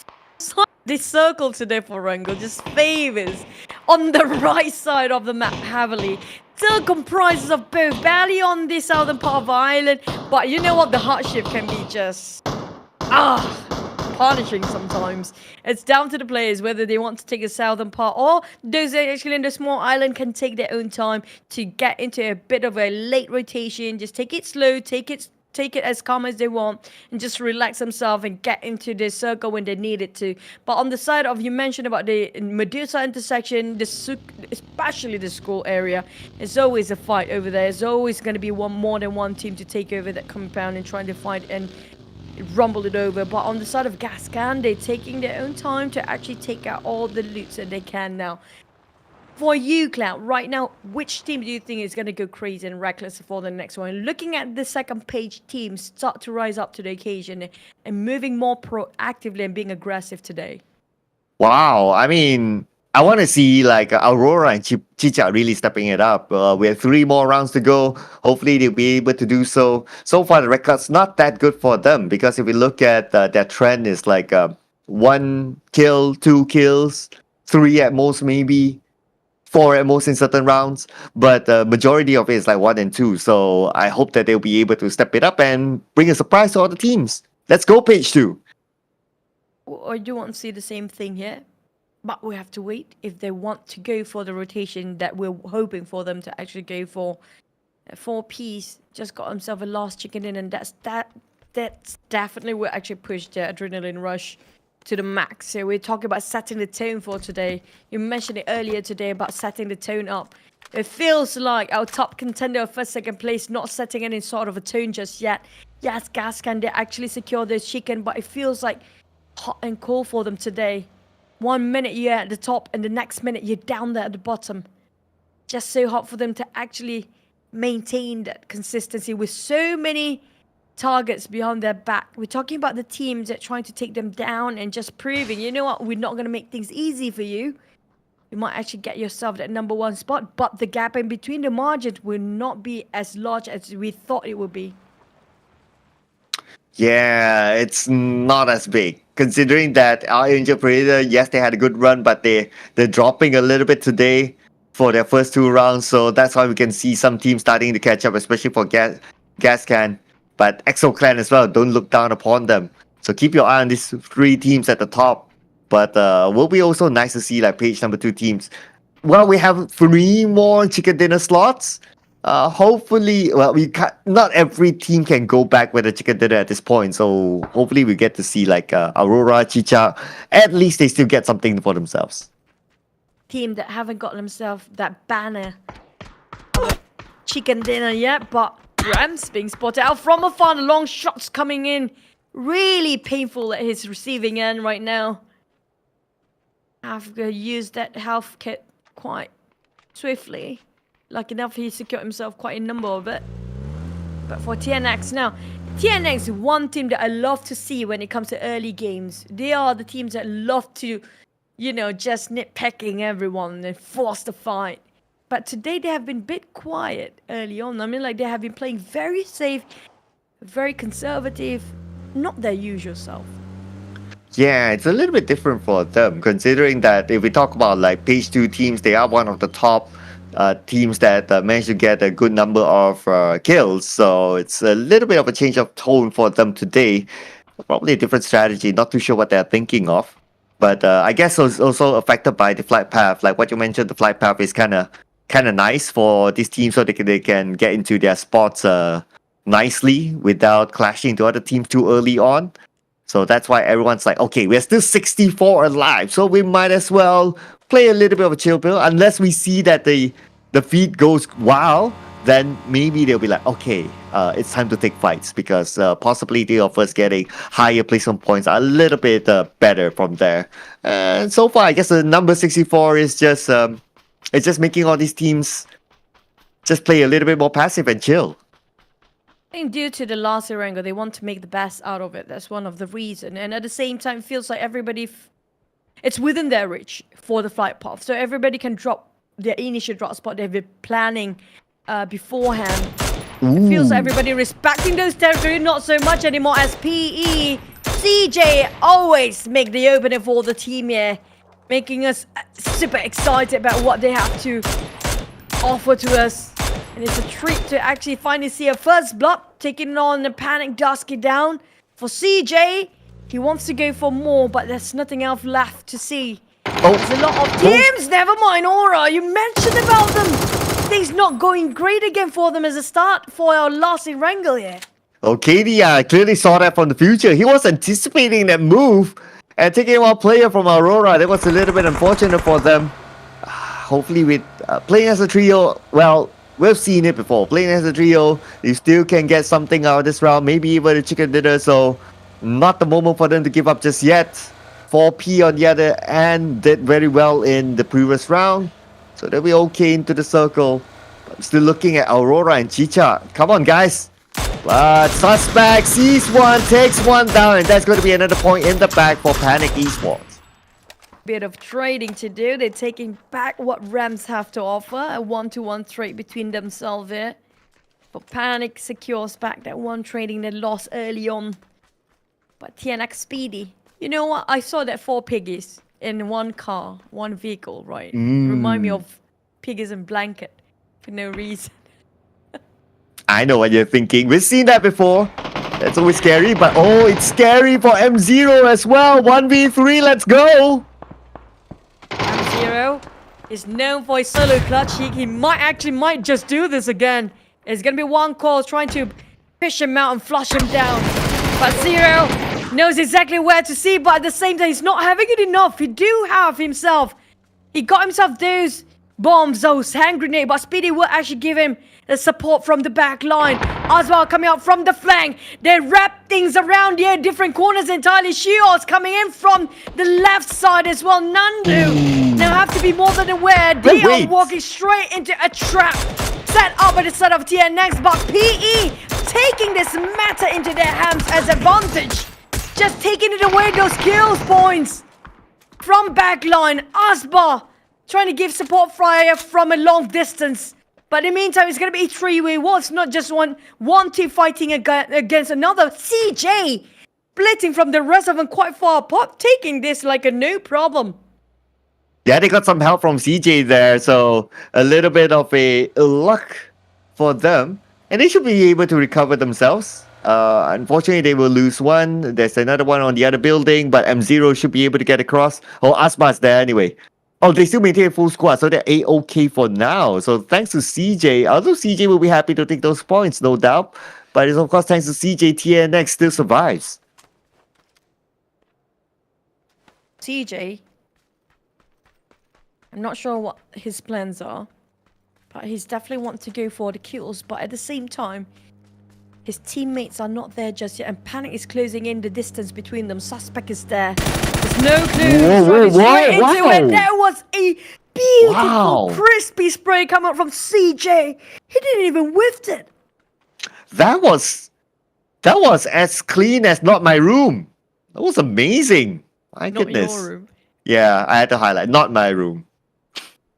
this circle today for Erangel just favors on the right side of the map heavily. Still comprises of both, barely on the southern part of the island. But you know what? The hardship can be just punishing sometimes. It's down to the players whether they want to take the southern part or those that actually in the small island can take their own time to get into a bit of a late rotation. Just take it slow, take it as calm as they want, and just relax themselves and get into the circle when they need it to. But on the side of, you mentioned about the Medusa intersection, especially the school area, there's always a fight over there. There's always going to be more than one team to take over that compound and trying to fight and rumble it over. But on the side of Gascan, they're taking their own time to actually take out all the loots that they can now. For you, Cloud, right now, which team do you think is going to go crazy and reckless for the next one? Looking at the second page, teams start to rise up to the occasion and moving more proactively and being aggressive today. Wow, I mean, I want to see like Aurora and Cicak really stepping it up. We have 3 more rounds to go. Hopefully they'll be able to do so. So far the record's not that good for them, because if we look at their trend is like 1 kill, 2 kills, 3 at most maybe, 4 at most in certain rounds, but the majority of it is like 1 and 2. So I hope that they'll be able to step it up and bring a surprise to all the teams. Let's go, page 2. I do want to see the same thing here, but we have to wait if they want to go for the rotation that we're hoping for them to actually go for. 4Ps just got himself a last chicken in, and that's definitely will actually push the adrenaline rush to the max. So we're talking about setting the tone for today. You mentioned it earlier today about setting the tone up. It feels like our top contender of first, second place not setting any sort of a tone just yet. Yes, Gascan, they actually secure their chicken, but it feels like hot and cold for them today. 1 minute you're at the top and the next minute you're down there at the bottom. Just so hard for them to actually maintain that consistency with so many targets behind their back. We're talking about the teams that are trying to take them down and just proving, you know what, we're not going to make things easy for you. You might actually get yourself that number 1 spot, but the gap in between the margins will not be as large as we thought it would be. Yeah, it's not as big. Considering that Arkangel Predator, yes, they had a good run, but they're dropping a little bit today for their first 2 rounds. So that's why we can see some teams starting to catch up, especially for Gascan. But EXO Clan as well, don't look down upon them. So keep your eye on these 3 teams at the top. But will be also nice to see like page number 2 teams. Well, we have 3 more chicken dinner slots. Hopefully, well, not every team can go back with a chicken dinner at this point. So hopefully we get to see like Aurora, Cicak. At least they still get something for themselves. Team that haven't got themselves that banner chicken dinner yet, but Rams being spotted out from afar. The long shots coming in. Really painful at his receiving end right now. I've used that health kit quite swiftly. Lucky enough, he secured himself quite a number of it. But for Tenax now, Tenax is one team that I love to see when it comes to early games. They are the teams that love to, you know, just nitpicking everyone and force the fight. But today they have been a bit quiet early on. I mean, like, they have been playing very safe, very conservative, not their usual self. Yeah, it's a little bit different for them, considering that if we talk about like page 2 teams, they are one of the top teams that managed to get a good number of kills. So it's a little bit of a change of tone for them today. Probably a different strategy. Not too sure what they're thinking of. But I guess it's also affected by the flight path. Like what you mentioned, the flight path is kind of nice for this team, so they can get into their spots nicely without clashing into other teams too early on. So that's why everyone's like, okay, we're still 64 alive, so we might as well play a little bit of a chill pill. Unless we see that the feed goes wow, then maybe they'll be like, okay, it's time to take fights, because possibility of us getting higher placement points are a little bit better from there. And so far, I guess the number 64 is just it's just making all these teams just play a little bit more passive and chill. I think due to the last Erangel, they want to make the best out of it. That's one of the reasons. And at the same time, it feels like everybody, it's within their reach for the flight path. So everybody can drop their initial drop spot they've been planning beforehand. It feels like everybody respecting those territories, not so much anymore as PE. CJ always make the opening for the team here, making us super excited about what they have to offer to us. And it's a treat to actually finally see a first block taking on the Panic Dusky down. For CJ, He wants to go for more, but there's nothing else left to see. Oh. There's a lot of teams. Never mind, Aura. You mentioned about them. Things not going great again for them as a start for our last Wrangle here. Okay, clearly saw that from the future. He was anticipating that move and taking one player from Aurora. That was a little bit unfortunate for them. Hopefully with playing as a trio, well, we've seen it before. Playing as a trio, you still can get something out of this round. Maybe even a chicken dinner, so not the moment for them to give up just yet. 4P on the other end did very well in the previous round. So they'll be okay into the circle. But I'm still looking at Aurora and Cicak. Come on, guys. But Suspect sees one, takes one down, and that's going to be another point in the bag for Panic Esports. Bit of trading to do. They're taking back what Rams have to offer. A 1-to-1 trade between themselves here. But Panic secures back that one trading they lost early on. But Tenax speedy. You know what? I saw that 4 Piggies in one car, one vehicle, right? Remind me of Piggies and Blanket for no reason. I know what you're thinking. We've seen that before. That's always scary, but oh, it's scary for M0 as well. 1v3, let's go. M0 is known for his solo clutch. He might just do this again. It's gonna be one call trying to fish him out and flush him down. But Zero knows exactly where to see, but at the same time, he's not having it enough. He do have himself. He got himself those bombs, those hand grenade, but Speedy will actually give him the support from the back line. As well, coming out from the flank. They wrap things around here, different corners entirely. Shields coming in from the left side as well. Nandu now have to be more than aware. They are walking straight into a trap set up by the side of TNX, but PE taking this matter into their hands as advantage. Just taking it away, those kills points from backline. Asba trying to give support fire from a long distance. But in the meantime, it's going to be a three-way war. It's not just one team fighting against another. CJ splitting from the rest of them quite far apart, taking this like a no problem. Yeah, they got some help from CJ there, so a little bit of a luck for them. And they should be able to recover themselves. Unfortunately, they will lose one. There's another one on the other building, but M0 should be able to get across. Oh, Asba's there anyway. Oh, they still maintain a full squad, so they're A-okay for now. So thanks to CJ, although CJ will be happy to take those points, no doubt. But it's of course thanks to CJ, TNX still survives. CJ, I'm not sure what his plans are, but he's definitely want to go for the kills. But at the same time, his teammates are not there just yet, and Panic is closing in the distance between them. Suspect is there. There's no clue. Whoa. There was a beautiful, crispy spray coming up from CJ. He didn't even whiff it. That was as clean as not my room. That was amazing. My goodness. Not your room. Yeah, I had to highlight not my room.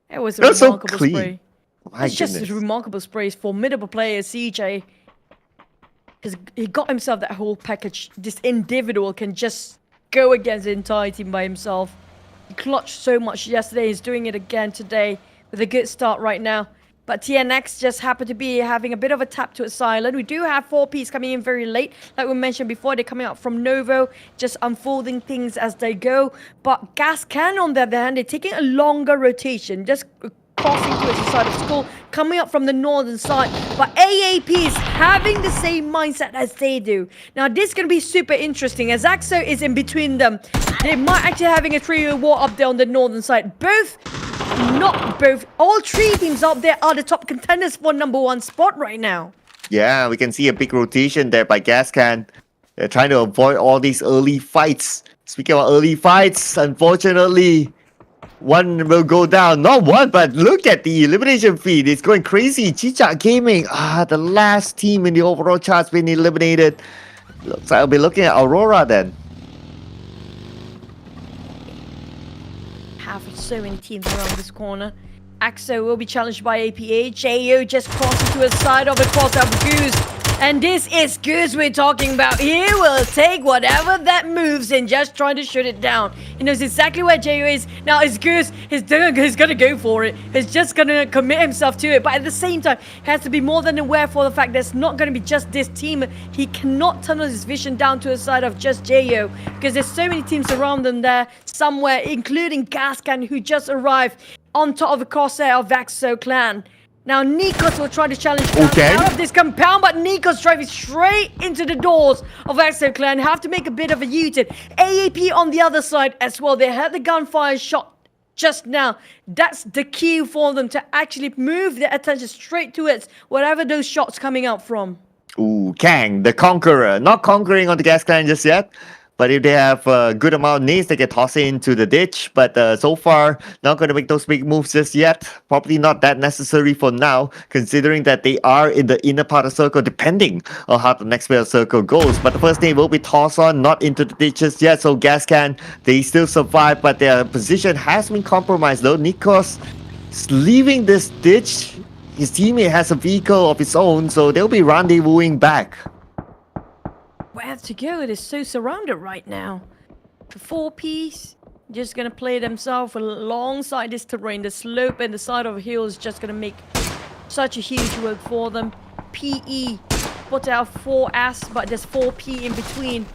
It was a remarkable so clean. spray. It's just a remarkable spray. Formidable player, CJ. He got himself that whole package. This individual can just go against the entire team by himself. He clutched so much yesterday. He's doing it again today with a good start right now. But TNX just happened to be having a bit of a tap to its island. We do have 4Ps coming in very late. Like we mentioned before, they're coming out from Novo, just unfolding things as they go. But Gascan, on the other hand, they're taking a longer rotation, just crossing towards the side of school, coming up from the northern side. But AAP is having the same mindset as they do. Now, this is going to be super interesting as Axo is in between them. They might actually having a three-way war up there on the northern side. All three teams up there are the top contenders for #1 spot right now. Yeah, we can see a big rotation there by Gascan. They're trying to avoid all these early fights. Speaking of early fights, unfortunately, one will go down. Not one, but look at the elimination feed. It's going crazy. Cicak Gaming, the last team in the overall charts being eliminated. Looks like I'll be looking at Aurora then. Have so many teams around this corner. Axo will be challenged by APA. JO just crossing to the side of it. Cross out Goose. And this is Goose we're talking about. He will take whatever that moves and just try to shoot it down. He knows exactly where Jo is. Now it's Goose. He's gonna go for it. He's just gonna commit himself to it. But at the same time, he has to be more than aware for the fact that it's not gonna be just this team. He cannot tunnel his vision down to the side of just Jo, because there's so many teams around them there somewhere, including Gascan, who just arrived on top of the crosshair of EXO Clan. Now, Nikos will try to challenge out of this compound, but Nikos driving straight into the doors of EXO Clan. Have to make a bit of a U-turn. AAP on the other side as well. They had the gunfire shot just now. That's the cue for them to actually move their attention straight towards wherever those shots coming out from. Ooh, Kang, the conqueror. Not conquering on the gas clan just yet. But if they have a good amount of nades, they can toss it into the ditch. But so far, not going to make those big moves just yet. Probably not that necessary for now, considering that they are in the inner part of the circle, depending on how the next bit of circle goes. But the first nade will be tossed on, not into the ditches yet. So Gascan, they still survive, but their position has been compromised though. Nikos is leaving this ditch. His teammate has a vehicle of his own, so they'll be rendezvousing back. Where to go? It is so surrounded right now. The 4-piece just gonna play themselves alongside this terrain. The slope and the side of the hill is just gonna make such a huge work for them. PE put out 4S, but there's 4P in between.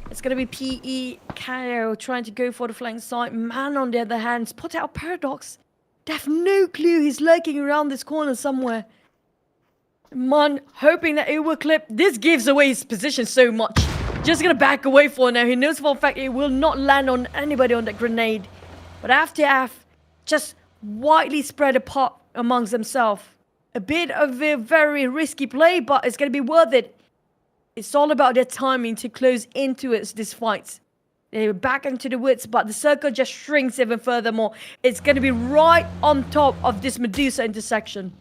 It's gonna be PE Kao trying to go for the flank side. Man on the other hand, put out Paradox. They have no clue he's lurking around this corner somewhere. Man, hoping that it will clip. This gives away his position so much. Just gonna back away for now. He knows for a fact it will not land on anybody on that grenade. But after F, just widely spread apart amongst themselves. A bit of a very risky play, but it's gonna be worth it. It's all about their timing to close into it, this fight. They're back into the woods, but the circle just shrinks even furthermore. It's gonna be right on top of this Medusa intersection.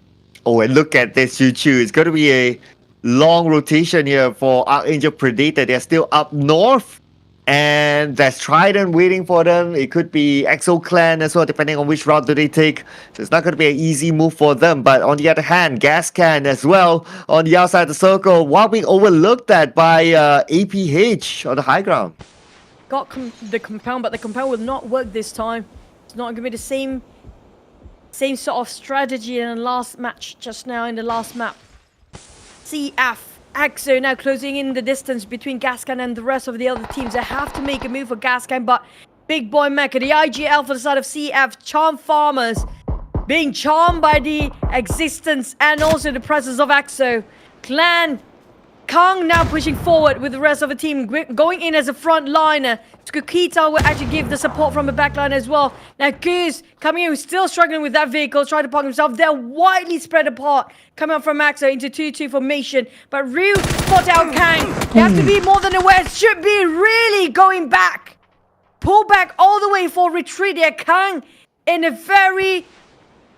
Oh, and look at this, Choo. It's going to be a long rotation here for Arkangel Predator. They're still up north. And there's Trident waiting for them. It could be EXO Clan as well, depending on which route do they take. So it's not going to be an easy move for them. But on the other hand, Gascan as well on the outside of the circle, while being overlooked at by APH on the high ground. Got the compound, but the compound will not work this time. It's not going to be the same sort of strategy in the last match just now in the last map. CF, EXO now closing in the distance between Gascan and the rest of the other teams. They have to make a move for Gascan, but Big Boy Mecha, the IGL for the side of CF, Charm Farmers, being charmed by the existence and also the presence of EXO. Clan Kang now pushing forward with the rest of the team, going in as a front liner. Skukita will actually give the support from the back line as well. Now Goose coming in, still struggling with that vehicle, trying to park himself. They're widely spread apart, coming up from EXO into 2-2 formation. But Ryu spot out Kang. They have to be more than aware. Should be really going back. Pull back all the way for retreat there. Kang in a very,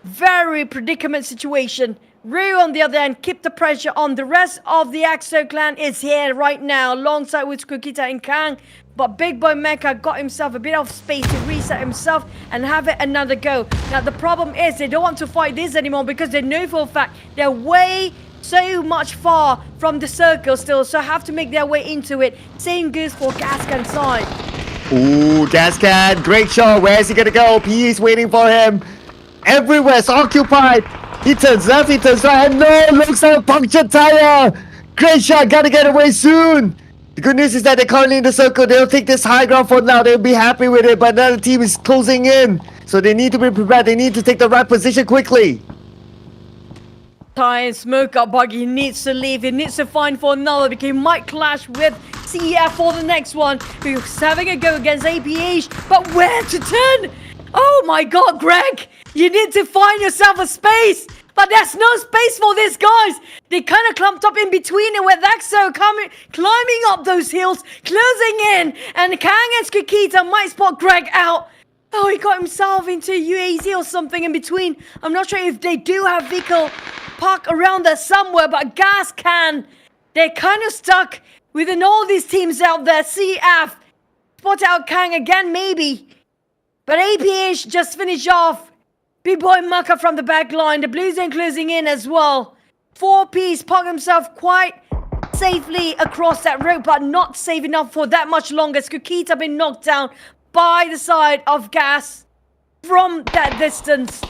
very predicament situation. Ryu, on the other hand, keep the pressure on. The rest of the EXO Clan is here right now, alongside with Skukita and Kang. But Big Boy Mecha got himself a bit of space to reset himself and have it another go. Now, the problem is they don't want to fight this anymore because they know for a fact they're way so much far from the circle still, so have to make their way into it. Same goes for Gascan side. Ooh, Gascan, great shot. Where is he gonna go? Piggies waiting for him. Everywhere's occupied. He turns left, he turns right, and no, looks like a punctured tire. Great shot, gotta get away soon. The good news is that they're currently in the circle. They'll take this high ground for now. They'll be happy with it, but another team is closing in. So they need to be prepared. They need to take the right position quickly. Tire and smoke up buggy. He needs to leave. He needs to find for another because he might clash with CF for the next one. Who's having a go against APH, but where to turn? Oh my god, Greg! You need to find yourself a space! But there's no space for these guys! They kind of clumped up in between and with EXO climbing up those hills, closing in, and Kang and Skukita might spot Greg out. Oh, he got himself into UAZ or something in between. I'm not sure if they do have vehicle park around there somewhere, but Gascan, they're kind of stuck within all these teams out there. CF, spot out Kang again maybe. But APH just finished off. Big Boy Mucker from the back line. The Blues are closing in as well. 4P's parked himself quite safely across that road, but not safe enough for that much longer. Skukita been knocked down by the side of Gas from that distance.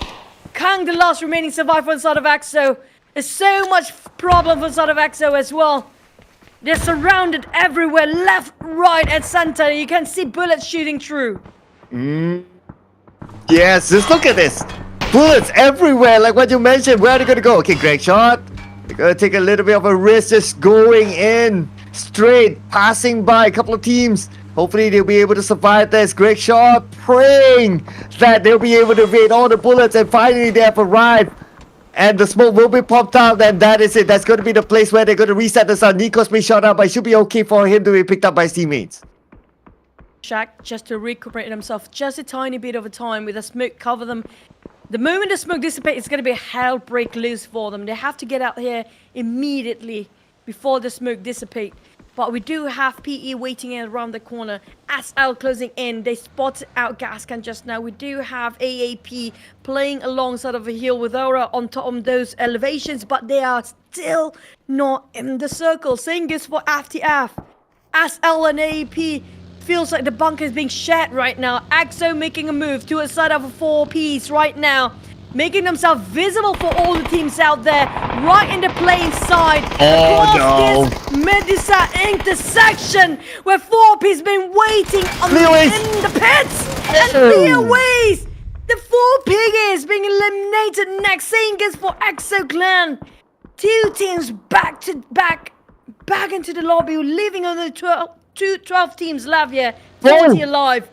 Kang, the last remaining survivor on the side of EXO. There's so much problem for the side of EXO as well. They're surrounded everywhere, left, right, and center. You can see bullets shooting through. Yes, just look at this. Bullets everywhere, like what you mentioned. Where are they gonna go? Okay, great shot. They're gonna take a little bit of a risk, just going in straight, passing by a couple of teams. Hopefully they'll be able to survive this. Great shot, praying that they'll be able to evade all the bullets, and finally they have arrived. And the smoke will be popped out, and that is it. That's going to be the place where they're going to reset the sun. Nico's been shot up, but it should be okay for him to be picked up by his teammates. Shaq just to recuperate himself just a tiny bit of a time with the smoke cover them. The moment the smoke dissipates, it's going to be a hell break loose for them. They have to get out here immediately before the smoke dissipates. But we do have PE waiting in around the corner. SL closing in. They spotted out Gascan just now. We do have AAP playing alongside of a hill with Aurora on top of those elevations, but they are still not in the circle. Same goes for FTF. SL and AAP feels like the bunker is being shed right now. EXO making a move to a side of a 4-piece right now, making themselves visible for all the teams out there, right in the plain sight. Oh, Across this Medusa intersection, where 4P's been waiting on in the pits, and clear ways. The 4 Piggies being eliminated next. Same goes for EXO Clan. 2 teams back to back into the lobby, leaving only 12 teams left here. 40 alive.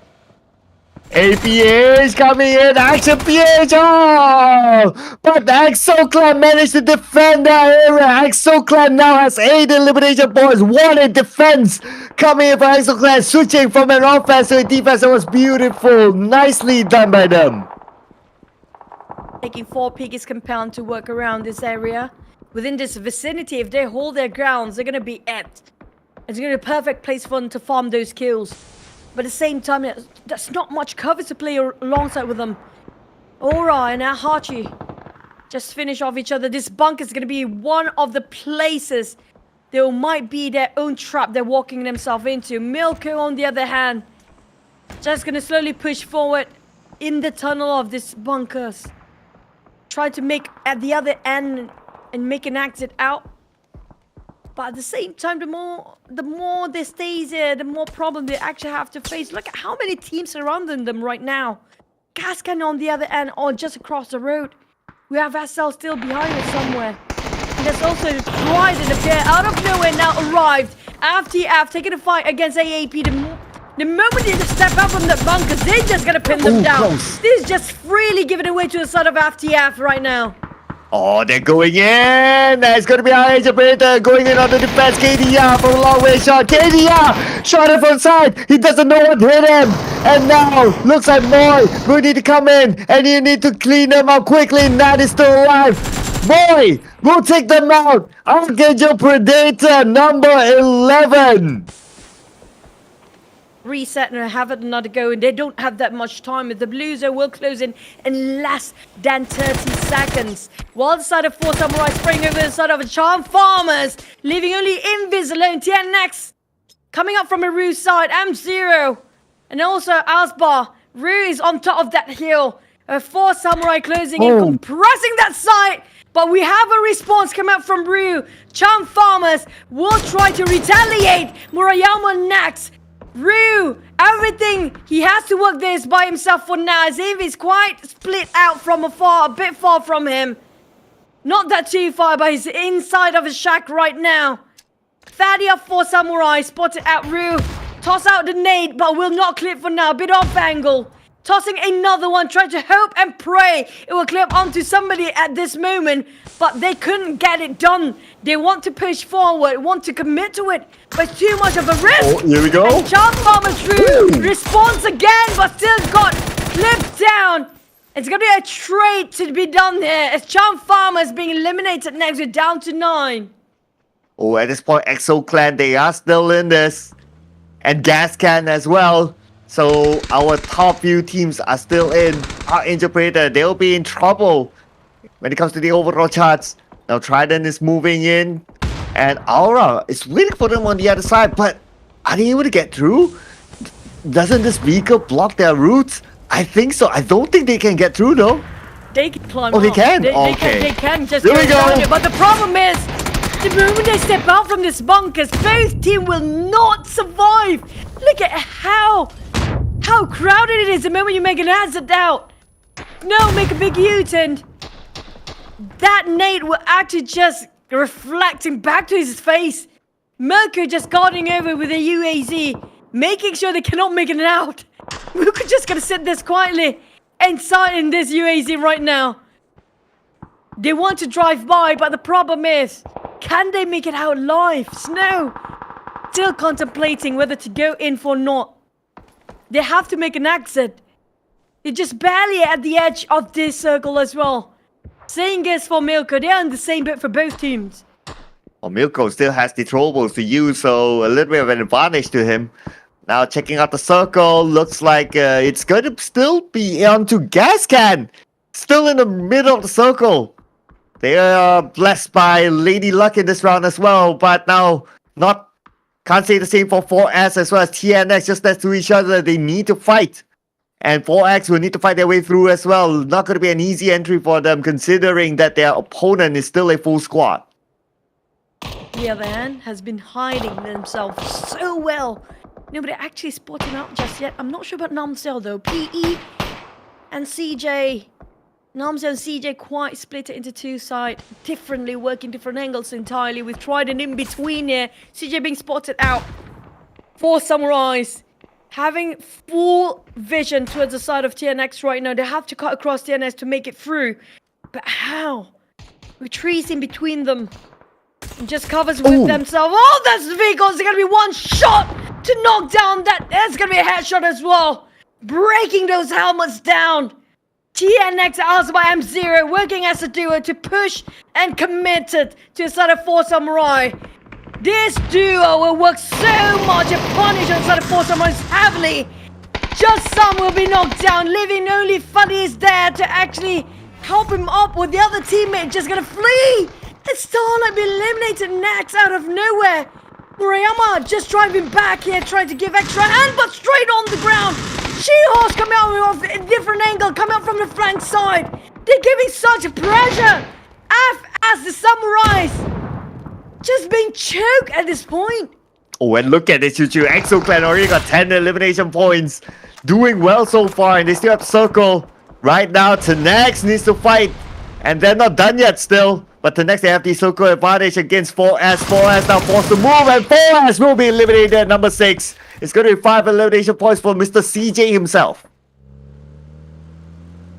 APH coming in, action PH! Oh! But EXO Clan managed to defend that area. EXO Clan now has 8 elimination points, 1 in defense. Coming in for EXO Clan, switching from an offense to a defense. That was beautiful. Nicely done by them. Taking 4 Piggies compound to work around this area. Within this vicinity, if they hold their grounds, they're going to be at. It's going to be a perfect place for them to farm those kills. But at the same time, there's not much cover to play alongside with them. Aurora and Hachi just finish off each other. This bunker is going to be one of the places there might be their own trap they're walking themselves into. Milko, on the other hand, just going to slowly push forward in the tunnel of this bunkers. Try to make at the other end and make an exit out. But at the same time, the more they stay here, the more problem they actually have to face. Look at how many teams surrounding them right now. Gascan on the other end, or just across the road. We have SL still behind us somewhere. And there's also Trident appear out of nowhere now arrived. FTF taking a fight against AAP. The moment they step up from the bunkers, they're just gonna pin them down. Close. This is just freely given away to the side of FTF right now. Oh, they're going in. It's going to be Arkangel Predator going in on the defense. KDR from a long way shot. KDR shot it from side. He doesn't know what hit him. And now looks like Boy will need to come in, and you need to clean them up quickly. Nat is still alive. Boy will take them out. Arkangel Predator number 11. Reset and have another go, and they don't have that much time. The Blues will close in less than 30 seconds. While the side of 4 Samurai spraying over the side of a Charm Farmers, leaving only Invis alone. Tenax coming up from a Rue side, M0, and also Asbar. Rue is on top of that hill. 4 Samurai closing in, compressing that site. But we have a response come out from Rue. Charm Farmers will try to retaliate. Murayama next. Rue, everything, he has to work this by himself for now, as if he's quite split out from afar, a bit far from him. Not that too far, but he's inside of his shack right now. 30 up 4 Samurai, spotted out Rue. Toss out the nade, but will not clip for now, bit off angle. Tossing another one, trying to hope and pray it will clip onto somebody at this moment, but they couldn't get it done. They want to push forward, want to commit to it, but it's too much of a risk. Oh, here we go. And Charm Farmers responds again, but still got clipped down. It's going to be a trade to be done here, as Charm Farmers being eliminated next. We're down to 9. Oh, at this point, EXO Clan, they are still in this. And Gascan as well. So our top few teams are still in. Arkangel Predator, they'll be in trouble when it comes to the overall charts. Now Trident is moving in, and Aurora is waiting for them on the other side, but are they able to get through? Doesn't this vehicle block their routes? I think so. I don't think they can get through though. They can climb Oh, they up. can? They Okay. can just There go we go. down it. But the problem is, the moment they step out from this bunkers, both team will not survive. Look at how crowded it is the moment you make an exit out. No, make a big U-turn. That nade will actually just reflecting back to his face. Mirko just guarding over with a UAZ, making sure they cannot make it out. Mirko just gonna sit this quietly inside in this UAZ right now. They want to drive by, but the problem is, can they make it out alive? Snow still contemplating whether to go in for or not. They have to make an exit. They're just barely at the edge of this circle as well. Same goes for Milko. They're on the same boat for both teams. Well, Milko still has the troubles to use, so a little bit of an advantage to him. Now checking out the circle, looks like it's going to still be onto Gascan. Still in the middle of the circle. They are blessed by Lady Luck in this round as well, but now can't say the same for 4S as well as TNX, just next to each other. They need to fight. And 4X will need to fight their way through as well. Not going to be an easy entry for them, considering that their opponent is still a full squad. The other hand has been hiding themselves so well. Nobody actually spotting out just yet. I'm not sure about Namsel though. PE and CJ. Namsel and CJ quite split it into two sides. Differently, working different angles entirely, with Trident in between here. CJ being spotted out. 4 Samurais. Having full vision towards the side of TNX right now. They have to cut across TNX to make it through. But how? With trees in between them. And just covers with themselves. Oh, that's the vehicles. There's going to be one shot to knock down that. There's going to be a headshot as well. Breaking those helmets down. TNX asked by M0 working as a duo to push and committed to the side of 4 Samurai. This duo will work so much and punish on the side of 4 Samurai heavily. Just some will be knocked down, leaving only Fuddies there to actually help him up with the other teammate just gonna flee. And Starlight be eliminated next out of nowhere. Murayama just driving back here, trying to give extra hand, but straight on the ground. She-Horse coming out of a different angle, coming out from the flank side. They're giving such pressure as the Samurais just being choked at this point. Oh, and look at this, Choo-Choo. EXO Clan already got 10 elimination points. Doing well so far, and they still have circle. Right now, Tenax needs to fight. And they're not done yet still. But Tenax, they have the circle advantage against 4S. 4S now forced to move, and 4S will be eliminated at number 6. It's going to be 5 elimination points for Mr. CJ himself.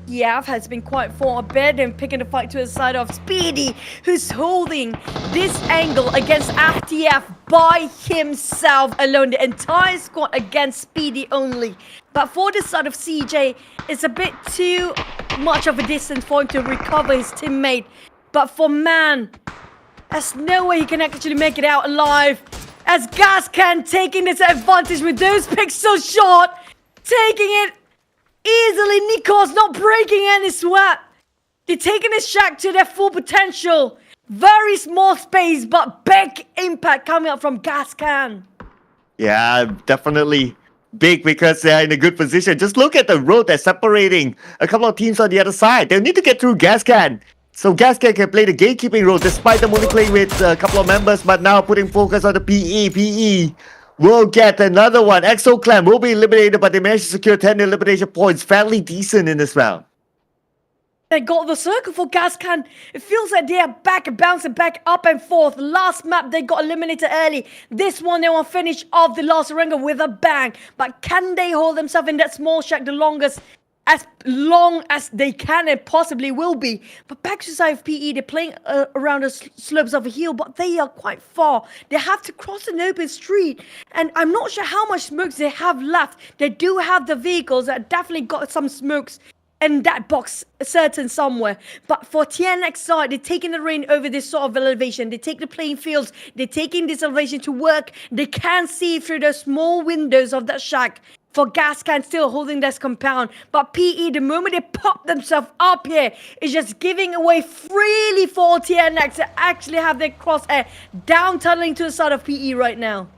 Yav has been quite far a bit and picking the fight to his side of Speedy, who's holding this angle against FTF by himself alone. The entire squad against Speedy only. But for this side of CJ, it's a bit too much of a distance for him to recover his teammate. But for Man, there's no way he can actually make it out alive. As Gascan taking this advantage with those pixel shot, taking it easily. Nikos not breaking any sweat. They're taking this shack to their full potential. Very small space, but big impact coming up from Gascan. Yeah, definitely big because they're in a good position. Just look at the road that's separating a couple of teams on the other side. They'll need to get through Gascan. So Gascan can play the gatekeeping role despite them only playing with a couple of members, but now putting focus on the PE. PE will get another one. EXO Clan will be eliminated, but they managed to secure 10 elimination points. Fairly decent in this round. They got the circle for Gascan. It feels like they are back and bouncing back up and forth. Last map, they got eliminated early. This one, they want to finish off the last Rengar with a bang. But can they hold themselves in that small shack the longest? As long as they can and possibly will be. But back to the side of PE, they're playing around the slopes of a hill, but they are quite far. They have to cross an open street. And I'm not sure how much smokes they have left. They do have the vehicles that definitely got some smokes in that box certain somewhere. But for TNX side, they're taking the reign over this sort of elevation. They take the playing fields. They're taking this elevation to work. They can see through the small windows of that shack. for Gascans still holding this compound. But PE, the moment they pop themselves up here, is just giving away freely for TNX to actually have their crosshair down tunneling to the side of PE right now.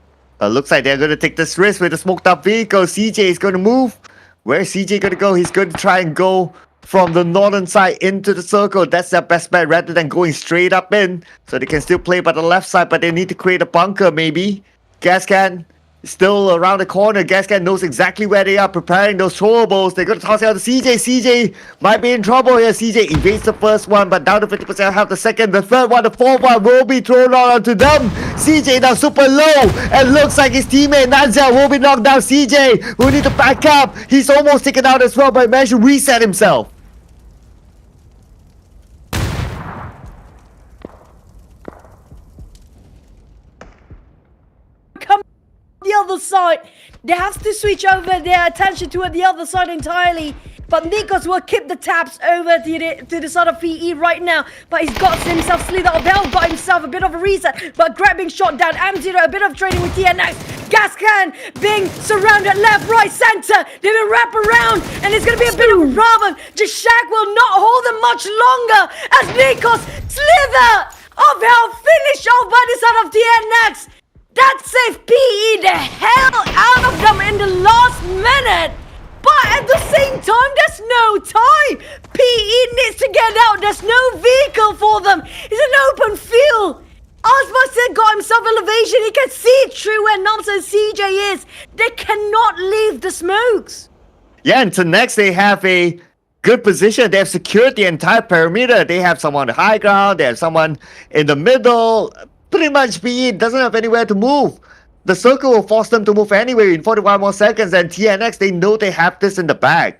Looks like they're going to take this risk with a smoked up vehicle. CJ is going to move. Where's CJ going to go? He's going to try and go from the northern side into the circle. That's their best bet rather than going straight up in. So they can still play by the left side, but they need to create a bunker maybe. Gascan still around the corner. Gascan knows exactly where they are, preparing those throwables. They're going to toss it out to CJ. CJ might be in trouble here. CJ evades the first one, but down to 50% have the second. The third one, the fourth one will be thrown out onto them. CJ now super low, and looks like his teammate Nanzel will be knocked down. CJ will need to back up. He's almost taken out as well, but managed to reset himself. The other side, they have to switch over their attention to the other side entirely. But Nikos will keep the taps over to the side of PE right now. But he's got himself slid out of hell, got himself a bit of a reset. But grabbing shot down, M0, a bit of trading with TNX. Gascan being surrounded left, right, center. They will wrap around, and it's going to be a bit of a problem. Jashak will not hold them much longer as Nikos slither of hell finished off by the side of TNX. That saved PE the hell out of them in the last minute. But at the same time, there's no time. PE needs to get out. There's no vehicle for them. It's an open field. Osmar still got himself elevation. He can see through where Noms and CJ is. They cannot leave the smokes. Yeah, and to next they have a good position. They have secured the entire perimeter. They have someone on the high ground. They have someone in the middle. Pretty much PE doesn't have anywhere to move. The circle will force them to move anyway in 41 more seconds, and TNX, they know they have this in the bag.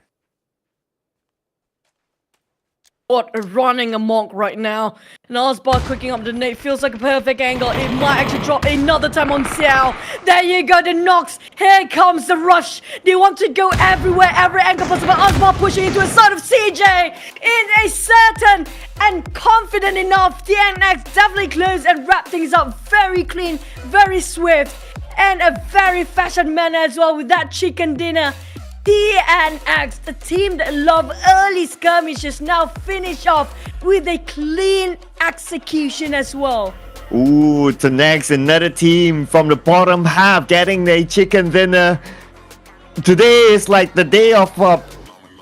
What a running amok right now. And Osbar cooking up the nade. Feels like a perfect angle. It might actually drop another time on Xiao. There you go, the knocks. Here comes the rush. They want to go everywhere, every angle possible. Osbar pushing into the side of CJ. In a certain and confident enough, TNX definitely closed and wrapped things up very clean, very swift, and a very fashion manner as well with that chicken dinner. TNX, the team that love early skirmishes, now finish off with a clean execution as well. Ooh, Tenax, another team from the bottom half getting a chicken dinner. Today is like the day of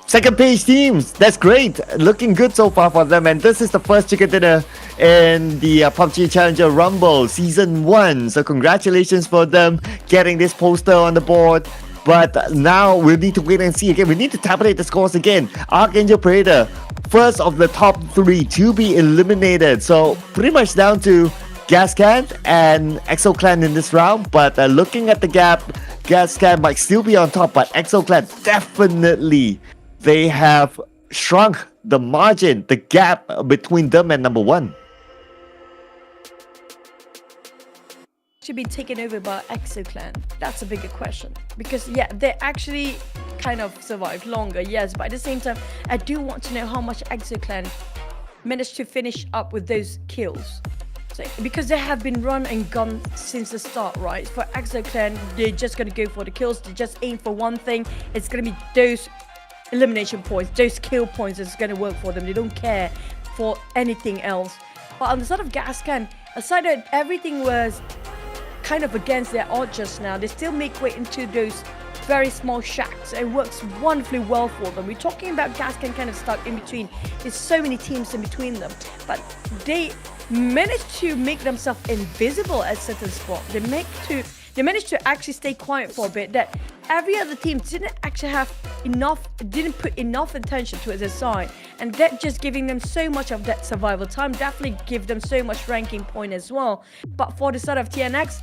second page teams. That's great. Looking good so far for them. And this is the first chicken dinner in the PUBG Challenger Rumble Season 1. So congratulations for them getting this poster on the board. But now we'll need to wait and see again. We need to tabulate the scores again. Arkangel Predator, first of the top 3 to be eliminated. So pretty much down to Gascans and EXO Clan in this round. But looking at the gap, Gascan might still be on top. But EXO Clan definitely, they have shrunk the margin, the gap between them and number 1. Should be taken over by EXO Clan? That's a bigger question. Because yeah, they actually kind of survived longer, yes, but at the same time, I do want to know how much EXO Clan managed to finish up with those kills. So, because they have been run and gun since the start, right? For EXO Clan, they're just gonna go for the kills. They just aim for one thing. It's gonna be those elimination points, those kill points that's gonna work for them. They don't care for anything else. But on the side of Gascan, aside that everything was kind of against their odds just now, they still make way into those very small shacks. It works wonderfully well for them. We're talking about Gascan kind of stuck in between. There's so many teams in between them, but they managed to make themselves invisible at certain spots. They managed to actually stay quiet for a bit, that every other team didn't actually have enough, didn't put enough attention to their side, and that just giving them so much of that survival time, definitely give them so much ranking point as well. But for the side of TNX,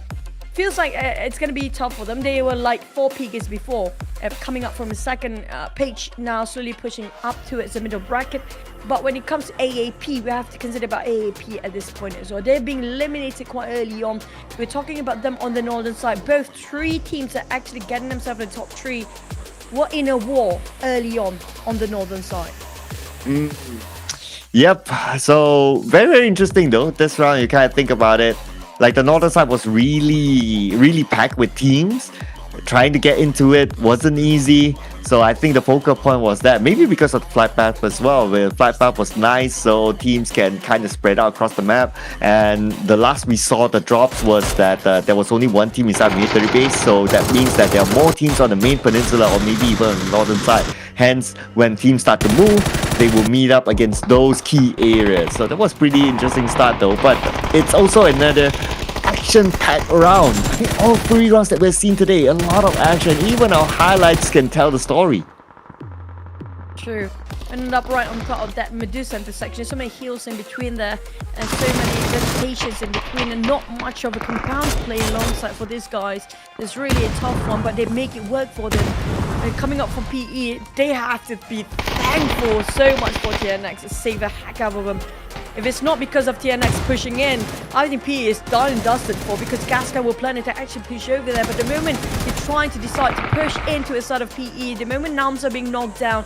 feels like it's going to be tough for them. They were like 4 Piggies before, coming up from the second page, now slowly pushing up towards the middle bracket. But when it comes to AAP, we have to consider about AAP at this point as well. They're being eliminated quite early on. We're talking about them on the northern side. Both 3 teams are actually getting themselves in the top 3 were in a war early on the northern side. Yep, so very interesting though. This round, you kind of think about it. Like the northern side was really packed with teams. trying to get into it wasn't easy. So I think the focal point was that maybe because of the flight path as well, where the flight path was nice, so teams can kind of spread out across the map. And the last we saw the drops was that there was only one team inside military base, so that means that there are more teams on the main peninsula or maybe even on the northern side. Hence, when teams start to move, they will meet up against those key areas. So that was pretty interesting start though, but it's also another action-packed round. I think all 3 rounds that we've seen today, a lot of action. Even our highlights can tell the story. True. Ended up right on top of that Medusa intersection. So many heals in between there, and so many vegetations in between, and not much of a compound play alongside for these guys. It's really a tough one, but they make it work for them. And coming up from PE, they have to be thankful so much for TNX to save the heck out of them. If it's not because of TNX pushing in, I think PE is done and dusted for, because Gascans were planning to actually push over there. But the moment they're trying to decide to push into a side of PE, the moment Nams are being knocked down,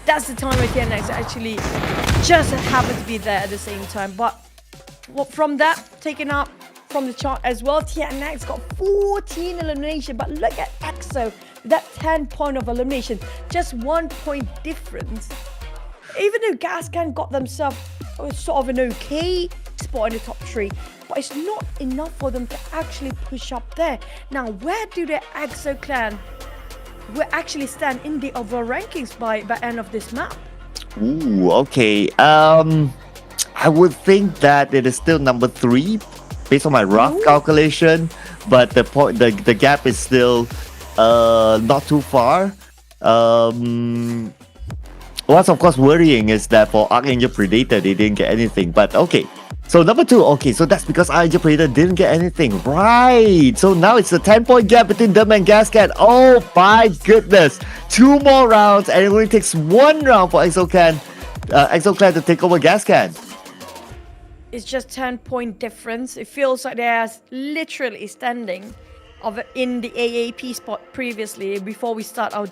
that's the time where TNX actually just happen to be there at the same time. But from that, taken up from the chart as well, TNX got 14 elimination. But look at EXO, that 10 point of elimination, just 1 point difference. Even though Gascans got themselves sort of an okay spot in the top 3, but it's not enough for them to actually push up there. Now, where do the EXO Clan will actually stand in the overall rankings by end of this map? Ooh, okay. I would think that it is still number 3 based on my rough calculation, but the gap is still not too far. What's of course worrying is that for Arkangel Predator, they didn't get anything. But okay, so number 2, okay, so that's because Arkangel Predator didn't get anything. Right, so now it's a 10-point gap between them and Gascans. Oh my goodness, 2 more rounds, and it only takes 1 round for EXO Clan to take over Gascans. It's just 10-point difference. It feels like they're literally standing in the AAP spot previously, before we start our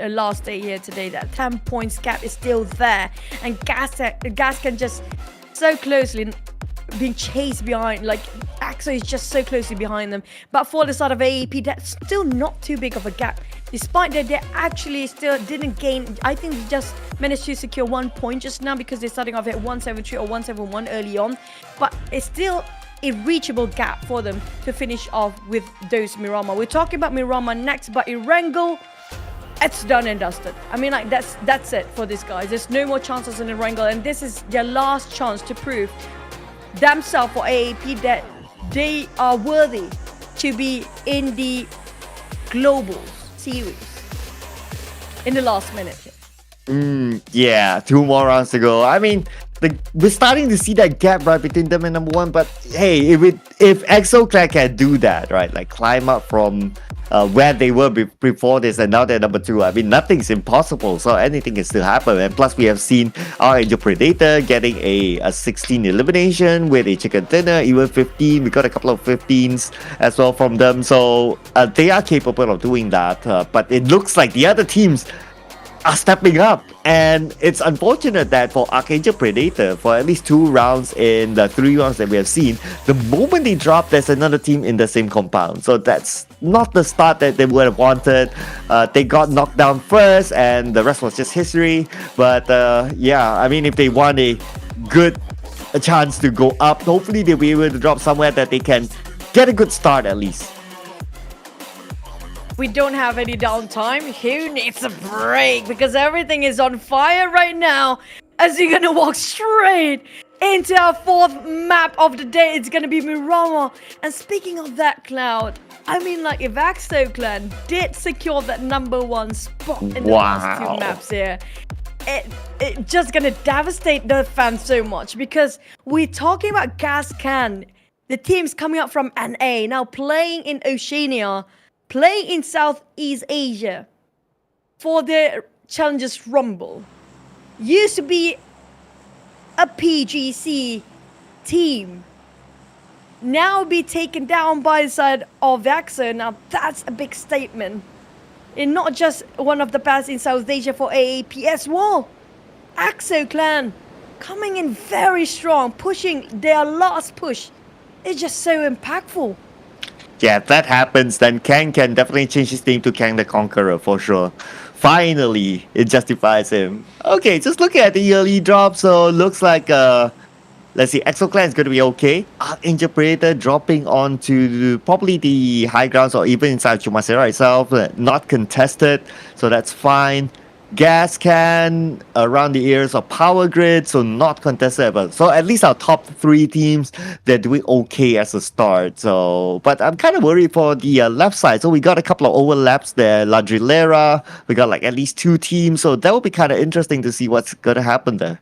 last day here today. That 10 points gap is still there, and Gascans just so closely being chased behind. Like, EXO is just so closely behind them. But for the start of AAP, that's still not too big of a gap, despite that they actually still didn't gain. I think they just managed to secure 1 point just now, because they're starting off at 173 or 171 early on. But it's still a reachable gap for them to finish off with those Miramar. We're talking about Miramar next, but Erangel, it's done and dusted. I mean, like, that's it for these guys. There's no more chances in Erangel, and this is their last chance to prove themselves for AAP that they are worthy to be in the Global Series in the last minute. Yeah, 2 more rounds to go. I mean, we're starting to see that gap right between them and number 1. But hey, if EXO Clan can do that, right, like climb up from where they were before this, and now they're number 2. I mean, nothing's impossible, so anything can still happen. And plus, we have seen Arkangel Predator getting a 16 elimination with a chicken dinner, even 15. We got a couple of 15s as well from them, so they are capable of doing that. But it looks like the other teams are stepping up, and it's unfortunate that for Arkangel Predator, for at least 2 rounds in the 3 rounds that we have seen, the moment they drop, there's another team in the same compound. So that's not the start that they would have wanted. They got knocked down first, and the rest was just history. But yeah, I mean, if they want a chance to go up, hopefully they'll be able to drop somewhere that they can get a good start at least. We don't have any downtime. Who needs a break? Because everything is on fire right now. As you're gonna walk straight into our 4th map of the day. It's gonna be Miramar. And speaking of that, Cloud, I mean, like, if EXO Clan did secure that number 1 spot in the last 2 maps here, it just gonna devastate the fans so much, because we're talking about Gascans, the teams coming up from NA, now playing in Oceania, playing in Southeast Asia for the Challengers Rumble. Used to be a PGC team, now be taken down by the side of EXO. Now that's a big statement. And not just one of the best in South Asia for AAP as well. EXO Clan coming in very strong, pushing their last push. It's just so impactful. Yeah, if that happens, then Kang can definitely change his name to Kang the Conqueror for sure. Finally, it justifies him. Okay, just looking at the early drop, so looks like let's see, EXO Clan is going to be okay. Arkangel Predator dropping onto probably the high grounds or even inside Chumasera itself, not contested, so that's fine. Gascan around the ears of Power Grid, so not contested. But so at least our top 3 teams, they're doing okay as a start. So, but I'm kind of worried for the left side. So we got a couple of overlaps there. La Drilera, we got like at least 2 teams. So that will be kind of interesting to see what's going to happen there.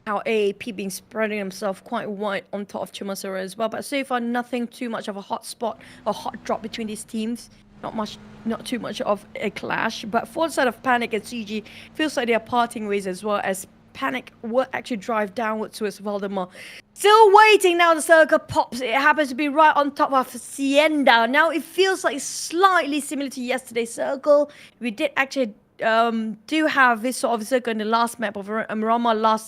How AAP being spreading himself quite wide on top of Chumasura as well, but so far nothing too much of a hot spot or hot drop between these teams. Not too much of a clash. But for the side of Panic and CG, feels like they are parting ways as well, as Panic will actually drive downwards towards Valdemar. Still waiting now, the circle pops. It happens to be right on top of Sienda. Now it feels like slightly similar to yesterday's circle. We did actually do have this sort of circle in the last map of Rama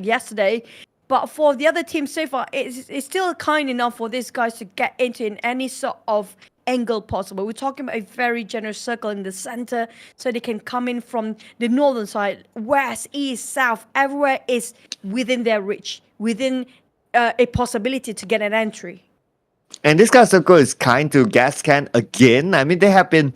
yesterday. But for the other team so far, it's still kind enough for these guys to get into in any sort of angle possible. We're talking about a very generous circle in the center, so they can come in from the northern side, west, east, south. Everywhere is within their reach, within a possibility to get an entry. And this kind of circle is kind to Gascan again. I mean, they have been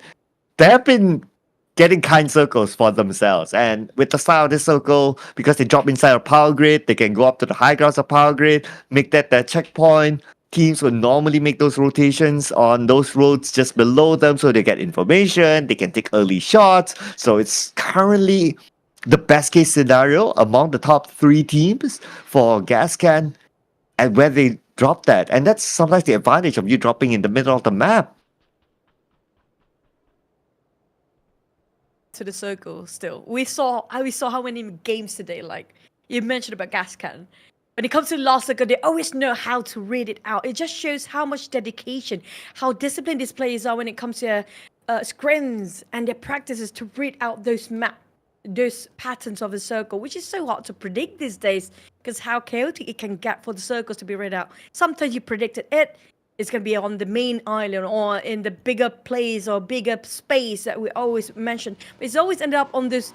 getting kind circles for themselves. And with the style of this circle, because they drop inside of Power Grid, they can go up to the high grounds of Power Grid, make that their checkpoint. Teams would normally make those rotations on those roads just below them, so they get information, they can take early shots. So it's currently the best case scenario among the top 3 teams for Gascan and where they drop that. And that's sometimes the advantage of you dropping in the middle of the map. To the circle still. We saw how many games today, like you mentioned about Gascan. When it comes to last circle, they always know how to read it out. It just shows how much dedication, how disciplined these players are when it comes to scrims and their practices to read out those patterns of the circle, which is so hard to predict these days because how chaotic it can get for the circles to be read out. Sometimes you predicted it's going to be on the main island or in the bigger place or bigger space that we always mention. But it's always ended up on this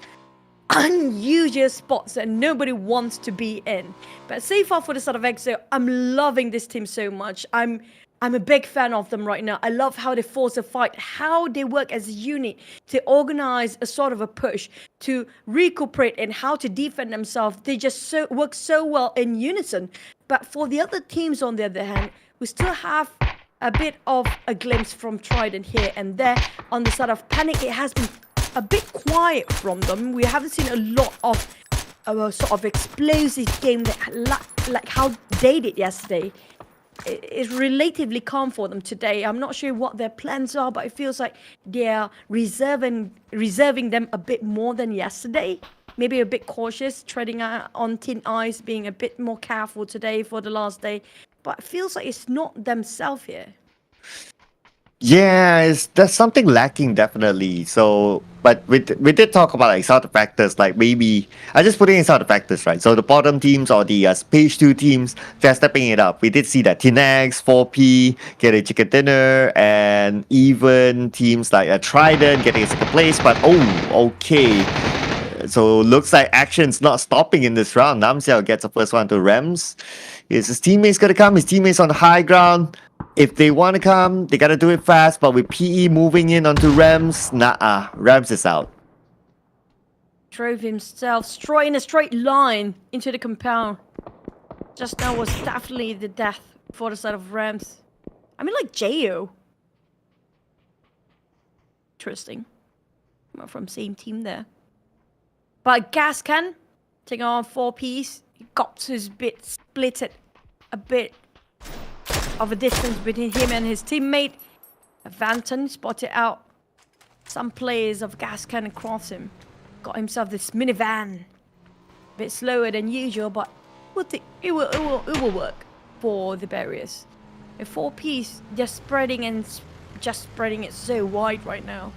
unusual spots that nobody wants to be in. But so far for the side of EXO, I'm loving this team so much. I'm a big fan of them right now. I love how they force a fight, how they work as a unit to organize a sort of a push, to recuperate and how to defend themselves. They just work so well in unison. But for the other teams on the other hand, we still have a bit of a glimpse from Trident here and there. On the side of Panic, it has been a bit quiet from them. We haven't seen a lot of sort of explosive game that like how they did yesterday. It's relatively calm for them today. I'm not sure what their plans are, but it feels like they're reserving them a bit more than yesterday. Maybe a bit cautious, treading on thin ice, being a bit more careful today for the last day. But it feels like it's not themselves here. Yeah, there's something lacking definitely. So, but we did talk about like some of the factors, like maybe I just put in some of the factors, right? So the bottom teams or the page 2 teams, they're stepping it up. We did see that Tenax, 4P getting chicken dinner, and even teams like Trident getting a second place. But okay. So looks like action's not stopping in this round. Namxiao gets the first one to Rems. Is his teammates gonna come? His teammates on the high ground. If they want to come, they gotta do it fast. But with PE moving in onto Rems, Rems is out. Drove himself straight in a straight line into the compound. Just now was definitely the death for the side of Rems. I mean, like Jo. Interesting. Well, from same team there. But Gascan taking on 4Ps. He got his bit split it a bit of a distance between him and his teammate. Vanton spotted out some players of Gascan across him. Got himself this minivan. A bit slower than usual, but it will work for the barriers. With 4Ps just spreading it so wide right now.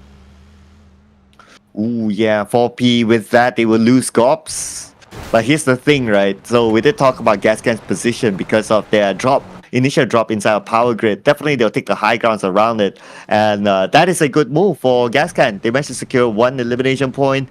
Ooh, yeah, 4P. With that, they will lose Gops. But here's the thing, right? So we did talk about Gascan's position because of their drop initial drop inside a power grid. Definitely they'll take the high grounds around it. And that is a good move for Gascan. They managed to secure 1 elimination point.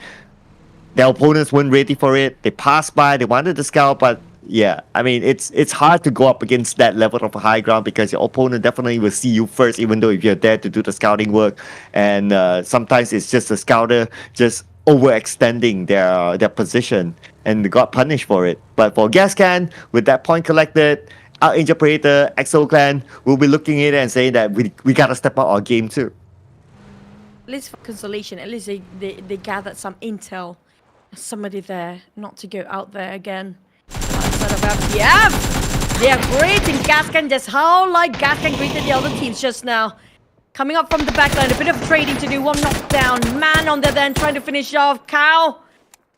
Their opponents weren't ready for it. They passed by, they wanted to scout, but yeah, I mean, it's hard to go up against that level of a high ground because your opponent definitely will see you first, even though if you're there to do the scouting work. And sometimes it's just a scouter just overextending their position, and they got punished for it. But for Gascan, with that point collected, Arkangel Predator, EXO Clan will be looking at it and saying that we gotta step up our game too. At least for consolation, at least they gathered some intel. Somebody there, not to go out there again. Outside of FTF, they are great in Gascan, just how like Gascan greeted the other teams just now. Coming up from the backline, a bit of trading to do, one knockdown. Man on the other end trying to finish off. Cow,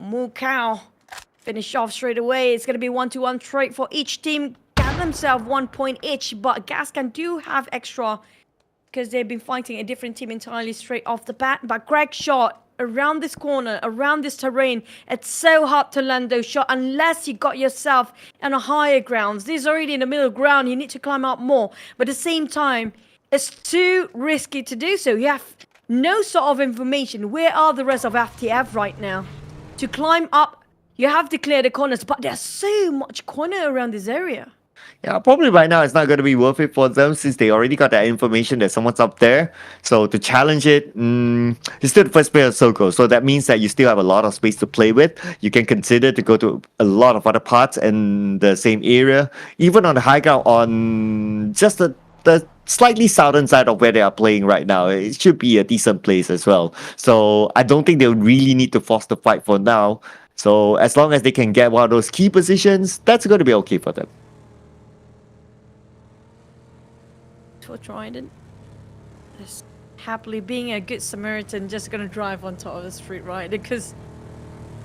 Moo Cow, finish off straight away. It's going to be 1-1 trade for each team. Gather themselves 1 point each, but Gascan do have extra because they've been fighting a different team entirely straight off the bat. But Greg shot around this corner, around this terrain. It's so hard to land those shots unless you got yourself on a higher grounds. This is already in the middle ground. You need to climb up more. But at the same time, it's too risky to do so. You have no sort of information. Where are the rest of FTF right now? To climb up, you have to clear the corners, but there's so much corner around this area. Yeah, probably right now it's not going to be worth it for them since they already got that information that someone's up there. So to challenge it, it's still the first player of Soko. So that means that you still have a lot of space to play with. You can consider to go to a lot of other parts in the same area. Even on the high ground on just the slightly southern side of where they are playing right now, it should be a decent place as well. So I don't think they really need to force the fight for now. So as long as they can get one of those key positions, that's going to be okay for them. For Trident, just happily being a good Samaritan, just gonna drive on top of the street, right? Because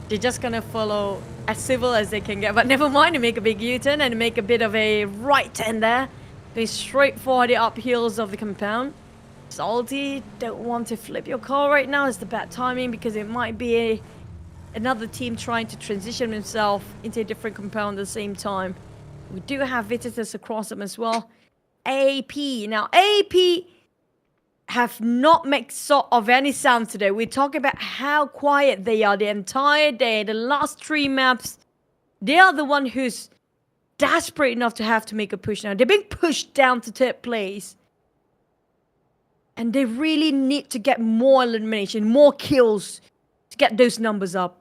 they're just gonna follow as civil as they can get. But never mind, they make a big U-turn and make a bit of a right turn there. Going straight for the uphills of the compound. Salty, don't want to flip your car right now. It's the bad timing because it might be another team trying to transition themselves into a different compound at the same time. We do have visitors across them as well. AP. Now, AP have not made sort of any sound today. We talk about how quiet they are the entire day. The last 3 maps, they are the one who's desperate enough to have to make a push now. They're being pushed down to 3rd place. And they really need to get more elimination, more kills to get those numbers up.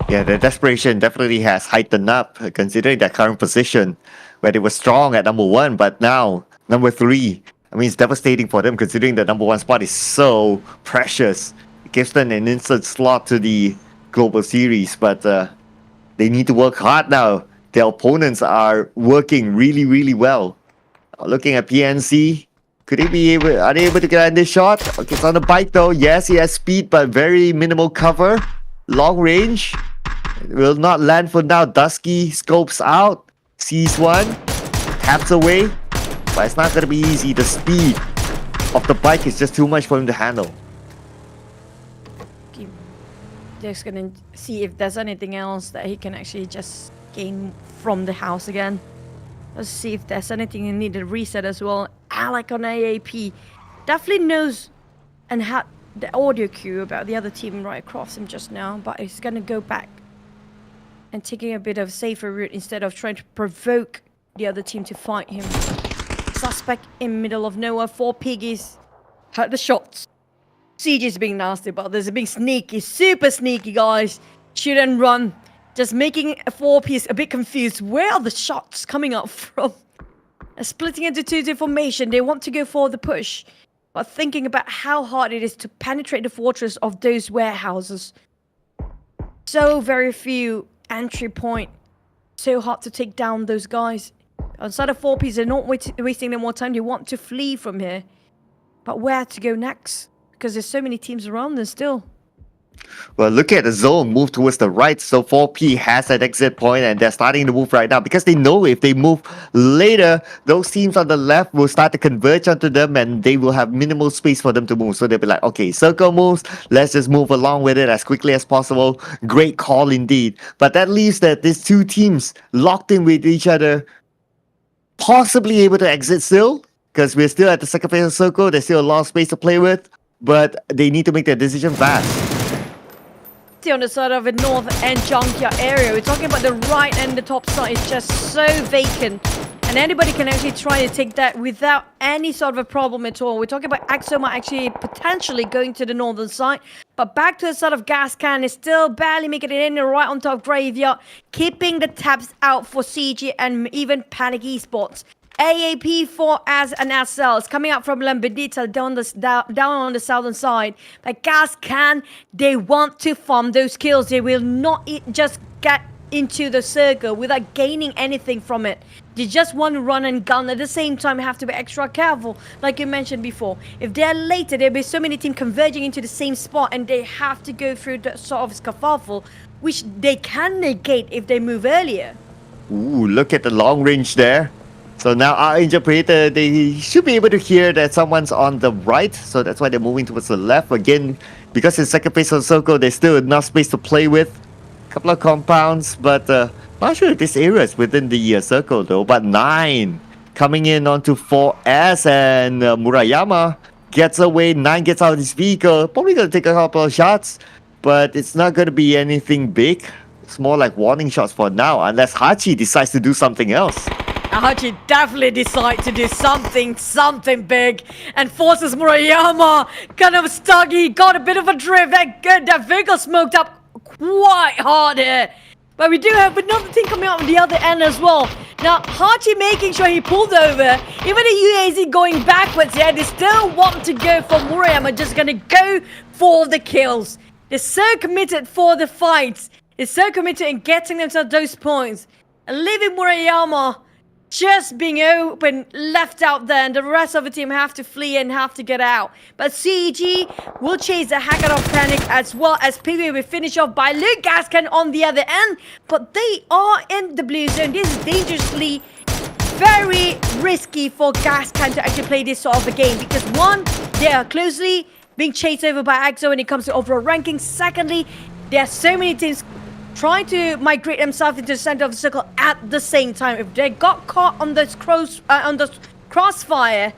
Yeah, the desperation definitely has heightened up considering their current position where they were strong at number 1, but now number 3. I mean, it's devastating for them considering the number 1 spot is so precious. It gives them an instant slot to the Global Series, but they need to work hard now. Their opponents are working really, really well. Looking at PNC, are they able to get in this shot? Okay, it's on the bike though. Yes, he has speed, but very minimal cover. Long range. Will not land for now. Dusky scopes out. Sees one. Taps away. But it's not going to be easy. The speed of the bike is just too much for him to handle. Just gonna see if there's anything else that he can actually just gain from the house again. Let's see if there's anything he needed to reset as well. Alec on AAP definitely knows and had the audio cue about the other team right across him just now, but he's gonna go back and taking a bit of safer route instead of trying to provoke the other team to fight him. Suspect in middle of nowhere. 4 Piggies. Heard the shots. CG is being nasty, but there's a big sneaky, super sneaky guys. Shoot and run. Just making a 4-piece a bit confused. Where are the shots coming up from? Splitting into 2 formation. They want to go for the push, but thinking about how hard it is to penetrate the fortress of those warehouses. So very few entry point. So hard to take down those guys. Outside of 4 pieces, they're not wasting any more time. They want to flee from here. But where to go next? Because there's so many teams around them still. Well, look at the zone move towards the right. So 4P has that exit point and they're starting to move right now because they know if they move later, those teams on the left will start to converge onto them and they will have minimal space for them to move. So they'll be like, okay, circle moves. Let's just move along with it as quickly as possible. Great call indeed. But that leaves that these 2 teams locked in with each other. possibly able to exit still, because we're still at the second phase of circle. There's still a lot of space to play with, but they need to make their decision fast. On the side of the north end junkyard area, we're talking about the right and the top side is just so vacant, and anybody can actually try to take that without any sort of a problem at all. We're talking about EXO might actually potentially going to the northern side, but back to the side of Gascans is still barely making it in, right on top of graveyard, keeping the tabs out for CG and even Trident Esports. AAP for as and SL is coming up from Lambedita down on the southern side. But Gascans, they want to farm those kills. They will not just get into the circle without gaining anything from it. They just want to run and gun. At the same time, have to be extra careful, like you mentioned before. If they're later, there'll be so many teams converging into the same spot, and they have to go through the sort of scuffle, which they can negate if they move earlier. Ooh, look at the long range there. So now Arkangel Predator, they should be able to hear that someone's on the right, so that's why they're moving towards the left. Again, because it's second phase of the circle, there's still enough space to play with. A couple of compounds, but not sure if this area is within the circle though. But 9 coming in onto 4S, and Murayama gets away. 9 gets out of his vehicle, probably gonna take a couple of shots, but it's not gonna be anything big. It's more like warning shots for now, unless Hachi decides to do something else. Hachi definitely decide to do something big and forces Murayama kind of stuck. He got a bit of a drift. That vehicle smoked up quite hard here. But we do have another thing coming out on the other end as well. Now, Hachi making sure he pulled over. Even the UAZ going backwards here, they still want to go for Murayama. Just gonna go for the kills. They're so committed for the fights. They're so committed in getting themselves those points. And leaving Murayama just being open, left out there, and the rest of the team have to flee and have to get out. But CG will chase the Hacker of Panic, as well as Piggies will finish off by Luke Gascan on the other end. But they are in the blue zone. This is dangerously very risky for Gascan to actually play this sort of a game, because one, they are closely being chased over by EXO when it comes to overall ranking. Secondly, there are so many teams trying to migrate themselves into the center of the circle at the same time. If they got caught on this crossfire,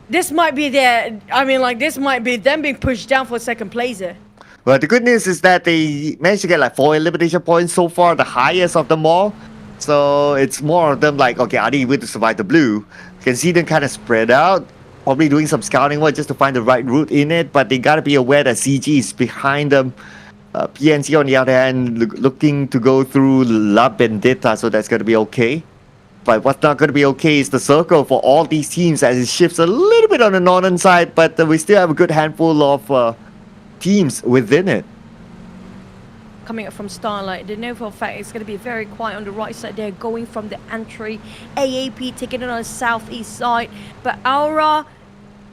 this might be this might be them being pushed down for second place here. Well, the good news is that they managed to get like 4 elimination points so far, the highest of them all. So it's more of them like, okay, are they able to survive the blue? You can see them kind of spread out, probably doing some scouting work just to find the right route in it, but they gotta be aware that CG is behind them. PNC on the other hand looking to go through La Bendita, so that's going to be okay. But what's not going to be okay is the circle for all these teams, as it shifts a little bit on the northern side, but we still have a good handful of teams within it. Coming up from Starlight, they know for a fact it's going to be very quiet on the right side. They're going from the entry. AAP taking it on the southeast side, but Aurora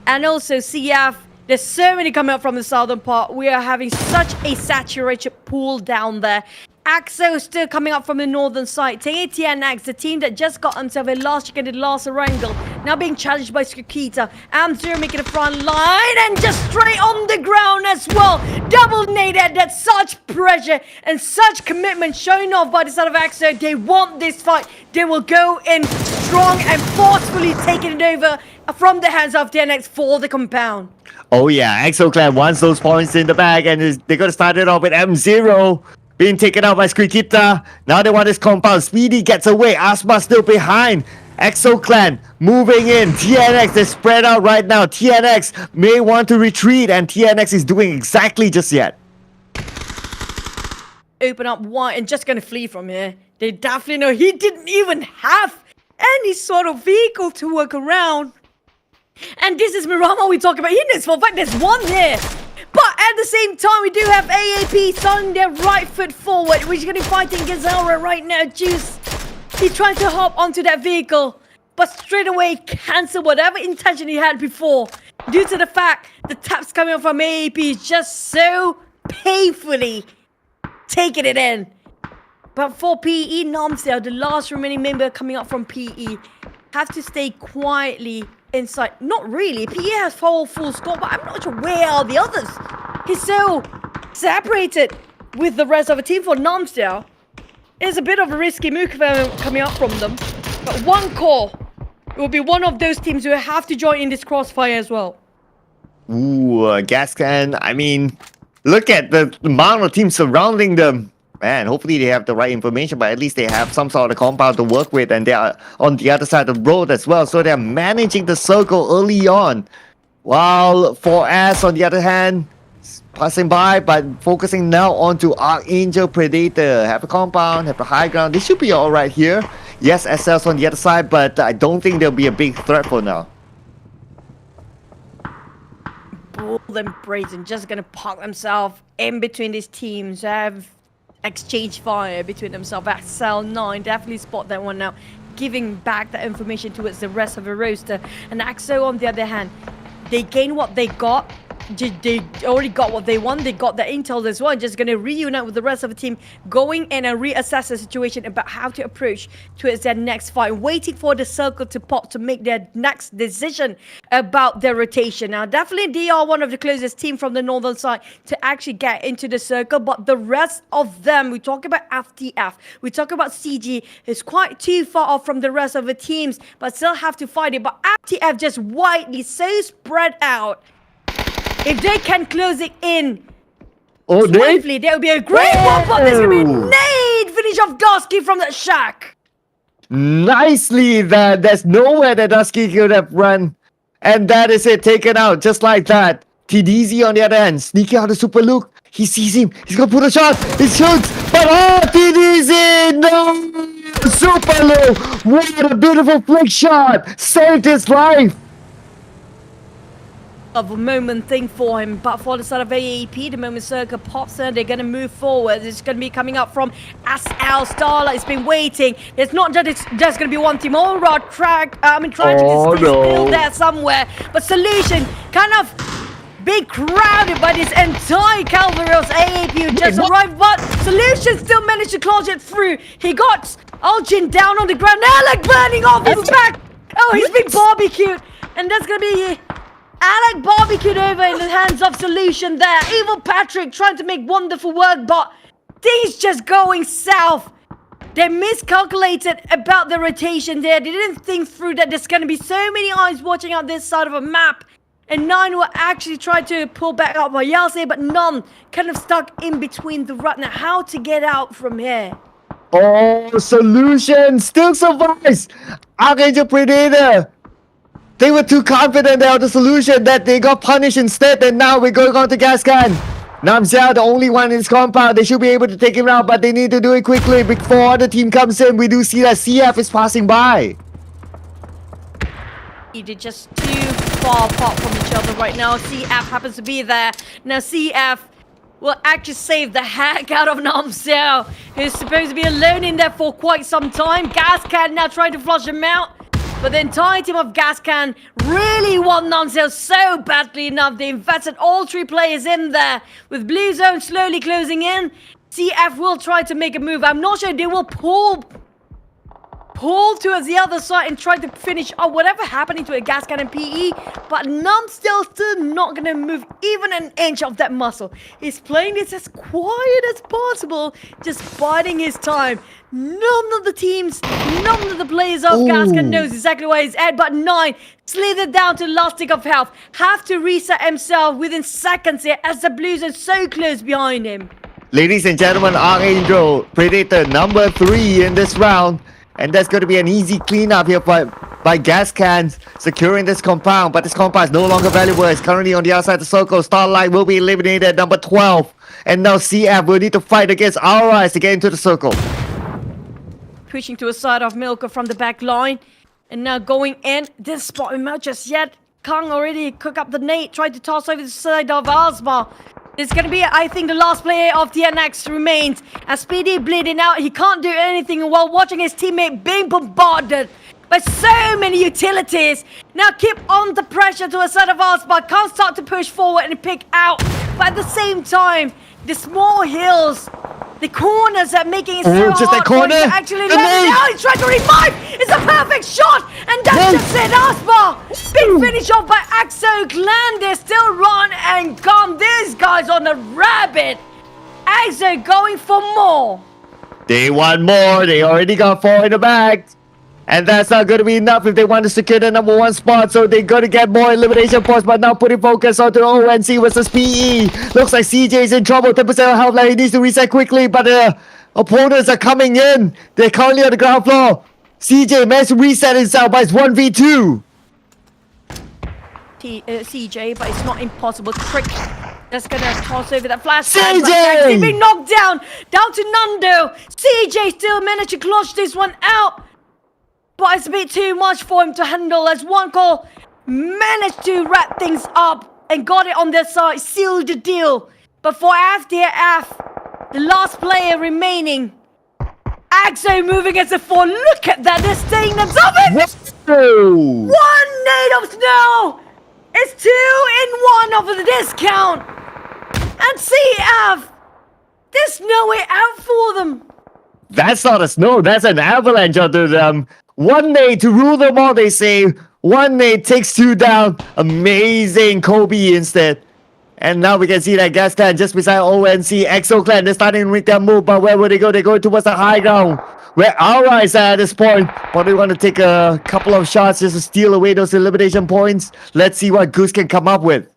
and also CF, there's so many coming up from the southern part. We are having such a saturated pool down there. EXO still coming up from the northern side. Tenax, the team that just got themselves a last chicken in the last wrangle, now being challenged by Skakita. Am0 making the front line and just straight on the ground as well. Double naded. That's such pressure and such commitment shown off by the side of EXO. They want this fight. They will go in strong and forcefully taking it over from the hands of Tenax for the compound. Oh yeah, EXO Clan wants those points in the bag, and they're going to start it off with M0 being taken out by Skakita. Now they want this compound. Speedy gets away. Asma still behind. EXO Clan moving in. TNX is spread out right now. TNX may want to retreat, and TNX is doing exactly just yet. Open up wide and just going to flee from here. They definitely know he didn't even have any sort of vehicle to work around. And this is Mirama we talk about. He knows for a fact there's one here. But at the same time, we do have AAP starting their right foot forward, which is going to be fighting against Aurora right now. Juice, he's trying to hop onto that vehicle, but straight away cancel whatever intention he had before, due to the fact the taps coming up from AAP is just so painfully taking it in. But for PE, Namsdale, the last remaining member coming up from PE, have to stay quietly inside. Not really. PE has full score, but I'm not sure where are the others. He's so separated with the rest of the team. For Namsdale, it's a bit of a risky move coming up from them. But one call It will be one of those teams who have to join in this crossfire as well. Ooh, Gascan. I mean, look at the amount of teams surrounding them. Man, hopefully they have the right information, but at least they have some sort of compound to work with, and they are on the other side of the road as well. So they're managing the circle early on. While 4S, on the other hand, passing by, but focusing now onto Arkangel Predator. Have a compound, have a high ground. They should be alright here. Yes, SL's on the other side, but I don't think there'll be a big threat for now. Bold and brazen, just gonna park themselves in between these teams. Have exchange fire between themselves. XL9 definitely spot that one now, giving back that information towards the rest of the roster. And EXO, on the other hand, they gain what they got. They already got what they want. They got the intel as well. Just going to reunite with the rest of the team, going in and reassess the situation about how to approach towards their next fight, waiting for the circle to pop to make their next decision about their rotation. Now, definitely they are one of the closest team from the northern side to actually get into the circle, but the rest of them, we talk about FTF, we talk about CG, is quite too far off from the rest of the teams, but still have to fight it. But FTF just widely so spread out. If they can close it in swiftly, that would be a great one, but there's going to be a nade finish off Dusky from that shack. Nicely done. There's nowhere that Dusky could have run. And that is it, taken out just like that. TDZ on the other hand, sneaking out the super look. He sees him. He's going to put a shot. He shoots. But TDZ, no! Super low. What a beautiful flick shot. Saved his life. Of a moment thing for him, but for the side of AAP, the moment Circle pops in, they're going to move forward. It's going to be coming up from SL. Starlight has been waiting. There's not just going to be one team. Aurora, Tragic is still there somewhere, but Solution kind of being crowded by this entire Calvary's AAP who just arrived, but Solution still managed to close it through. He got Algin down on the ground. Alec burning off his back. Oh, he's been barbecued, and that's going to be Alec barbecued over in the hands of Solution there. Evil Patrick trying to make wonderful work, but things just going south. They miscalculated about the rotation there. They didn't think through that there's going to be so many eyes watching out this side of a map. And 9 were actually trying to pull back up by Yase, but none kind of stuck in between the rut. Now, how to get out from here? Oh, Solution still survives. Arkangel Predator. They were too confident about the solution that they got punished instead, and now we're going on to Gascan. Namzhao, the only one in his compound. They should be able to take him out, but they need to do it quickly before the team comes in. We do see that CF is passing by. They're just too far apart from each other right now. CF happens to be there. Now CF will actually save the heck out of Namzhao, who's supposed to be alone in there for quite some time. Gascan now trying to flush him out. But the entire team of Gascan really want Namzhao so badly enough. They invested all 3 players in there. With Blue Zone slowly closing in, CF will try to make a move. I'm not sure they will pull towards the other side and try to finish up whatever happening to a Gascan and PE. But Namzhao still not going to move even an inch of that muscle. He's playing this as quiet as possible, just biding his time. None of the teams, none of the players of Gascan knows exactly where he's at, but 9 slithered down to last tick of health. Have to reset himself within seconds here as the Blues are so close behind him. Ladies and gentlemen, Arkangel Predator number 3 in this round. And that's going to be an easy cleanup here by Gascans securing this compound. But this compound is no longer valuable. It's currently on the outside of the circle. Starlight will be eliminated at number 12. And now CF will need to fight against Aurora to get into the circle. Pushing to a side of Milka from the back line. And now going in. Didn't spot him out just yet. Kang already cooked up the nade. Tried to toss over the side of Asma. It's going to be, I think, the last player of Tenax remains. As Speedy bleeding out, he can't do anything while watching his teammate being bombarded by so many utilities. Now keep on the pressure to a side of Asma. Can't start to push forward and pick out. But at the same time, the small hills, the corners are making it so just hard that corner. for him to actually land. Now he's trying to revive. It's a perfect shot. And that's just it. Aspa being finished off by EXO Clan. They still run and gun. These guys on the rabbit. EXO going for more. They want more. They already got 4 in the bag. And that's not going to be enough if they want to secure the number 1 spot. So they're going to get more elimination points, but now putting focus onto ONC versus PE. Looks like CJ is in trouble. 10% of health, like he needs to reset quickly, but the opponents are coming in. They're currently on the ground floor. CJ managed to reset himself, but it's 1v2. CJ, but it's not impossible. Trick that's gonna toss over that flash. CJ! He's been knocked down to Nando. CJ still managed to clutch this one out, but it's a bit too much for him to handle as one call managed to wrap things up and got it on their side, sealed the deal. But for FDF, the last player remaining, EXO moving as a 4. Look at that, they're staying themselves in. Whoa. 1 nade of snow. It's 2 in 1 over the discount. And CF, there's no way out for them. That's not a snow, that's an avalanche onto them. 1 nade to rule them all, they say. 1 nade takes 2 down. Amazing Kobe instead. And now we can see that Gascans just beside ONC. EXO Clan, they're starting to make their move, but where will they go? They're going towards the high ground, where Aurora is at this point. But they want to take a couple of shots just to steal away those elimination points. Let's see what Goose can come up with.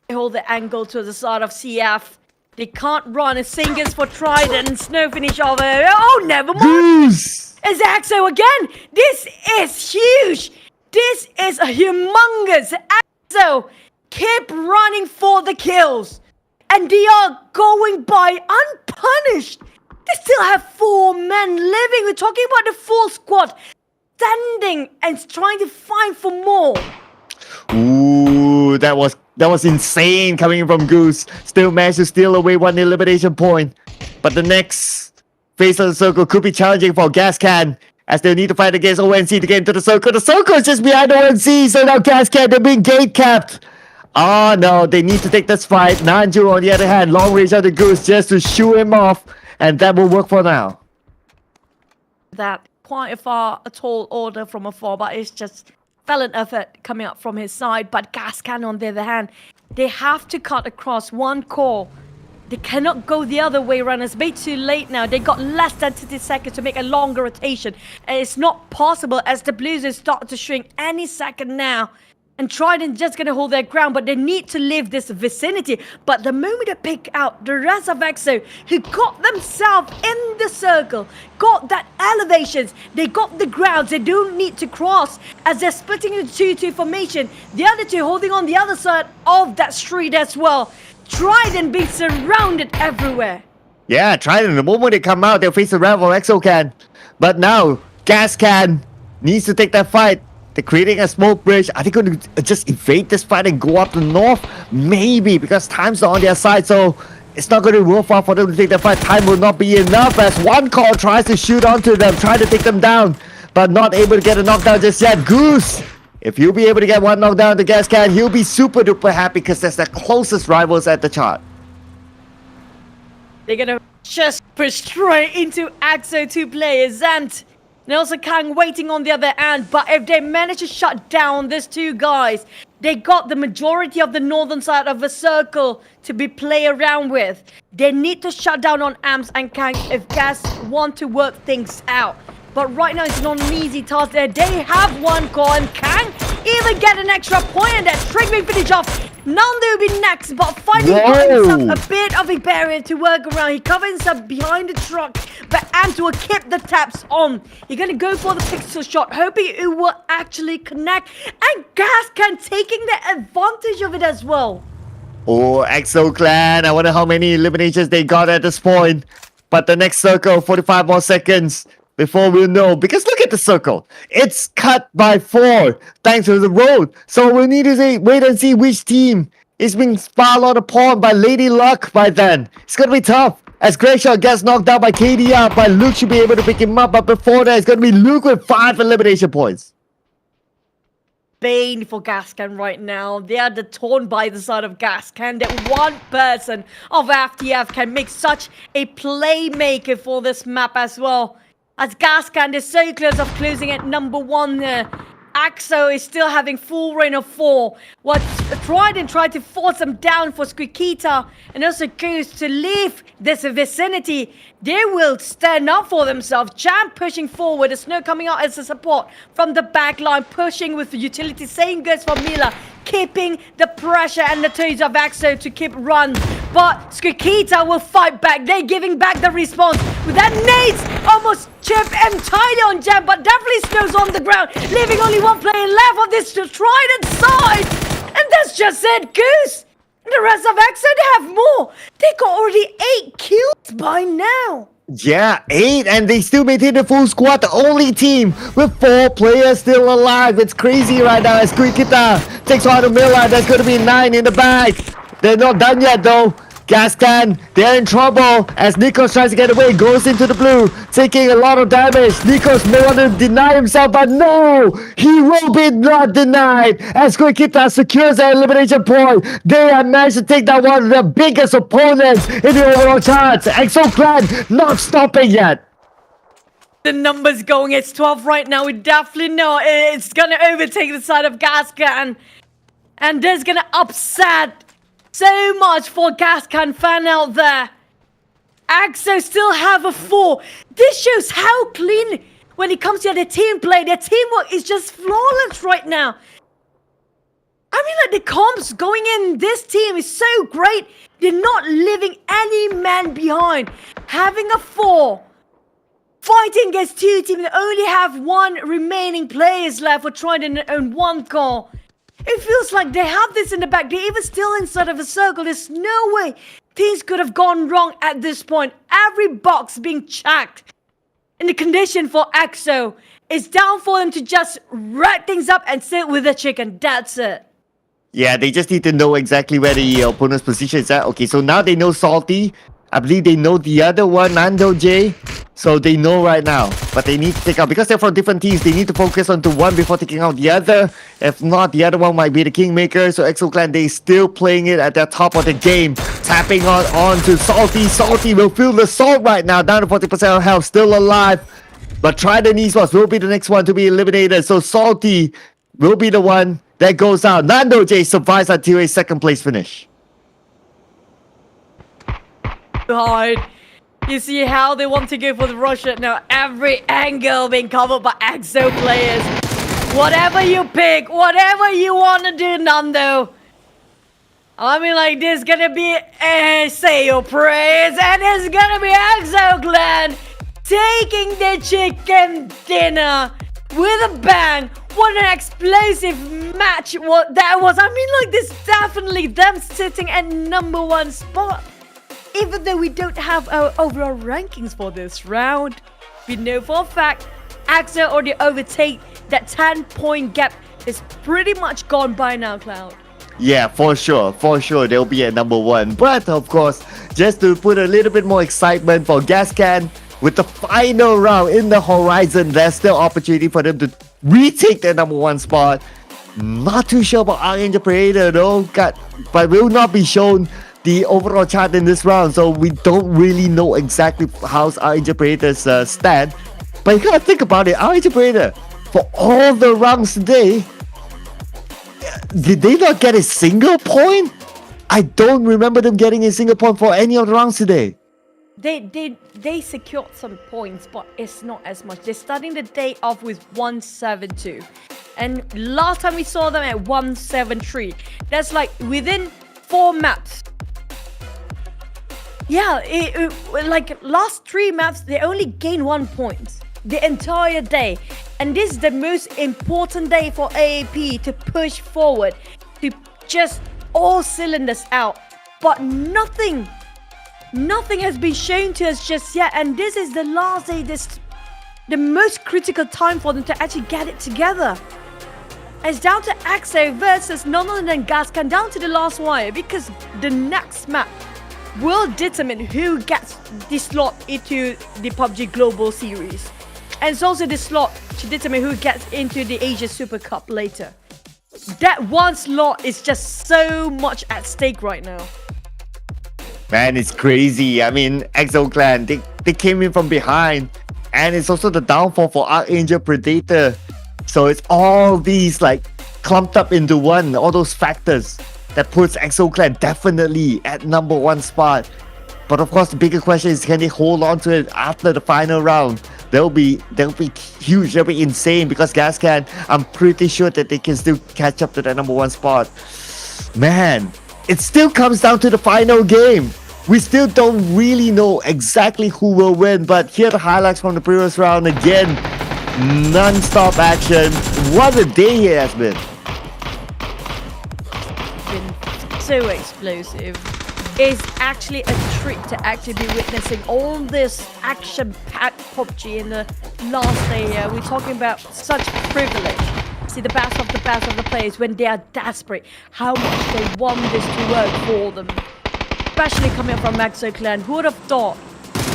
They hold the angle to the side of CF. They can't run. It's Singers for Trident and Snow finish over. Oh, never mind. Goose! It's EXO again. This is huge. This is a humongous. EXO keep running for the kills. And they are going by unpunished. They still have 4 men living. We're talking about the full squad standing and trying to fight for more. Ooh, that was insane coming from Goose. Still managed to steal away 1 elimination point. But the next phase of the circle could be challenging for Gascan, as they'll need to fight against ONC to get into the circle. The circle is just behind ONC, so now Gascan, they're being gate capped. Oh no, they need to take this fight. Nanju on the other hand, long range on the Goose just to shoo him off, and that will work for now. That quite a tall order from afar, but it's just valiant effort coming up from his side. But Gascan on the other hand, they have to cut across 1 core. They cannot go the other way around. It's a bit too late now. They got less than 30 seconds to make a longer rotation. And it's not possible as the Blues start to shrink any second now. And Trident just going to hold their ground, but they need to leave this vicinity. But the moment they pick out the rest of EXO, who got themselves in the circle, got that elevations, they got the grounds, they don't need to cross as they're splitting into 2-2 formation. The other 2 holding on the other side of that street as well. Trident being surrounded everywhere. Yeah, Trident, the moment they come out, they'll face the rival EXO Clan. But now, Gascan needs to take that fight. They're creating a smoke bridge. Are they going to just evade this fight and go up the north? Maybe, because time's not on their side, so it's not going to be worthwhile for them to take that fight. Time will not be enough as 1 call tries to shoot onto them, trying to take them down, but not able to get a knockdown just yet. Goose, if he'll be able to get 1 knockdown to Gascan, he'll be super duper happy because that's the closest rivals at the chart. They're going to just push straight into EXO 2 players and Nelson Kang waiting on the other end, but if they manage to shut down these 2 guys, they got the majority of the northern side of the circle to be play around with. They need to shut down on Ams and Kang if Gas want to work things out. But right now it's not an easy task there. They have 1 call and Kang even get an extra point and that trick may finish off. Nando will be next, but finding himself a bit of a barrier to work around. He covers himself behind the truck, but Ams will keep the taps on. He's going to go for the pixel shot, hoping it will actually connect. And Gascan taking the advantage of it as well. Oh, EXO Clan, I wonder how many eliminations they got at this point. But the next circle, 45 more seconds before we'll know. Because look at the circle. It's cut by 4 thanks to the road. So we need to wait and see which team is being fouled upon by Lady Luck by then. It's going to be tough. As Grayshot gets knocked out by KDR, but Luke should be able to pick him up. But before that, it's going to be Luke with 5 elimination points. Bane for Gascan right now. They are the torn by the side of Gascan. That 1 person of FTF can make such a playmaker for this map as well. As Gascan is so close of closing at number 1 there. EXO is still having full reign of 4. What Trident tried to force them down for Squeakita and also Goose to leave this vicinity. They will stand up for themselves. Jam pushing forward. The Snow coming out as a support from the back line, pushing with the utility. Same goes for Mila, keeping the pressure and the toes of EXO to keep run. But Squeakita will fight back. They're giving back the response. With that nades almost chipped entirely on Jam, but definitely Snow's on the ground, leaving only one player left on this Trident side. And that's just it, Goose. The rest of EXO, they have more. They got already 8 kills by now. Yeah, 8, and they still maintain the full squad. The only team with 4 players still alive. It's crazy right now as Squeakita takes on the Miller. There's going to be 9 in the bag. They're not done yet though. Gascan, they're in trouble as Nikos tries to get away, goes into the blue, taking a lot of damage. Nikos may want to deny himself, but no! He will be not denied as Squeakita secures the elimination point. They have managed to take down one of the biggest opponents in the overall charts. EXO Clan not stopping yet. The numbers going, it's 12 right now. We definitely know it's gonna overtake the side of Gascan. And this is gonna upset so much for Gascan fan out there. EXO still have a 4. This shows how clean when it comes to their team play. Their teamwork is just flawless right now. I mean, like, the comps going in this team is so great. They're not leaving any man behind. Having a 4. Fighting against 2 teams, they only have 1 remaining players left for Trident and 1 call. It feels like they have this in the back. They're even still inside of a circle. There's no way things could have gone wrong at this point. Every box being checked. And the condition for EXO is down for them to just wrap things up and sit with the chicken. That's it. Yeah, they just need to know exactly where the opponent's position is at. Okay, so now they know Salty. I believe they know the other one, Nando J. So they know right now. But they need to take out, because they're from different teams, they need to focus on to one before taking out the other. If not, the other one might be the Kingmaker. So EXO Clan, they still playing it at the top of the game. Tapping on to Salty. Salty will feel the salt right now. Down to 40% of health, still alive. But Trident Esports will be the next one to be eliminated. So Salty will be the one that goes out. Nando J survives until a 2nd place finish. Hard. You see how they want to go for the rush right now. Every angle being covered by EXO players. Whatever you pick, whatever you want to do, Nando. I mean, like, there's gonna be a say your prayers, and it's gonna be EXO Clan taking the chicken dinner with a bang. What an explosive match what that was. I mean, like, this definitely them sitting at #1 spot. Even though we don't have our overall rankings for this round, we know for a fact EXO already overtake that 10-point gap is pretty much gone by now, Cloud. Yeah, for sure, they'll be at #1. But of course, just to put a little bit more excitement for Gascan, with the final round in the horizon, there's still opportunity for them to retake their #1 spot. Not too sure about Arkangel Predator though, but will not be shown the overall chart in this round, so we don't really know exactly how's Arkangel Predator's stand. But you gotta think about it, Arkangel Predator, for all the rounds today, did they not get a single point? I don't remember them getting a single point for any of the rounds today. They secured some points, but it's not as much. They're starting the day off with 172. And last time we saw them at 173. That's like within 4 maps. Yeah, like last 3 maps, they only gained 1 point the entire day. And this is the most important day for AAP to push forward, to just all cylinders out. But nothing has been shown to us just yet. And this is the last day, the most critical time for them to actually get it together. It's down to EXO versus none other than Gascan, down to the last wire, because the next map will determine who gets the slot into the PUBG Global Series. And it's also the slot to determine who gets into the Asia Super Cup later. That one slot is just so much at stake right now. Man, it's crazy. I mean, EXO Clan, they came in from behind. And it's also the downfall for Arkangel Predator. So it's all these like clumped up into one, all those factors that puts EXO Clan definitely at number 1 spot. But of course, the bigger question is, can they hold on to it after the final round? They'll be huge, they'll be insane, because Gascan, I'm pretty sure that they can still catch up to that number 1 spot. Man, it still comes down to the final game. We still don't really know exactly who will win, but here are the highlights from the previous round. Again, non-stop action. What a day it has been. Been so explosive. It's actually a treat to actually be witnessing all this action-packed PUBG in the last day. We're talking about such privilege. See the best of the players when they are desperate, how much they want this to work for them. Especially coming from EXO Clan. Who would have thought?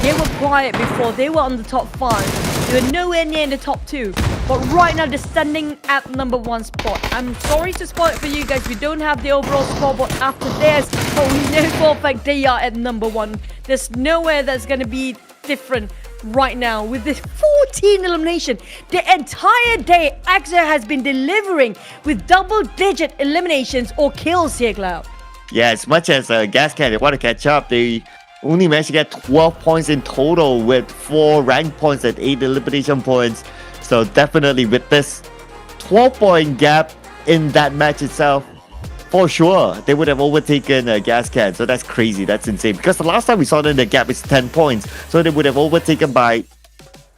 They were quiet before, they were on the top 5. They were nowhere near in the top 2. But right now they're standing at number 1 spot. I'm sorry to spoil it for you guys, we don't have the overall scoreboard after this, but we know for a fact they are at number 1. There's nowhere that's gonna be different right now with this 14 elimination. The entire day EXO has been delivering with double-digit eliminations or kills here, Cloud. Yeah, as much as Gascan, they want to catch up, they only managed to get 12 points in total with 4 rank points and 8 elimination points. So definitely with this 12-point gap in that match itself, for sure, they would have overtaken Gascan. So that's crazy, that's insane. Because the last time we saw them, the gap is 10 points. So they would have overtaken by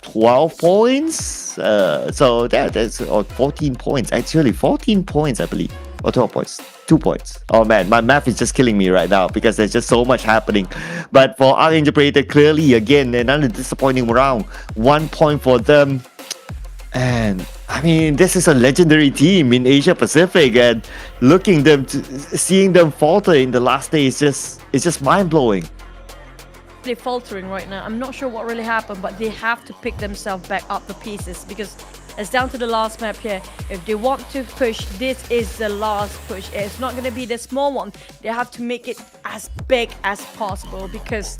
12 points. So that's 14 points. Actually, 14 points, I believe. Or 12 points. 2 points. Oh man, my math is just killing me right now because there's just so much happening. But for Arkangel Predator, clearly, again, another disappointing round. 1 point for them. And I mean, this is a legendary team in Asia Pacific, and seeing them falter in the last day is just mind-blowing. They're faltering right now. I'm not sure what really happened, but they have to pick themselves back up the pieces, because it's down to the last map here. If they want to push, this is the last push. It's not going to be the small one. They have to make it as big as possible, because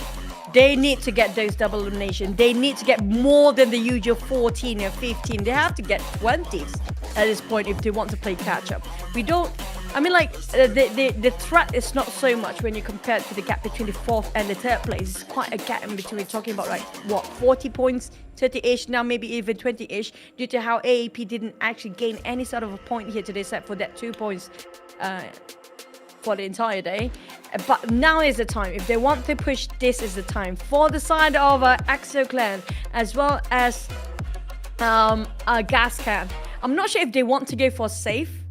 they need to get those double elimination. They need to get more than the usual 14 or 15. They have to get 20s at this point if they want to play catch up. I mean, like, the threat is not so much when you compare it to the gap between the 4th and the 3rd place. It's quite a gap in between. We're talking about, like, what, 40 points, 30-ish, now maybe even 20-ish, due to how AAP didn't actually gain any sort of a point here today, except for that 2 points for the entire day. But now is the time. If they want to push, this is the time. For the side of EXO Clan, as well as Gascan, I'm not sure if they want to go for safe,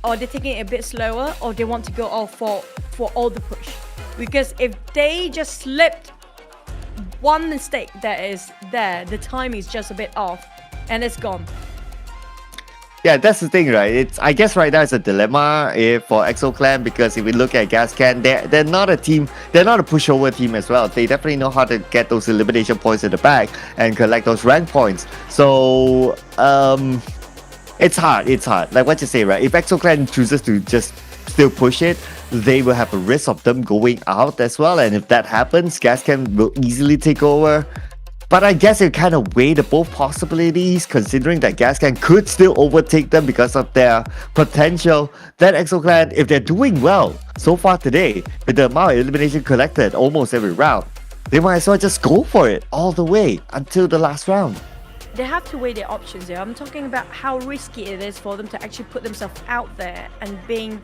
or they're taking it a bit slower, or they want to go all for all the push. Because if they just slipped one mistake that is there, the time is just a bit off, and it's gone. Yeah, that's the thing, right? I guess right now it's a dilemma for EXO Clan, because if we look at Gascan, they're not a team, they're not a pushover team as well. They definitely know how to get those elimination points in the back and collect those rank points. So it's hard. Like what you say, right? If EXO Clan chooses to just still push it, they will have a risk of them going out as well. And if that happens, Gascan will easily take over. But I guess it kind of weighed both possibilities, considering that Gascan could still overtake them because of their potential. That EXO Clan, if they're doing well so far today, with the amount of elimination collected almost every round, they might as well just go for it all the way until the last round. They have to weigh their options here. I'm talking about how risky it is for them to actually put themselves out there and being,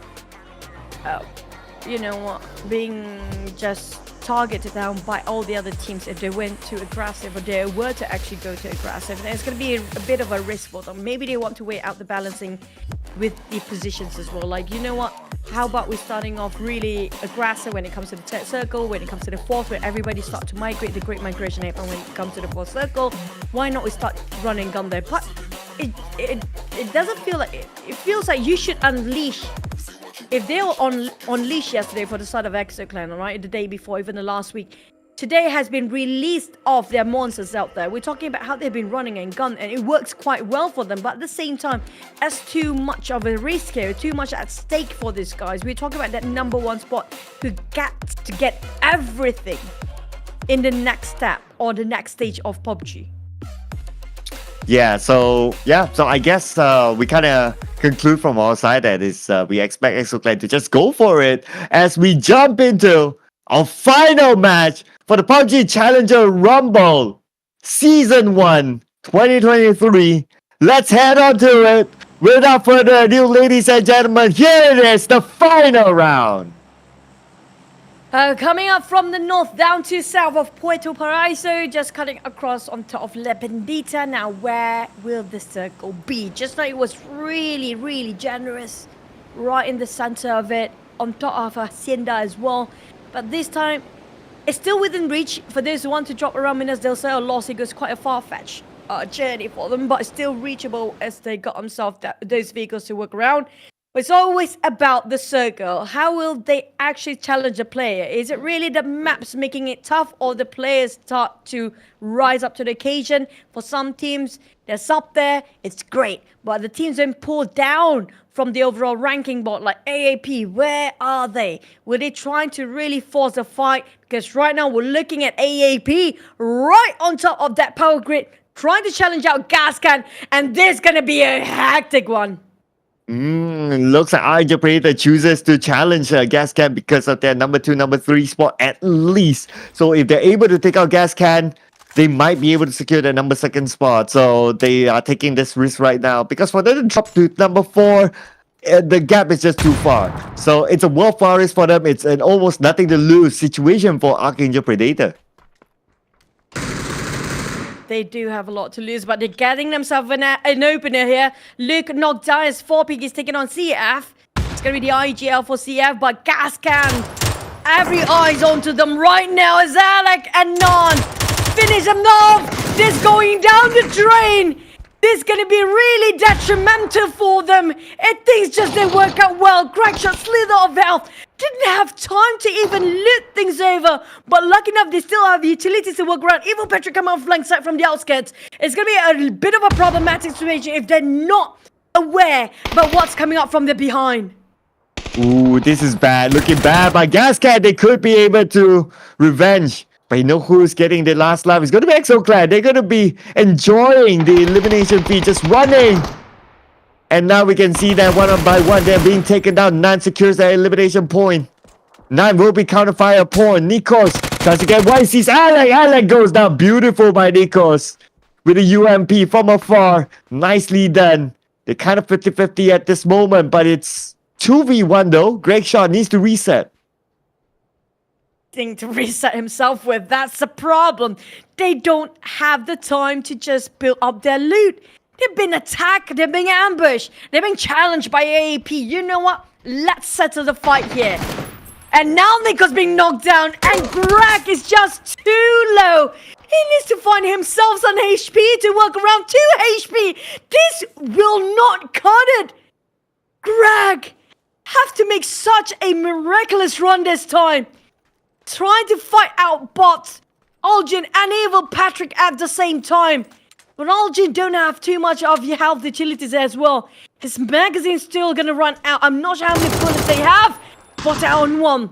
being just targeted down by all the other teams if they went too aggressive, or they were to actually go too aggressive. And it's going to be a bit of a risk for them. Maybe they want to weigh out the balancing with the positions as well. Like, you know what? How about we starting off really aggressive when it comes to the 3rd circle, when it comes to the 4th, where everybody start to migrate, the great migration happen when it comes to the 4th circle. Why not we start running gun there? But it doesn't feel like it feels like you should unleash. If they were on leash yesterday for the start of EXO Clan, alright, the day before, even the last week, today has been released of their monsters out there. We're talking about how they've been running and gun, and it works quite well for them. But at the same time, that's too much of a risk here, too much at stake for these guys. We're talking about that number 1 spot who got to get everything in the next step or the next stage of PUBG. So I guess we kind of conclude from our side that is we expect EXO Clan to just go for it as we jump into our final match for the PUBG Challenger Rumble Season 1 2023. Let's head on to it. Without further ado, ladies and gentlemen, here it is, the final round. Coming up from the north down to south of Puerto Paraiso, just cutting across on top of La Bendita. Now, where will the circle be? Just like it was really, really generous right in the center of it, on top of Hacienda as well. But this time, it's still within reach for those who want to drop around Minas del Cel. Los Higos, quite a far-fetched journey for them, but it's still reachable as they got themselves those vehicles to work around. But it's always about the circle. How will they actually challenge the player? Is it really the maps making it tough, or the players start to rise up to the occasion? For some teams, they're up there, it's great. But the teams then pull down from the overall ranking board, like AAP, where are they? Were they trying to really force a fight? Because right now we're looking at AAP right on top of that power grid, trying to challenge out Gascan, and this is going to be a hectic one. Looks like Arkangel Predator chooses to challenge Gascan because of their number 2, number 3 spot at least. So if they're able to take out Gascan, they might be able to secure their number 2 spot. So they are taking this risk right now because for them to drop to number 4, the gap is just too far. So it's a worthwhile risk for them. It's an almost nothing to lose situation for Arkangel Predator. They do have a lot to lose, but they're getting themselves an opener here. Luke knocked down his 4 Piggies taking on CF. It's going to be the IGL for CF, but Gascan, every eye's onto them right now as Alec and Non finish them off. This going down the drain. This is going to be really detrimental for them. If things just didn't work out well, Greg shot slither of health. Didn't have time to even loot things over. But lucky enough, they still have utilities to work around. Evil Patrick come out flank side from the outskirts. It's going to be a bit of a problematic situation if they're not aware about what's coming up from the behind. Ooh, this is bad. Looking bad by Gascan. They could be able to revenge. But you know who's getting the last life? It's going to be EXO Clan. They're going to be enjoying the elimination feed, just running. And now we can see that one by one, they're being taken down. 9 secures their elimination point. 9 will be counter-fire point. Nikos tries to get one. Sees Alec. Alec goes down. Beautiful by Nikos. With a UMP from afar. Nicely done. They're kind of 50-50 at this moment, but it's 2v1 though. Greg Shaw needs to reset. Thing to reset himself with. That's the problem. They don't have the time to just build up their loot. They've been attacked, they've been ambushed, they've been challenged by AAP. You know what? Let's settle the fight here. And now Nico's being knocked down, and Greg is just too low. He needs to find himself some HP to work around 2 HP. This will not cut it. Greg have to make such a miraculous run this time. Trying to fight out bots, Algin and Evil Patrick at the same time. But Algin don't have too much of your health utilities as well. His magazine's still gonna run out. I'm not sure how many bullets they have, but on 1.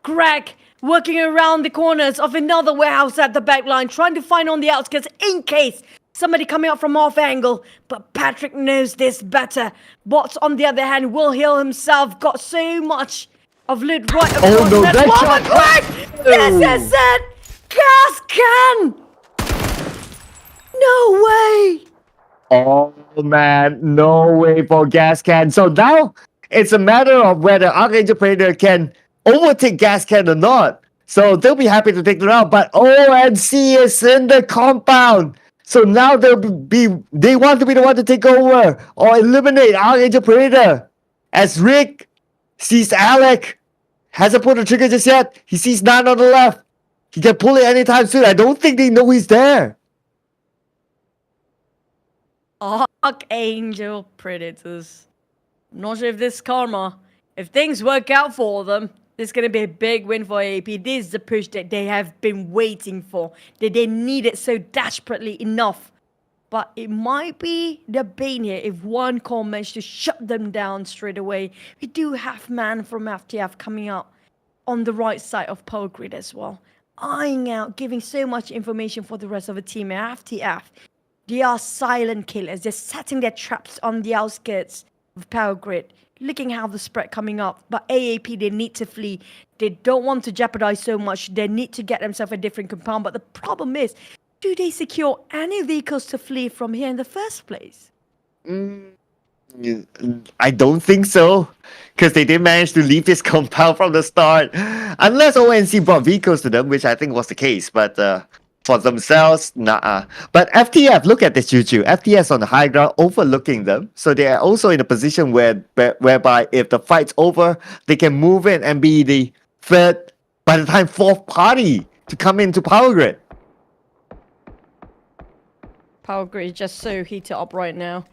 Greg working around the corners of another warehouse at the back line, trying to find on the outskirts in case somebody coming up from off angle. But Patrick knows this better. Bots on the other hand will heal himself. Got so much of loot right across. Oh no, that shot! Greg! This is it! Gascan! No way! Oh man, no way for Gascan. So now it's a matter of whether Arkangel Predator can overtake Gascan or not. So they'll be happy to take the round, but ONC is in the compound. So now they want to be the one to take over or eliminate Arkangel Predator. As Rick sees Alec, hasn't pulled the trigger just yet. He sees 9 on the left. He can pull it anytime soon. I don't think they know he's there. Arkangel Predators. Not sure if this karma, if things work out for them, this is going to be a big win for AAP. This is the push that they have been waiting for. That they need it so desperately enough. But it might be the bane here if one call managed to shut them down straight away. We do have man from FTF coming out on the right side of Power Grid as well. Eyeing out, giving so much information for the rest of the team at FTF. They are silent killers. They're setting their traps on the outskirts of Power Grid, looking how the spread coming up. But AAP, they need to flee. They don't want to jeopardize so much. They need to get themselves a different compound. But the problem is, do they secure any vehicles to flee from here in the first place? I don't think so, because they didn't manage to leave this compound from the start. Unless ONC brought vehicles to them, which I think was the case. But for themselves, nah. But FTF, look at this, Juju. FTS on the high ground, overlooking them. So they are also in a position whereby if the fight's over, they can move in and be the third, by the time fourth party to come into Power Grid. Power Grid is just so heated up right now.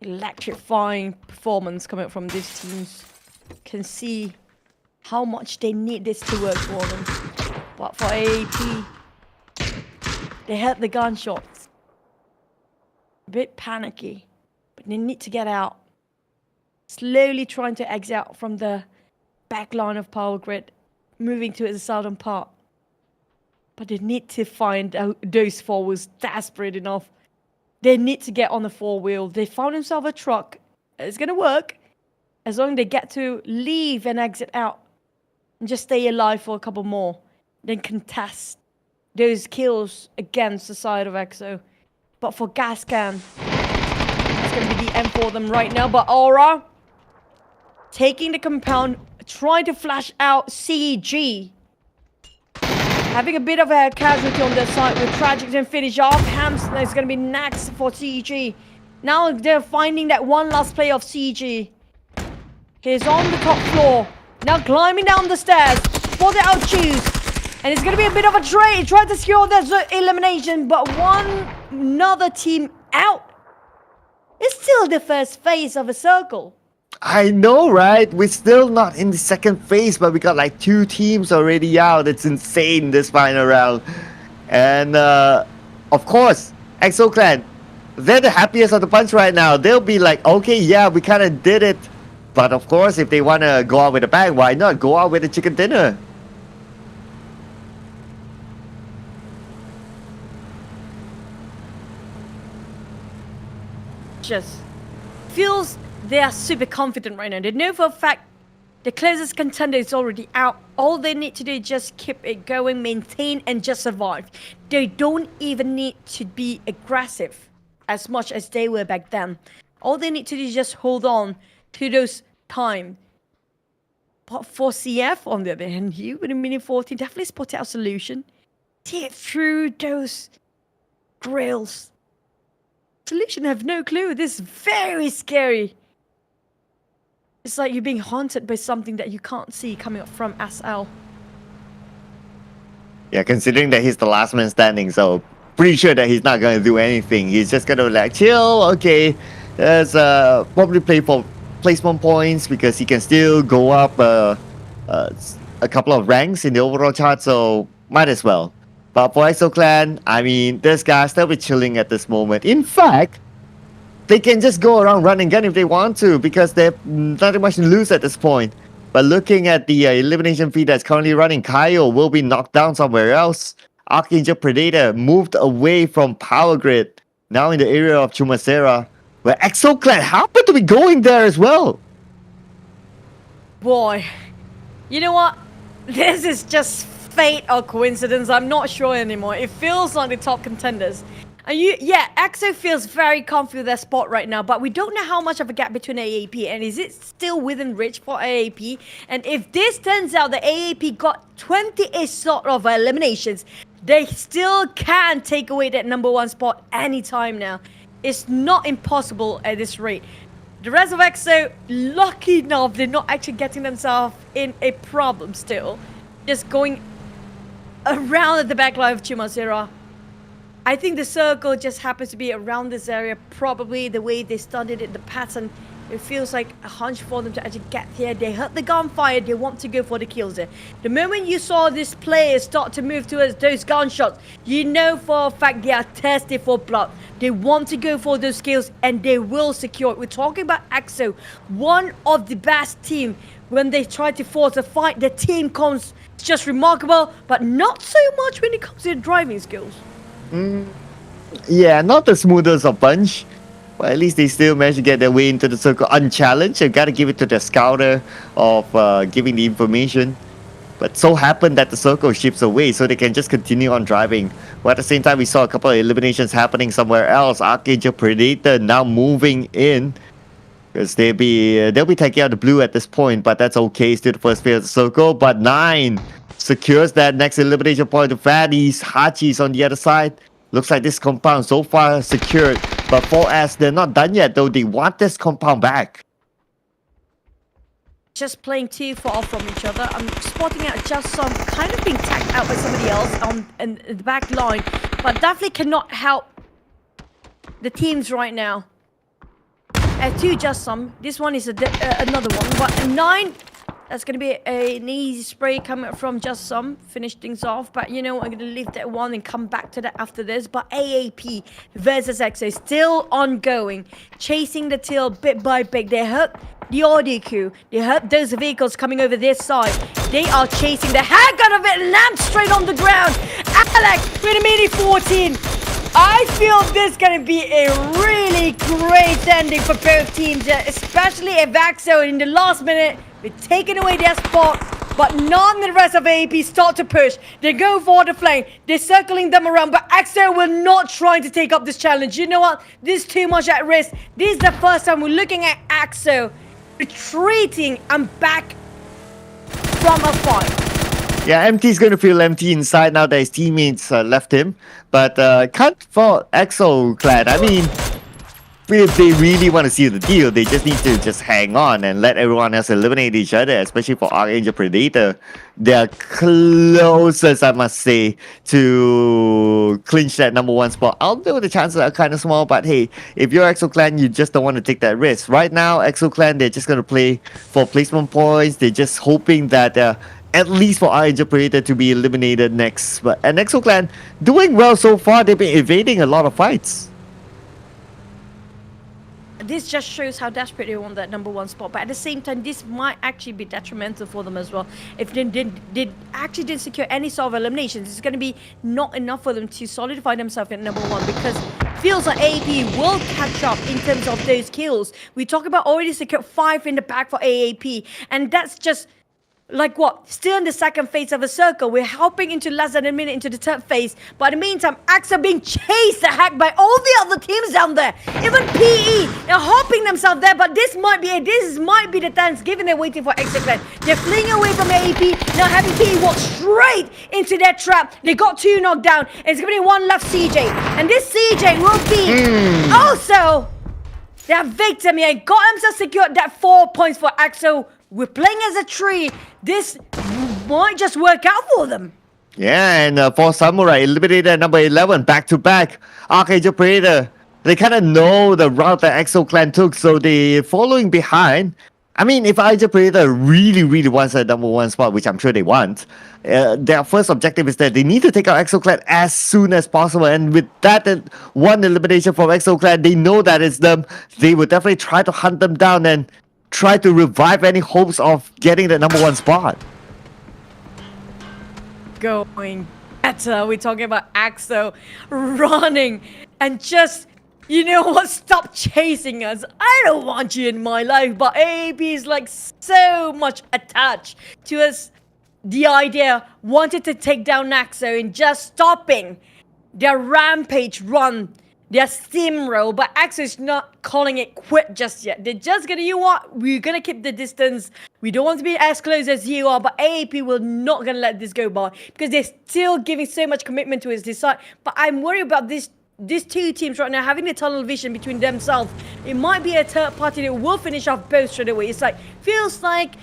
Electrifying performance coming from these teams. Can see how much they need this to work for them. But for AAP, they heard the gunshots. A bit panicky, but they need to get out. Slowly trying to exit out from the back line of Power Grid, moving to the southern part. But they need to find those forwards desperate enough. They need to get on the four-wheel. They found themselves a truck. It's going to work as long as they get to leave and exit out and just stay alive for a couple more. Then contest those kills against the side of EXO. But for Gascan, it's going to be the end for them right now. But Aurora, taking the compound, trying to flash out CG. Having a bit of a casualty on their side with Tragic and finish off. Hamster is going to be next for CG. Now they're finding that one last play of CG. He's on the top floor. Now climbing down the stairs for the outchoose. And it's going to be a bit of a trade. Trying to secure the elimination, but another team out. It's still the first phase of a circle. I know, right? We're still not in the second phase, but we got like 2 teams already out. It's insane this final round. And of course, EXO Clan, they're the happiest of the bunch right now. They'll be like, okay, yeah, we kind of did it. But of course, if they want to go out with a bang, why not go out with a chicken dinner? Just feels they are super confident right now. They know for a fact the closest contender is already out. All they need to do is just keep it going, maintain, and just survive. They don't even need to be aggressive as much as they were back then. All they need to do is just hold on to those time. But for CF, on the other hand, you with a mini 14 definitely spotted out a solution. See it through those grills. Solution have no clue. This is very scary. It's like you're being haunted by something that you can't see coming up from SL. Yeah, considering that he's the last man standing, so pretty sure that he's not going to do anything. He's just going to like chill, okay. Let's probably play for placement points because he can still go up a couple of ranks in the overall chart, so might as well. But for EXO Clan, I mean, this guy still be chilling at this moment. In fact, they can just go around run and gun if they want to because they have nothing much to lose at this point. But looking at the elimination feed that's currently running, Kaio will be knocked down somewhere else. Arkangel Predator moved away from Power Grid, now in the area of Chumasera, where EXO Clan happened to be going there as well. Boy, you know what? This is just fate or coincidence. I'm not sure anymore. It feels like the top contenders. And EXO feels very comfy with their spot right now, but we don't know how much of a gap between AAP, and is it still within reach for AAP? And if this turns out that AAP got 20-ish sort of eliminations, they still can take away that #1 spot anytime now. It's not impossible at this rate. The rest of EXO, lucky enough, they're not actually getting themselves in a problem still. Just going around at the back line of Chumasera. I think the circle just happens to be around this area. Probably the way they studied it, the pattern. It feels like a hunch for them to actually get here. They heard the gunfire. They want to go for the kills there. The moment you saw this player start to move towards those gunshots, you know for a fact they are thirsty for blood. They want to go for those kills and they will secure it. We're talking about EXO, one of the best team. When they try to force a fight, the team comes just remarkable, but not so much when it comes to the driving skills. Yeah, not the smoothest of bunch. But at least they still managed to get their way into the circle unchallenged. You gotta give it to the scouter of giving the information. But so happened that the circle shifts away, so they can just continue on driving. But at the same time, we saw a couple of eliminations happening somewhere else. Arkangel Predator now moving in. Because they'll be taking out the blue at this point, but that's okay. Still the first phase of the circle. But 9 secures that next elimination point to Fatties. Hachi's on the other side. Looks like this compound so far secured. But 4S, they're not done yet though. They want this compound back. Just playing too far from each other. I'm spotting out just some kind of being tagged out by somebody else in the back line, but definitely cannot help the teams right now. Two just some. This one is another one, but 9. That's going to be an easy spray coming from just some. Finish things off, but you know, I'm going to leave that one and come back to that after this. But AAP versus EXO is still ongoing. Chasing the tail bit by bit. They hurt the audio queue. They hurt those vehicles coming over this side. They are chasing the heck out of it. Land straight on the ground. Alex with a mini 14. I feel this is going to be a really great ending for both teams, especially if EXO in the last minute we're taking away their spot, but none of the rest of AAP start to push. They go for the flank. They're circling them around, but EXO will not try to take up this challenge. You know what? This is too much at risk. This is the first time we're looking at EXO retreating and back from a fight. Yeah, MT's going to feel empty inside now that his teammates left him. But can't fault EXO Clan. I mean, if they really want to seal the deal, they just need to just hang on and let everyone else eliminate each other, especially for Arkangel Predator. They're closest, I must say, to clinch that number 1 spot. Although the chances are kind of small, but hey, if you're EXO Clan, you just don't want to take that risk. Right now, EXO Clan, they're just going to play for placement points. They're just hoping that at least for Arkangel Predator to be eliminated next. And EXO Clan doing well so far. They've been evading a lot of fights. This just shows how desperate they want that number 1 spot, but at the same time, this might actually be detrimental for them as well. If they didn't secure any sort of eliminations, it's going to be not enough for them to solidify themselves at number 1, because feels like AAP will catch up in terms of those kills. We talk about already secured 5 in the back for AAP, and that's just like what? Still in the second phase of a circle. We're helping into less than a minute into the third phase. But in the meantime, EXO being chased the heck by all the other teams down there. Even PE, they're hopping themselves there. But this might be it. This might be the Thanksgiving they're waiting for EXO Clan. They're fleeing away from AAP. Now having PE walk straight into their trap. They got 2 knocked down. It's going to be 1 left CJ. And this CJ will be also their victim here. Got himself secured that 4 points for EXO. We're playing as a tree. This might just work out for them. Yeah, and for Samurai, eliminated at number 11, back-to-back. Arkangel Predator, they kind of know the route that EXO Clan took, so they're following behind. I mean, if Arkangel Predator really wants that number 1 spot, which I'm sure they want, their first objective is that they need to take out EXO Clan as soon as possible. And with that 1 elimination from EXO Clan, they know that it's them. They will definitely try to hunt them down and try to revive any hopes of getting the number 1 spot. Going better. We're talking about EXO running and just, you know what, stop chasing us. I don't want you in my life, but AAP is like so much attached to us. The idea wanted to take down EXO and just stopping their rampage run, their steamroll, but EXO is not calling it quit just yet. They're just gonna, you know what, we're gonna keep the distance. We don't want to be as close as you are, but AAP will not gonna let this go by because they're still giving so much commitment to this side. But I'm worried about these 2 teams right now having the tunnel vision between themselves. It might be a third party that will finish off both straight away. It's like, feels like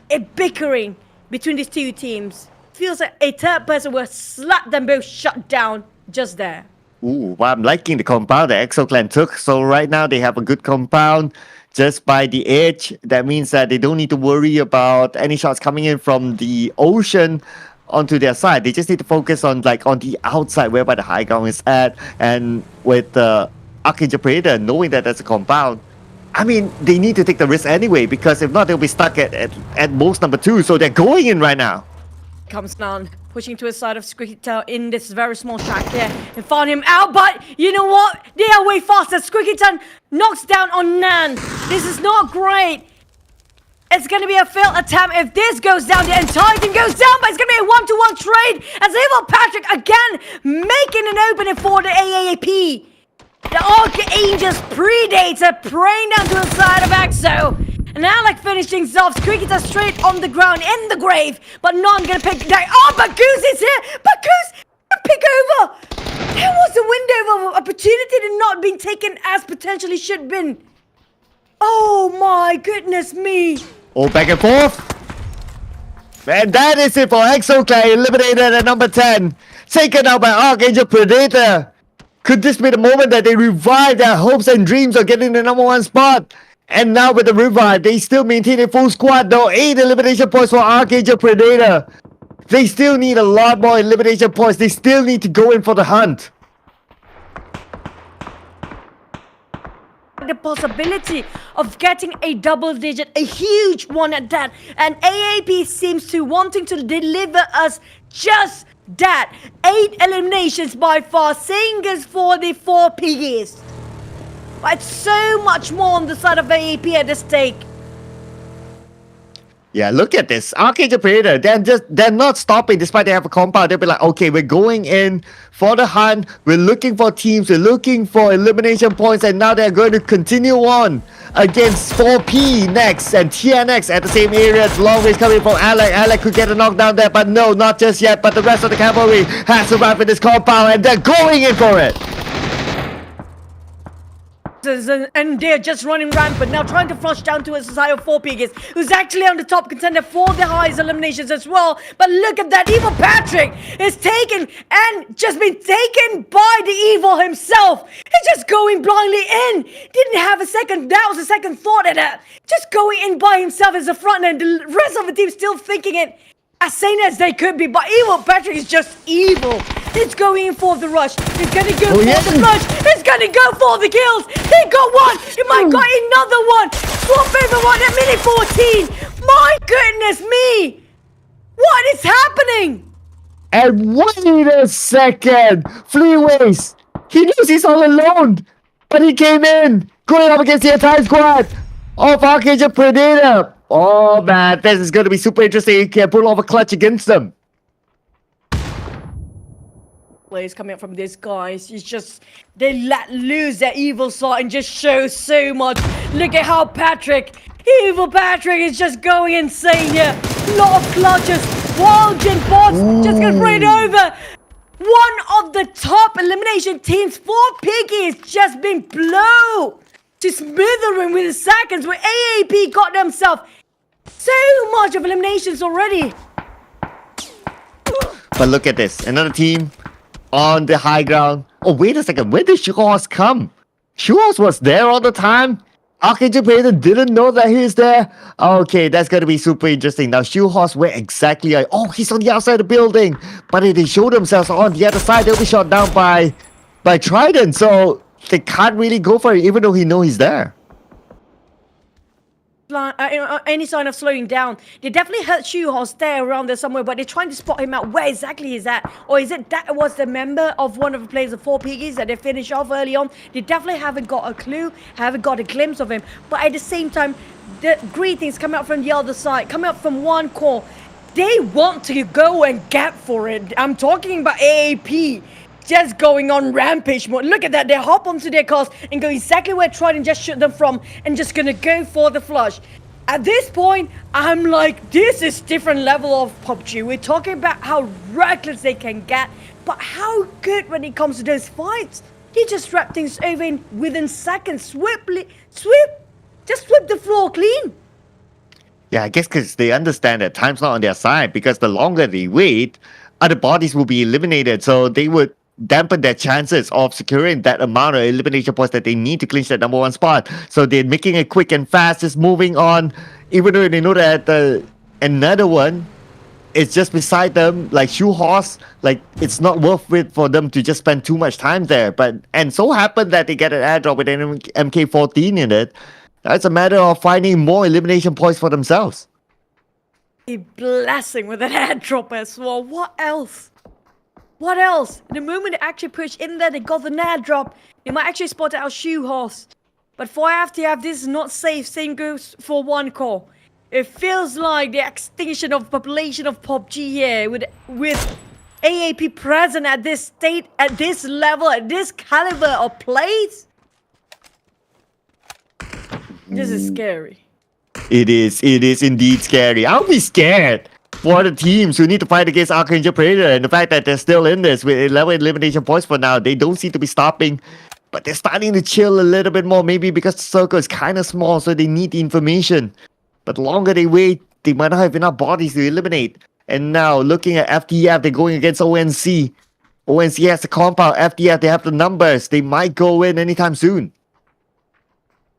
a bickering between these 2 teams. Feels like a third person will slap them both shut down just there. Ooh, well, I'm liking the compound that EXO Clan took. So right now they have a good compound just by the edge. That means that they don't need to worry about any shots coming in from the ocean onto their side. They just need to focus on on the outside whereby the high ground is at. And with Arkangel Predator knowing that that's a compound, I mean, they need to take the risk anyway, because if not, they'll be stuck at most number 2. So they're going in right now. Comes down, pushing to his side of Squeaky in this very small track here and found him out, but you know what? They are way faster. Squeaky knocks down on Nan. This is not great. It's gonna be a failed attempt. If this goes down, the entire team goes down, but it's gonna be a 1-to-1 trade as Evil Patrick again making an opening for the AAP. The Arkangel's Predator praying down to the side of EXO. And now, like, finishing off, Cricket's straight on the ground in the grave, but not gonna pick that. Oh, Bagoose is here! Bagoose can pick over! There was a window of opportunity to not being taken as potentially should have been. Oh my goodness me! All back and forth. And that is it for EXO Clan, eliminated at number 10. Taken out by Arkangel Predator. Could this be the moment that they revive their hopes and dreams of getting the number 1 spot? And now with the revive, they still maintain a full squad though. 8 elimination points for Arkangel Predator. They still need a lot more elimination points. They still need to go in for the hunt. The possibility of getting a double digit, a huge one at that. And AAP seems to wanting to deliver us just that. 8 eliminations by far, same as for the 4 Piggies. But so much more on the side of AAP at the stake. Yeah, look at this. Arkangel Predator, they're not stopping despite they have a compound. They'll be like, okay, we're going in for the hunt. We're looking for teams. We're looking for elimination points. And now they're going to continue on against 4P next and TNX at the same area. It's long range coming from Alec. Alec could get a knockdown there, but no, not just yet. But the rest of the cavalry has arrived in this compound and they're going in for it. And they're just running rampant now, trying to flush down to a society of 4 Piggies, who's actually on the top contender for the highest eliminations as well. But look at that, Evil Patrick is taken and just been taken by the Evil himself. He's just going blindly in. Didn't have a second, that was a second thought at that. Just going in by himself as a front end. The rest of the team still thinking it as sane as they could be, but Evil Patrick is just evil. He's going in for the rush. He's gonna go for the flush. He's gonna go for the kills. He got one. He might got another one. Swap over one at minute 14. My goodness me. What is happening? And wait a second. Fleaways. He knows he's all alone. But he came in. Going up against the entire squad of Arkangel Predator. Oh man, this is going to be super interesting. He can pull off a clutch against them. Plays coming up from these guys. It's just, they let loose their evil side and just show so much. Look at how Evil Patrick is just going insane here. Lot of clutches. Wild Gen bots just gonna bring it over. One of the top elimination teams for Piggies just been blown to smithereens with the seconds where AAP got themselves so much of eliminations already. But look at this. Another team on the high ground. Oh, wait a second. Where did Shoehorse come? Shoehorse was there all the time? Arkangel Predator didn't know that he's there? Okay, that's going to be super interesting. Now, Shoehorse, where exactly are... Oh, he's on the outside of the building. But if they show themselves on the other side, they'll be shot down by Trident. So they can't really go for it, even though he knows he's there. Any sign of slowing down. They definitely heard Shoehorse there around there somewhere, but they're trying to spot him out. Where exactly is that? Or is it that was the member of one of the players of 4 Piggies that they finished off early on? They definitely haven't got a clue, haven't got a glimpse of him. But at the same time, the greetings coming out from the other side, coming out from one core. They want to go and get for it. I'm talking about AAP. Just going on rampage mode. Look at that. They hop onto their cars and go exactly where Trident just shoot them from and just gonna go for the flush. At this point, I'm like, this is different level of PUBG. We're talking about how reckless they can get, but how good when it comes to those fights. They just wrap things over in within seconds. Just sweep the floor clean. Yeah, I guess because they understand that time's not on their side, because the longer they wait, other bodies will be eliminated. So they would dampen their chances of securing that amount of elimination points that they need to clinch that number 1 spot. So they're making it quick and fast, just moving on, even though they know that another one is just beside them, like Shoehorse. Like, it's not worth it for them to just spend too much time there. And so happened that they get an airdrop with an MK14 in it. Now it's a matter of finding more elimination points for themselves. A blessing with an airdrop as well. What else? What else? The moment they actually push in there, they got the airdrop. They might actually spot our shoe horse. But for FTF, this is not safe. Same goes for one call. It feels like the extinction of population of PUBG here with AAP present at this state, at this level, at this caliber of plays. This is scary. It is indeed scary. I'll be scared for the teams who need to fight against Arkangel Predator, and the fact that they're still in this with 11 elimination points for now. They don't seem to be stopping, but they're starting to chill a little bit more, maybe because the circle is kind of small, so they need the information. But the longer they wait, they might not have enough bodies to eliminate. And now, looking at FTF, they're going against ONC. ONC has the compound. FTF, they have the numbers. They might go in anytime soon.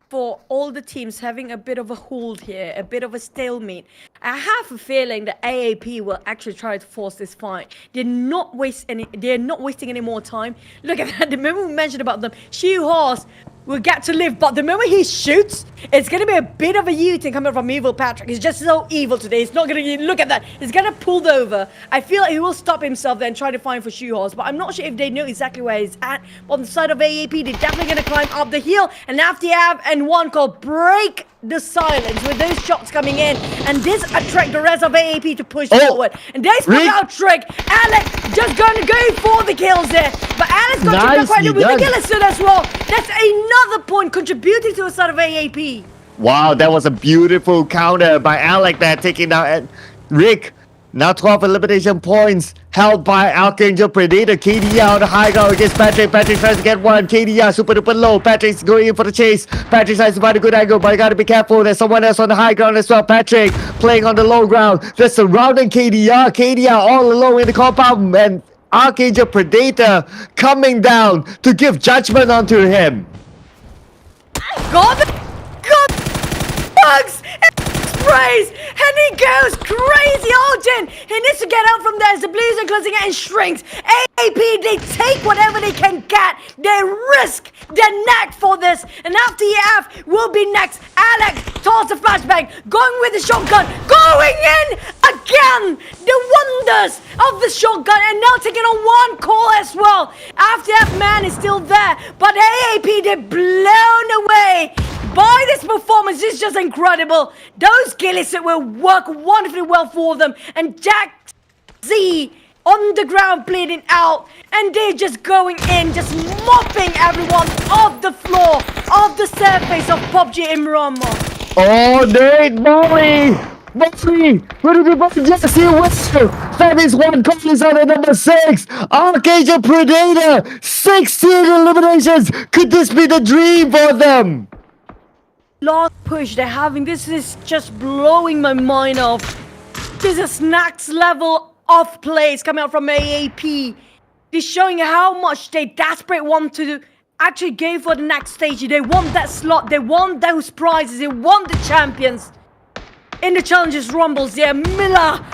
For all the teams having a bit of a hold here, a bit of a stalemate, I have a feeling that AAP will actually try to force this fight. They're not wasting any more time. Look at that. The moment we mentioned about them, Shoe Horse will get to live, but the moment he shoots, it's gonna be a bit of a U-turn coming from Evil Patrick. He's just so evil today. He's not gonna look at that. He's gonna pull over. I feel like he will stop himself there and try to find for Shoe Horse, but I'm not sure if they know exactly where he's at. But on the side of AAP, they're definitely gonna climb up the hill, and after Av and one call break the silence with those shots coming in, and this attract the rest of AAP to push forward. And they spot out Trick. Alex just going to go for the kills there, but Alex got to quite with the kill as well. That's another point contributing to the side of AAP. Wow, that was a beautiful counter by Alec there, taking down Rick. Now 12 elimination points held by Arkangel Predator. KDR on the high ground against Patrick. Patrick tries to get one. KDR super duper low. Patrick's going in for the chase. Patrick tries to find a good angle, but you gotta be careful. There's someone else on the high ground as well. Patrick playing on the low ground. They're surrounding KDR. KDR all alone in the compound, and Arkangel Predator coming down to give judgment onto him. God bugs and sprays, and he goes crazy. Alton, he needs to get out from there as the Blues are closing it and shrinks. AAP, they take whatever they can get. They risk their neck for this, and after EF will be next. Alex toss the flashbang, going with the shotgun, going in again. The wonders of the shotgun, and now taking on one call as well. After F man is still there, but AAP, they're blown away by this performance. Is just incredible. Those kills will work wonderfully well for them, and Jack Z on the ground bleeding out, and they're just going in, just mopping everyone off the floor, off the surface of PUBG in Rumble. Oh, Nate, Molly! Molly! Where did you both just see Wester? That is one Collins on at number 6. Arkangel Predator! 16 eliminations! Could this be the dream for them? Last push they're having, this is just blowing my mind off. This is next level of plays coming out from AAP. They're showing how much they desperate want to actually go for the next stage. They want that slot, they want those prizes, they want the champions in the Challengers Rumbles. Yeah, Miller,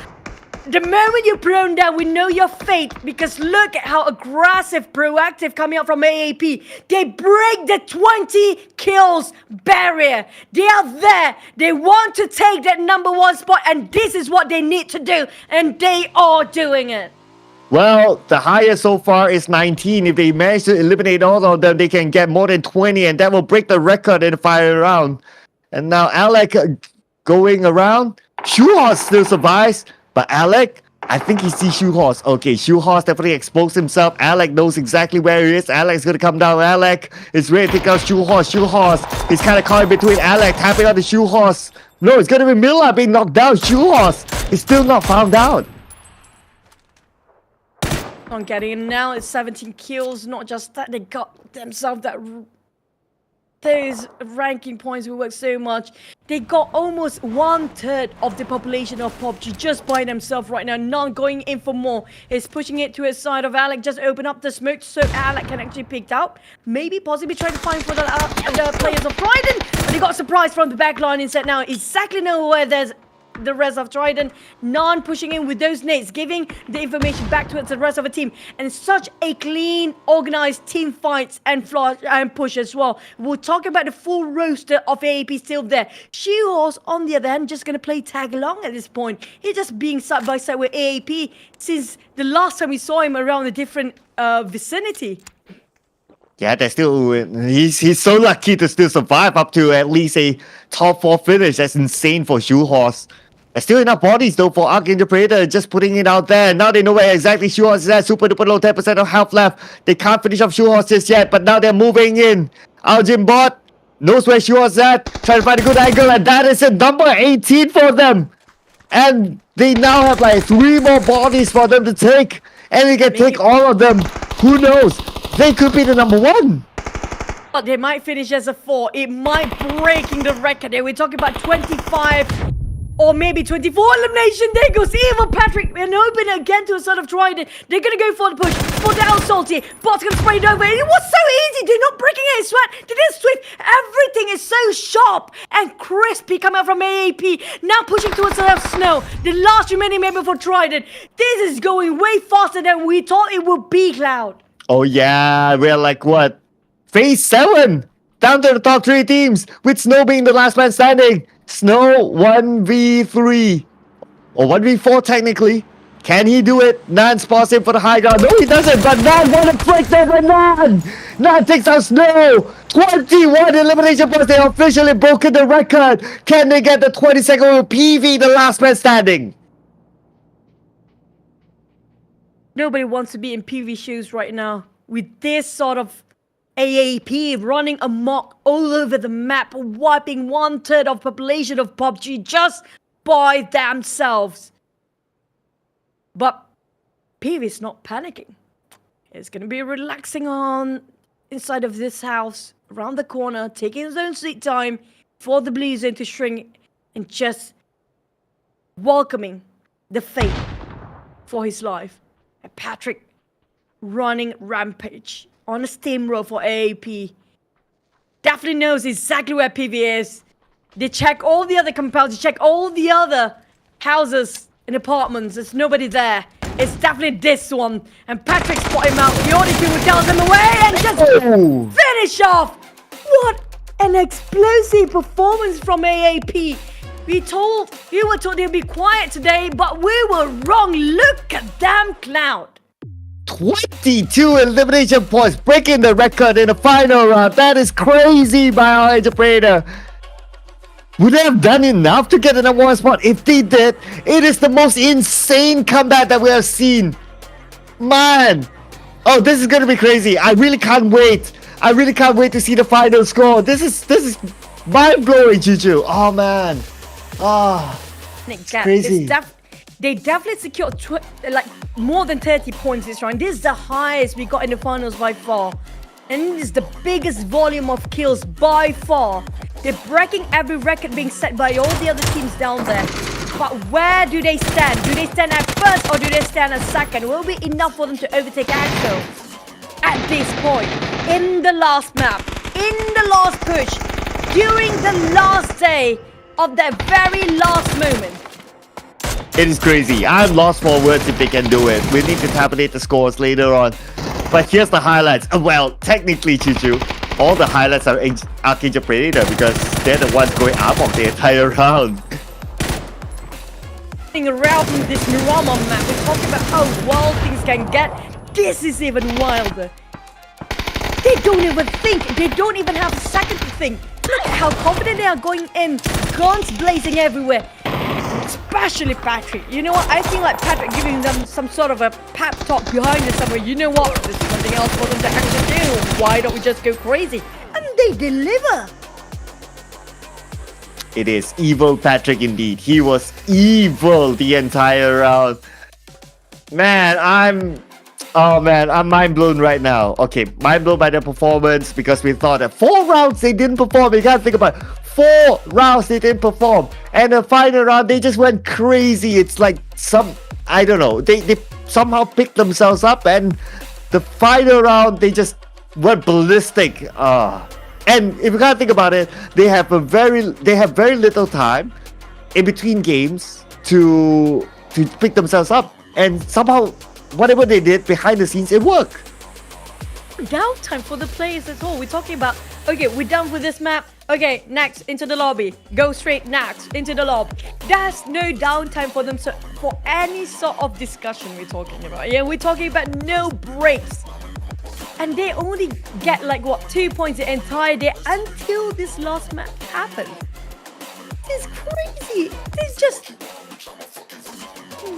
the moment you're prone down, we know your fate, because look at how aggressive, proactive coming out from AAP. They break the 20 kills barrier. They are there. They want to take that #1 spot, and this is what they need to do, and they are doing it. Well, the highest so far is 19. If they manage to eliminate all of them, they can get more than 20, and that will break the record in the final round. And now Alec going around. Shoe Horse still survives, but Alec, I think he sees Shoe Horse. Okay, Shoe Horse definitely exposed himself. Alec knows exactly where he is. Alec's gonna come down. Alec is ready to take out Shoe Horse. Shoe Horse, he's kind of caught in between. Alec tapping on the Shoe Horse. No, it's gonna be Miller being knocked down. Shoe Horse is still not found out. On getting it now, it's 17 kills. Not just that, they got themselves that those ranking points will work so much. They got almost 1/3 of the population of PUBG just by themselves right now. Not going in for more. He's pushing it to his side of Alec. Just open up the smoke so Alec can actually pick out. Maybe possibly try to find for the players of Trident. But he got a surprise from the back line instead. Now exactly know where there's at the rest of Trident. None pushing in with those nades, giving the information back towards the rest of the team. And such a clean, organized team fights and push as well. We'll talk about the full roster of AAP still there. Shoehorse, on the other hand, just going to play tag along at this point. He's just being side by side with AAP since the last time we saw him around a different vicinity. Yeah, they're still. He's so lucky to still survive up to at least a top 4 finish. That's insane for Shoehorse. There's still enough bodies though for Arkangel Predator, just putting it out there. Now they know where exactly Shoehorse is at. Super duper low, 10% of health left. They can't finish off Shoehorse just yet, but now they're moving in. Aljin Bot knows where Shoehorse is at, trying to find a good angle, and that is a number 18 for them. And they now have like 3 more bodies for them to take, and they can take all of them. Who knows? They could be the number 1. But they might finish as a 4. It might breaking the record. We're talking about 25 or maybe 24 elimination. There goes Evil Patrick and open again to a sort of Trident. They're going to go for the push. For down Salty. Bot's going to spray it over. It was so easy. They're not breaking it. Sweat. They did swift. Everything is so sharp and crispy coming out from AAP. Now pushing towards the left Snow. The last remaining member for Trident. This is going way faster than we thought it would be, Cloud. Oh yeah, we're like what? Phase 7! Down to the top 3 teams, with Snow being the last man standing. Snow 1v3. Or 1v4 technically. Can he do it? Nan spots him for the high ground. No, he doesn't, but Nan wanna break them with Nan! Nan takes out Snow! 21 elimination points, they officially broken the record! Can they get the 22nd PV, the last man standing? Nobody wants to be in PV shoes right now. With this sort of AAP running amok all over the map, wiping 1/3 of population of PUBG just by themselves. But PV is not panicking. It's going to be relaxing on inside of this house, around the corner, taking his own sweet time for the blue zone to shrink and just welcoming the fate for his life. And Patrick running rampage on a steamroll for AAP. Definitely knows exactly where PV is. They check all the other compounds, they check all the other houses and apartments. There's nobody there. It's definitely this one. And Patrick spot him out. The only thing who tells him away and just finish off. What an explosive performance from AAP. We were told they'd be quiet today, but we were wrong. Look at them, Cloud. 22 elimination points, breaking the record in the final round. That is crazy by Arkangel Predator. Would they have done enough to get the number 1 spot? If they did, it is the most insane comeback that we have seen. Man. Oh, this is gonna be crazy. I really can't wait. I really can't wait to see the final score. This is mind-blowing, Juju. Oh man. Oh, it's crazy. They definitely secured like more than 30 points this round. This is the highest we got in the finals by far. And this is the biggest volume of kills by far. They're breaking every record being set by all the other teams down there. But where do they stand? Do they stand at first or do they stand at second? Will it be enough for them to overtake EXO at this point? In the last map, in the last push, during the last day of their very last moment. It is crazy. I'm lost for words if they can do it. We need to tabulate the scores later on. But here's the highlights. Well, technically, Chuchu, all the highlights are Arkangel Predator because they're the ones going up of the entire round. Around this Miramar map, we're talking about how wild things can get. This is even wilder. They don't even think. They don't even have a second to think. Look at how confident they are going in. Guns blazing everywhere. Especially Patrick. You know what? I think like Patrick giving them some sort of a pep talk behind us somewhere. You know what? There's something else for them to actually do. Why don't we just go crazy? And they deliver. It is evil Patrick indeed. He was evil the entire round. Man, I'm mind blown right now. Okay, mind blown by their performance because we thought that 4 rounds they didn't perform. You can't think about it. 4 rounds they didn't perform. And the final round they just went crazy. It's like I don't know. They somehow picked themselves up and the final round they just went ballistic. And if you can't think about it, they have very little time in between games to pick themselves up, and somehow whatever they did behind the scenes, it worked. Downtime for the players at all. We're talking about, okay, we're done with this map. Okay, next into the lobby. Go straight next into the lobby. There's no downtime for them for any sort of discussion we're talking about. Yeah, we're talking about no breaks. And they only get like what, 2 points the entire day until this last match happened. This is crazy. There's just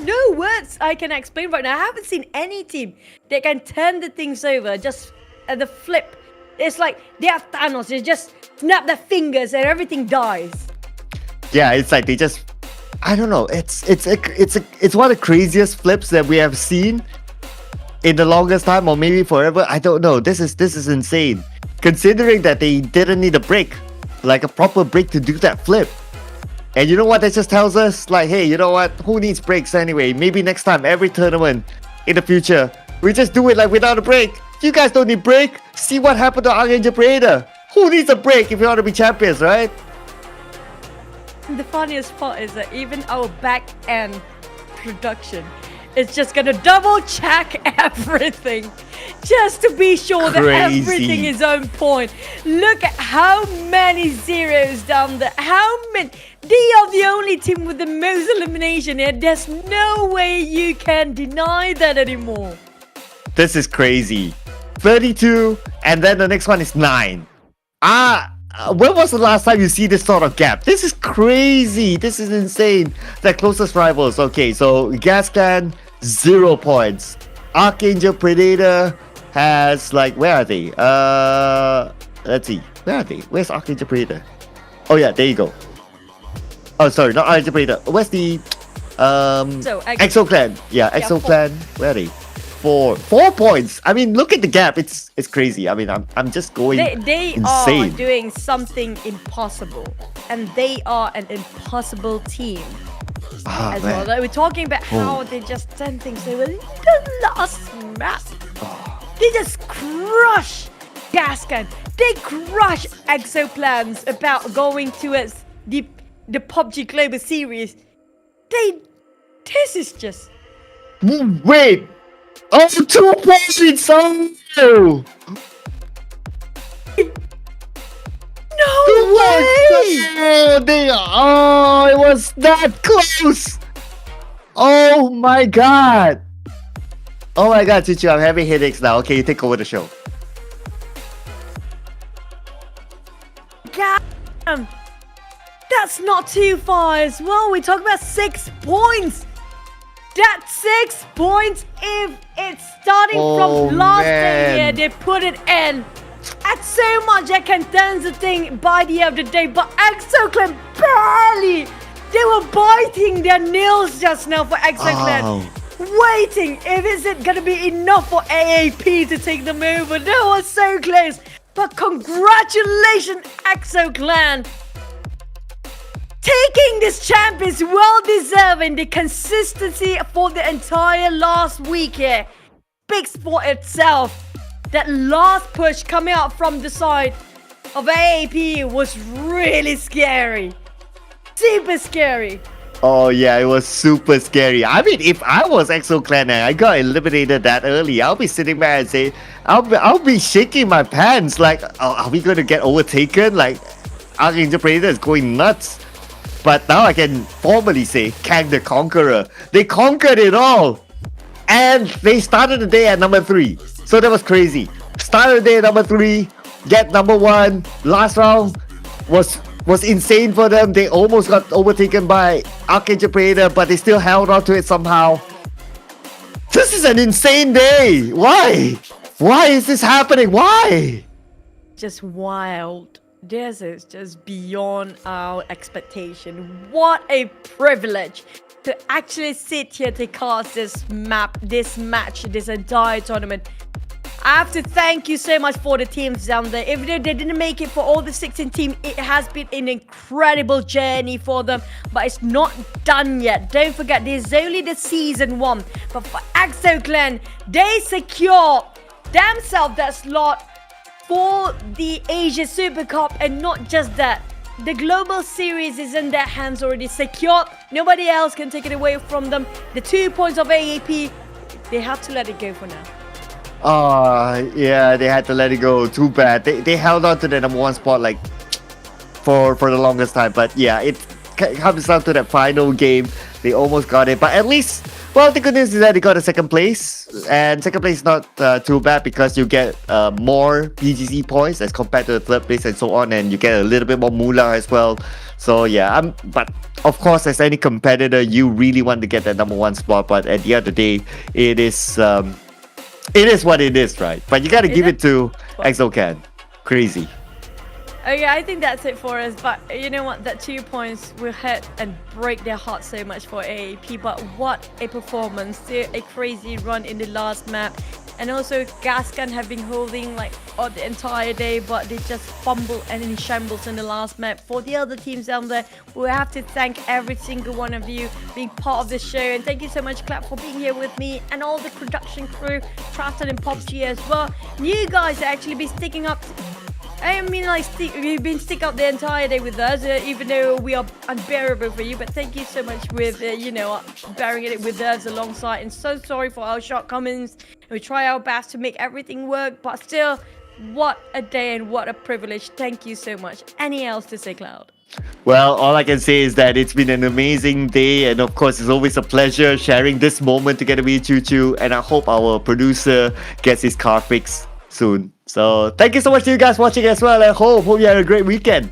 no words I can explain right now. I haven't seen any team that can turn the things over just at the flip. It's like they have Thanos. They just snap their fingers and everything dies. Yeah, it's like they just, I don't know. It's one of the craziest flips that we have seen in the longest time, or maybe forever. I don't know. This is insane. Considering that they didn't need a break, like a proper break to do that flip. And you know what that just tells us? Like, hey, you know what? Who needs breaks anyway? Maybe next time, every tournament in the future, we just do it like without a break. You guys don't need break. See what happened to Arkangel Predator. Who needs a break if you want to be champions, right? The funniest part is that even our back end production is just gonna double check everything just to be sure that everything is on point. Look at how many zeros down there. How many? They are the only team with the most elimination here. There's no way you can deny that anymore. This is crazy. 32, and then the next one is 9. When was the last time you see this sort of gap? This is crazy. This is insane. The closest rivals. Okay, so Gascans, 0 points. Arkangel Predator has like, where are they? Let's see. Where are they? Where's Arkangel Predator? Oh yeah, there you go. Oh, sorry, not Arkangel Predator. Where's the EXO Clan? Yeah, EXO Clan. Where are they? 4 points. I mean, look at the gap. It's crazy. I mean, I'm just going they insane. Are doing something impossible, and they are an impossible team as well. Like, we're talking about how they just turn things over in the last match. They just crush Gascans. They crush EXO Plans about going towards the PUBG Global Series. This is just... Wait! Oh, 2 points! Oh! No way! Oh, it was that close! Oh my god! Oh my god, Chichu, I'm having headaches now. Okay, you take over the show. God, that's not too far as well. We're talking about 6 points. That's 6 points if it's starting from last day here. They put it in. That's so much that can turn the thing by the end of the day. But EXO Clan barely. They were biting their nails just now for EXO Clan. Waiting if is it going to be enough for AAP to take them over. That was so close. But congratulations, EXO Clan. Taking this champ is well deserving. The consistency for the entire last week here speaks for itself. That last push coming out from the side of AAP was really scary. Super scary. Oh yeah, it was super scary. I mean, if I was EXO Clan and I got eliminated that early, I'll be sitting back and say, I'll be shaking my pants like, are we going to get overtaken? Like, Arkangel Predator is going nuts. But now I can formally say, Kang the Conqueror. They conquered it all. And they started the day at number 3. So that was crazy. Started the day at number 3, get number 1. Last round was insane for them. They almost got overtaken by Arkangel Predator, but they still held on to it somehow. This is an insane day. Why? Why is this happening? Why? Just wild. This is just beyond our expectation. What a privilege to actually sit here to cast this map, this match, this entire tournament. I have to thank you so much for the teams down there. Even though they didn't make it for all the 16 teams, it has been an incredible journey for them. But it's not done yet. Don't forget, this is only the season 1. But for EXO Clan, they secure themselves that slot for the Asia Super Cup, and not just that, The Global Series is in their hands already, secured. Nobody else can take it away from them. The 2 points of AAP, they have to let it go for now. Yeah, they had to let it go. Too bad. They held on to the number 1 spot like for the longest time. But yeah, it comes down to that final game. They almost got it, but at least, well, the good news is that they got a 2nd place, and 2nd place is not too bad because you get more PGC points as compared to the 3rd place and so on, and you get a little bit more moolah as well. So yeah, but of course, as any competitor, you really want to get that number 1 spot. But at the end of the day, it is what it is, right? But you gotta give it to EXO Clan. Crazy. Okay, I think that's it for us. But you know what? That 2 points will hurt and break their heart so much for AAP. But what a performance! Still a crazy run in the last map. And also, Gascans have been holding like all the entire day, but they just fumble and in shambles in the last map. For the other teams down there, we have to thank every single one of you being part of the show. And thank you so much, Clap, for being here with me and all the production crew, Trident and PUBG as well. You guys actually be sticking up. I mean, like, you've been stick up the entire day with us, even though we are unbearable for you. But thank you so much with, bearing it with us alongside. And so sorry for our shortcomings. We try our best to make everything work, but still, what a day and what a privilege. Thank you so much. Any else to say, Cloud? Well, all I can say is that it's been an amazing day, and of course, it's always a pleasure sharing this moment together with you, Choo. And I hope our producer gets his car fixed soon. So thank you so much to you guys watching as well. I hope you had a great weekend.